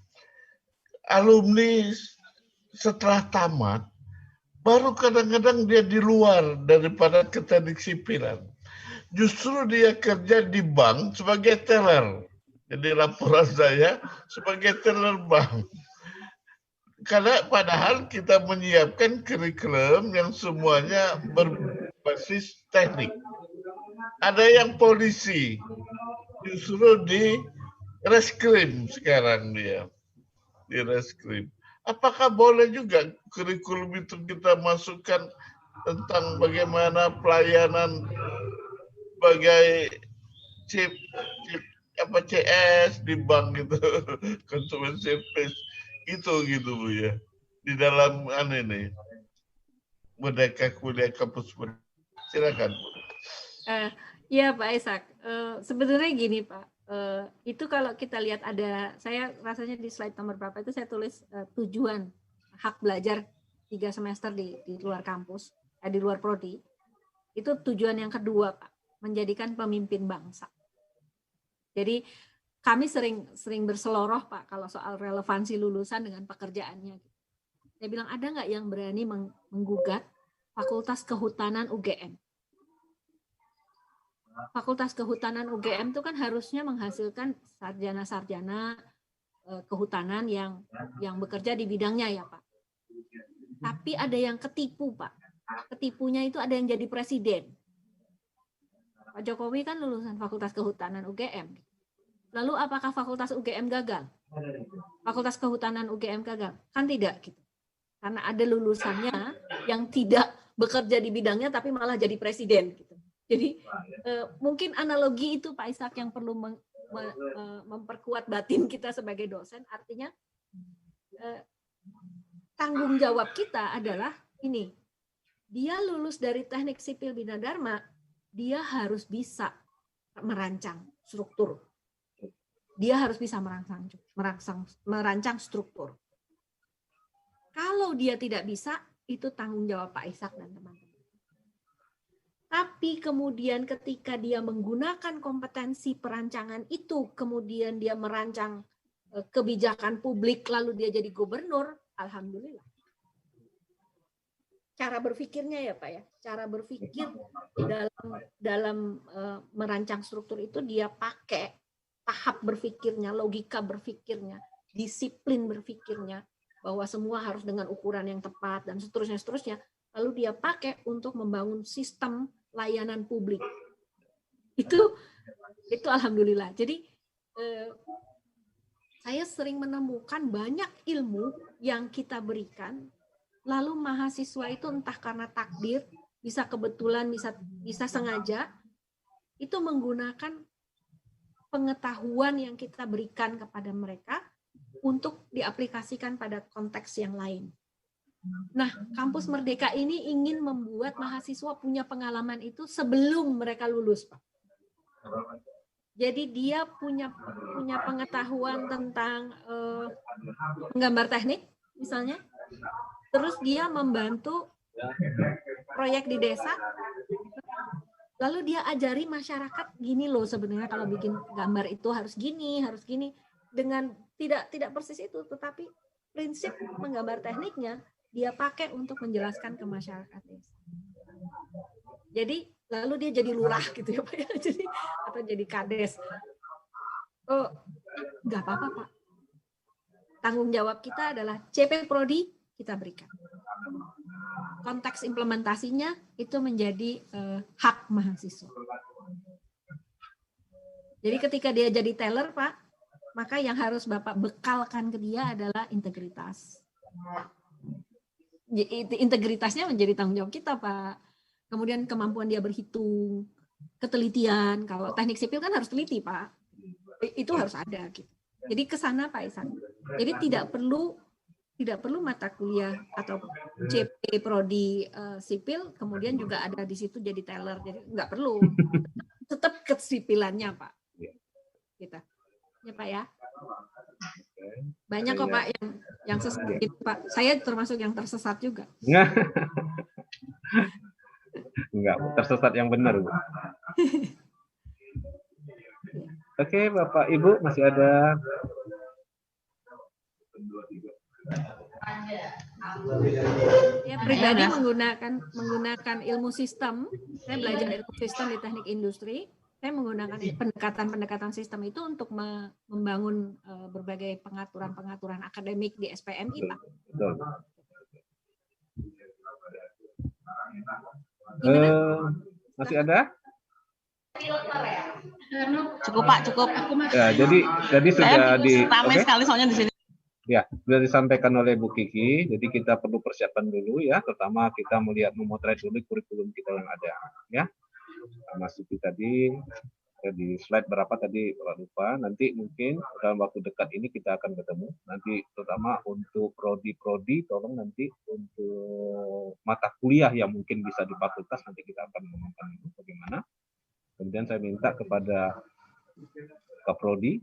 Alumni setelah tamat baru kadang-kadang dia di luar daripada teknik sipilan. Justru dia kerja di bank sebagai teller. Jadi laporan saya sebagai teller bank. Karena padahal kita menyiapkan kurikulum yang semuanya berbasis teknik. Ada yang polisi, justru di reskrim sekarang dia. Di reskrim. Apakah boleh juga kurikulum itu kita masukkan tentang bagaimana pelayanan sebagai CS di bank gitu, consumer service itu gitu Bu ya, di dalam ini Merdeka Kuliah Kampus Merdeka. Silakan Bu. Ya Pak Ishak, sebenarnya gini Pak. Itu kalau kita lihat ada, saya rasanya di slide nomor berapa itu saya tulis tujuan hak belajar 3 semester di luar kampus, di luar prodi. Itu tujuan yang kedua Pak, menjadikan pemimpin bangsa. Jadi kami sering berseloroh Pak kalau soal relevansi lulusan dengan pekerjaannya. Saya bilang ada nggak yang berani menggugat Fakultas Kehutanan UGM. Fakultas Kehutanan UGM itu kan harusnya menghasilkan sarjana-sarjana kehutanan yang bekerja di bidangnya ya Pak. Tapi ada yang ketipu Pak. Ketipunya itu ada yang jadi presiden. Pak Jokowi kan lulusan Fakultas Kehutanan UGM. Lalu apakah Fakultas UGM gagal? Fakultas Kehutanan UGM gagal? Kan tidak gitu. Karena ada lulusannya yang tidak bekerja di bidangnya tapi malah jadi presiden gitu. Jadi mungkin analogi itu Pak Ishak yang perlu memperkuat batin kita sebagai dosen. Artinya tanggung jawab kita adalah ini. Dia lulus dari Teknik Sipil Bina Dharma, dia harus bisa merancang struktur. Dia harus bisa merancang struktur. Kalau dia tidak bisa, itu tanggung jawab Pak Ishak dan teman-teman. Tapi kemudian ketika dia menggunakan kompetensi perancangan itu, kemudian dia merancang kebijakan publik, lalu dia jadi gubernur, alhamdulillah. Cara berpikirnya ya Pak ya, cara berpikir dalam merancang struktur itu dia pakai tahap berpikirnya, logika berpikirnya, disiplin berpikirnya, bahwa semua harus dengan ukuran yang tepat dan seterusnya. Lalu dia pakai untuk membangun sistem layanan publik. Itu alhamdulillah. Jadi saya sering menemukan banyak ilmu yang kita berikan, lalu mahasiswa itu entah karena takdir, bisa kebetulan, bisa sengaja, itu menggunakan pengetahuan yang kita berikan kepada mereka untuk diaplikasikan pada konteks yang lain. Nah, Kampus Merdeka ini ingin membuat mahasiswa punya pengalaman itu sebelum mereka lulus, Pak. Jadi dia punya pengetahuan tentang menggambar teknik, misalnya. Terus dia membantu proyek di desa. Lalu dia ajari masyarakat gini loh sebenarnya kalau bikin gambar itu harus gini. Dengan tidak persis itu, tetapi prinsip menggambar tekniknya dia pakai untuk menjelaskan ke masyarakat desa. Jadi lalu dia jadi lurah gitu ya Pak ya, atau jadi kades. Oh, nggak apa-apa Pak. Tanggung jawab kita adalah CP Prodi kita berikan. Konteks implementasinya itu menjadi hak mahasiswa. Jadi ketika dia jadi teller Pak, maka yang harus Bapak bekalkan ke dia adalah integritas. Integritasnya menjadi tanggung jawab kita Pak. Kemudian kemampuan dia berhitung, ketelitian. Kalau teknik sipil kan harus teliti Pak. Itu harus ada gitu. Jadi ke sana Pak Isan. Jadi tidak perlu mata kuliah atau CP Prodi sipil kemudian juga ada di situ jadi teller. Jadi nggak perlu. Tetap kesipilannya Pak. Gitu. Ya Pak ya. Banyak kok Pak yang sesat gitu Pak. Saya termasuk yang tersesat juga. Enggak, tersesat yang benar Bu. Oke, Bapak Ibu masih ada. Ya, pribadi menggunakan ilmu sistem. Saya belajar ilmu sistem di teknik industri. Saya menggunakan pendekatan sistem itu untuk membangun berbagai pengaturan akademik di SPMI, Pak. Betul. Masih ada? Cukup Pak, cukup. Ya, jadi sudah ramai sekali soalnya di sini. Ya, sudah disampaikan oleh Bu Kiki. Jadi kita perlu persiapan dulu ya. Pertama kita melihat memotret dulu kurikulum kita yang ada, ya. Mas Suki tadi di slide berapa tadi lupa. Nanti mungkin dalam waktu dekat ini kita akan ketemu. Nanti terutama untuk prodi tolong nanti untuk mata kuliah yang mungkin bisa di fakultas nanti kita akan ngomongkan itu bagaimana. Kemudian saya minta kepada Kaprodi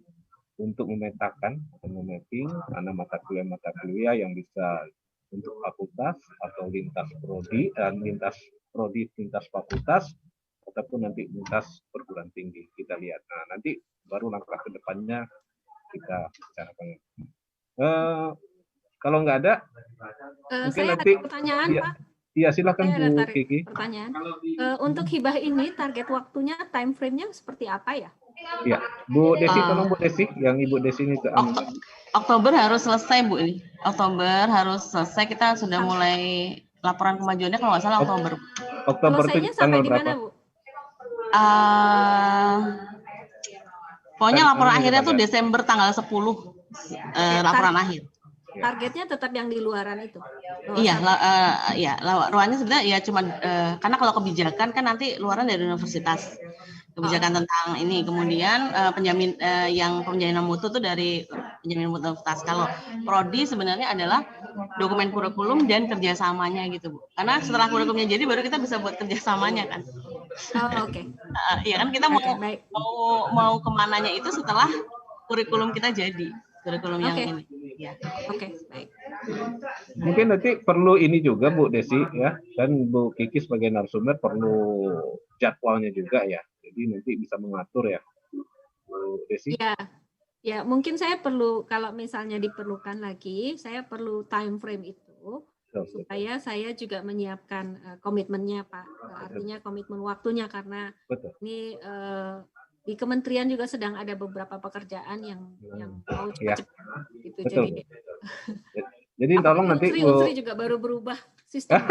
untuk memetakan atau memapping mana mata kuliah yang bisa untuk fakultas atau lintas prodi dan lintas fakultas ataupun nanti lintas perguruan tinggi kita lihat. Nah, nanti baru langkah ke depannya kita bicarakan. Kalau nggak ada, mungkin saya nanti ada pertanyaan, ya, Pak. Iya, silakan Saya Bu ada Kiki. pertanyaan. Untuk hibah ini target waktunya, time frame-nya seperti apa ya? Iya, Bu Desi, tolong Bu Desi, yang Ibu Desi ini ke Oktober harus selesai Bu ini. Oktober harus selesai. Kita sudah mulai laporan kemajuannya kalau nggak salah Oktober. Oktober itu Selesainya sampai tanggal di berapa? mana, Bu? Pokoknya laporan akhirnya tuh Desember tanggal 10 laporan akhir. Targetnya tetap yang di luaran itu. Iya, luarannya sebenarnya ya cuma karena kalau kebijakan kan nanti luaran dari universitas. Kebijakan tentang ini, kemudian penjamin yang penjaminan mutu tuh dari penjamin mutu universitas. Kalau prodi sebenarnya adalah dokumen kurikulum dan kerjasamanya gitu Bu. Karena setelah kurikulumnya jadi baru kita bisa buat kerjasamanya kan. Oke. Iya kan kita mau kemananya itu setelah kurikulum kita jadi kurikulum yang ini. Ya. Oke, baik. Mungkin nanti perlu ini juga Bu Desi ya, dan Bu Kiki sebagai narasumber perlu jadwalnya juga ya. Jadi nanti bisa mengatur ya, Bu Desi. Ya, mungkin saya perlu, kalau misalnya diperlukan lagi, saya perlu time frame itu supaya saya juga menyiapkan komitmennya Pak. Artinya komitmen waktunya karena ini di kementerian juga sedang ada beberapa pekerjaan yang mau cepat gitu. Jadi tolong nanti Unsri juga baru berubah sistem.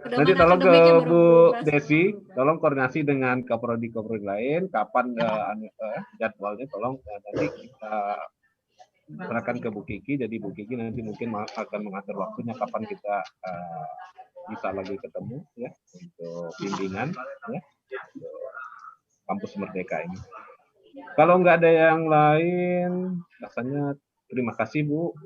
Nanti tolong ke Bu Desi, tolong koordinasi dengan kaprodi lain, kapan jadwalnya, tolong nanti kita serahkan ke Bu Kiki. Jadi Bu Kiki nanti mungkin akan mengatur waktunya kapan kita bisa lagi ketemu ya untuk bimbingan ya. Kampus Merdeka ini. Kalau nggak ada yang lain, rasanya terima kasih Bu.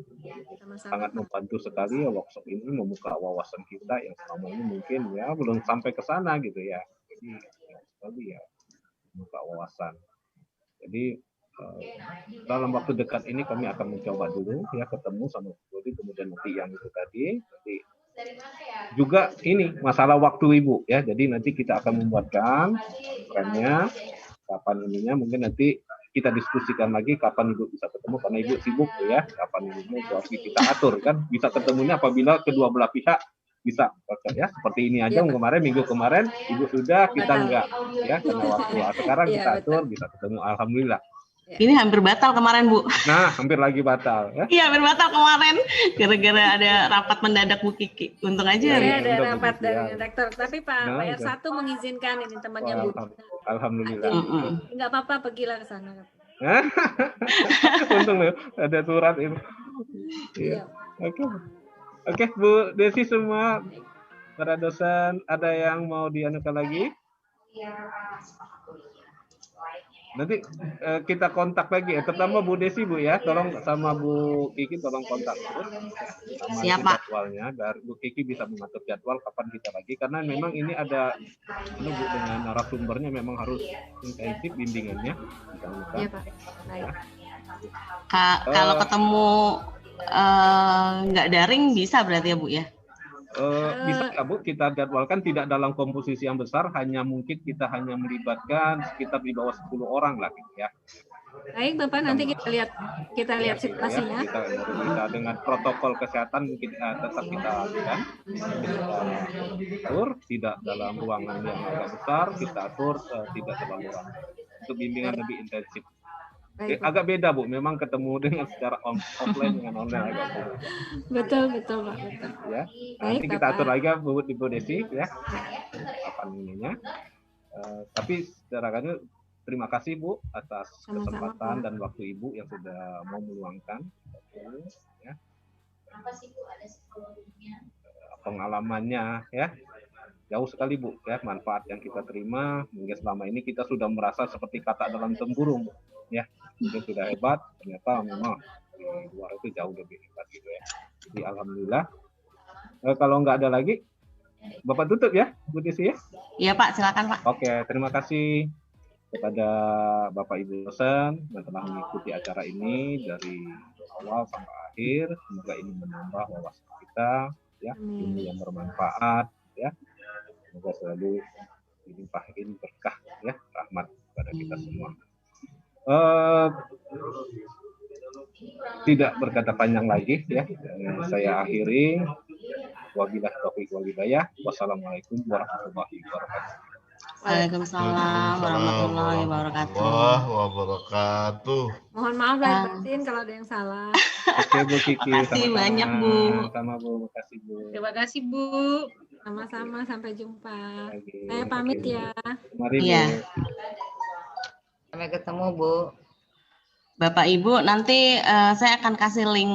Sangat membantu sekali ya workshop ini, membuka wawasan kita yang selama ini mungkin ya belum sampai ke sana gitu ya. Jadi sekali ya membuka wawasan. Jadi dalam waktu dekat ini kami akan mencoba dulu ya ketemu sama Bu, kemudian nanti yang itu tadi. Jadi juga ini masalah waktu Ibu ya, jadi nanti kita akan membuatkan trennya kapan ininya, mungkin nanti kita diskusikan lagi kapan Ibu bisa ketemu karena Ibu sibuk ya, kapan ini harus kita atur kan, bisa ketemunya apabila kedua belah pihak bisa ya, seperti ini aja minggu kemarin Ibu sudah, kita enggak ya, karena waktu sekarang kita atur bisa ketemu, alhamdulillah. Ini hampir batal kemarin Bu. Nah, hampir lagi batal ya. Iya, hampir batal kemarin gara-gara ada rapat mendadak Bu Kiki. Untung aja ada rapat dari rektor, tapi Pak PR1 mengizinkan ini temannya Bu. Alhamdulillah. Enggak apa-apa, pergilah ke sana. Untung loh ada surat ini. Iya. Oke, Bu Desi semua para dosen ada yang mau dianukan lagi? Nanti kita kontak lagi ya, terutama Bu Desi Bu ya, tolong sama Bu Kiki tolong kontak terus. Siap Pak. Jadwalnya, dari Bu Kiki bisa mengatur jadwal kapan kita lagi, karena memang ini ada Bu dengan narasumbernya memang harus intensif bimbingannya. Iya Pak. Baik. Kalau ketemu nggak daring bisa berarti ya Bu ya? Bisa ya Bu, kita jadwalkan tidak dalam komposisi yang besar, hanya mungkin kita hanya melibatkan sekitar di bawah 10 orang lah gitu ya. Baik Bapak, nanti kita lihat situasinya. Kita dengan protokol kesehatan mungkin tetap kita lakukan. Kita atur tidak dalam ruangan yang agak besar, kita atur tidak dalam ruangan. Untuk bimbingan lebih intensif. Agak beda Bu, memang ketemu dengan secara offline dengan online agak beda. Betul Pak. Betul. Ya, nanti kita atur lagi Bu Desi ya, kapan ininya. Tapi secara kan terima kasih Bu atas kesempatan dan waktu Ibu yang sudah mau meluangkan ya. Pengalamannya ya. Jauh sekali Bu ya, manfaat yang kita terima hingga selama ini kita sudah merasa seperti kata dalam tempurung ya, itu sudah hebat, ternyata memang di luar itu jauh lebih hebat gitu ya. Jadi alhamdulillah. Kalau nggak ada lagi, Bapak tutup ya Bu Desi ya. Iya Pak, silakan Pak. Oke, terima kasih kepada Bapak Ibu dosen yang telah mengikuti acara ini dari awal sampai akhir. Semoga ini menambah wawasan kita ya, ilmu yang bermanfaat ya. Semoga selalu dilimpahin berkah ya, rahmat kepada kita semua. Tidak berkata panjang lagi ya, saya akhiri. Wabillahi taufiq wal hidayah. Wassalamualaikum warahmatullahi wabarakatuh. Waalaikumsalam warahmatullahi wabarakatuh. Mohon maaf lahir batin kalau ada yang salah. Oke Bu Kiki, Makasih sama-sama. banyak, Bu. Sama Bu, makasih Bu. Terima kasih Bu. Sama-sama, sampai jumpa. Oke, Saya pamit oke. ya. Mari Bu. Iya. Sampai ketemu Bu. Bapak Ibu, nanti saya akan kasih link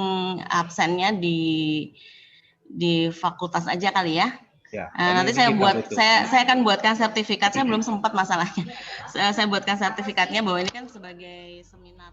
absennya di fakultas aja kali ya. Ya, Nanti ini saya kita buat, butuh. saya akan buatkan sertifikat. Saya belum sempat masalahnya. Saya buatkan sertifikatnya bahwa ini kan sebagai seminar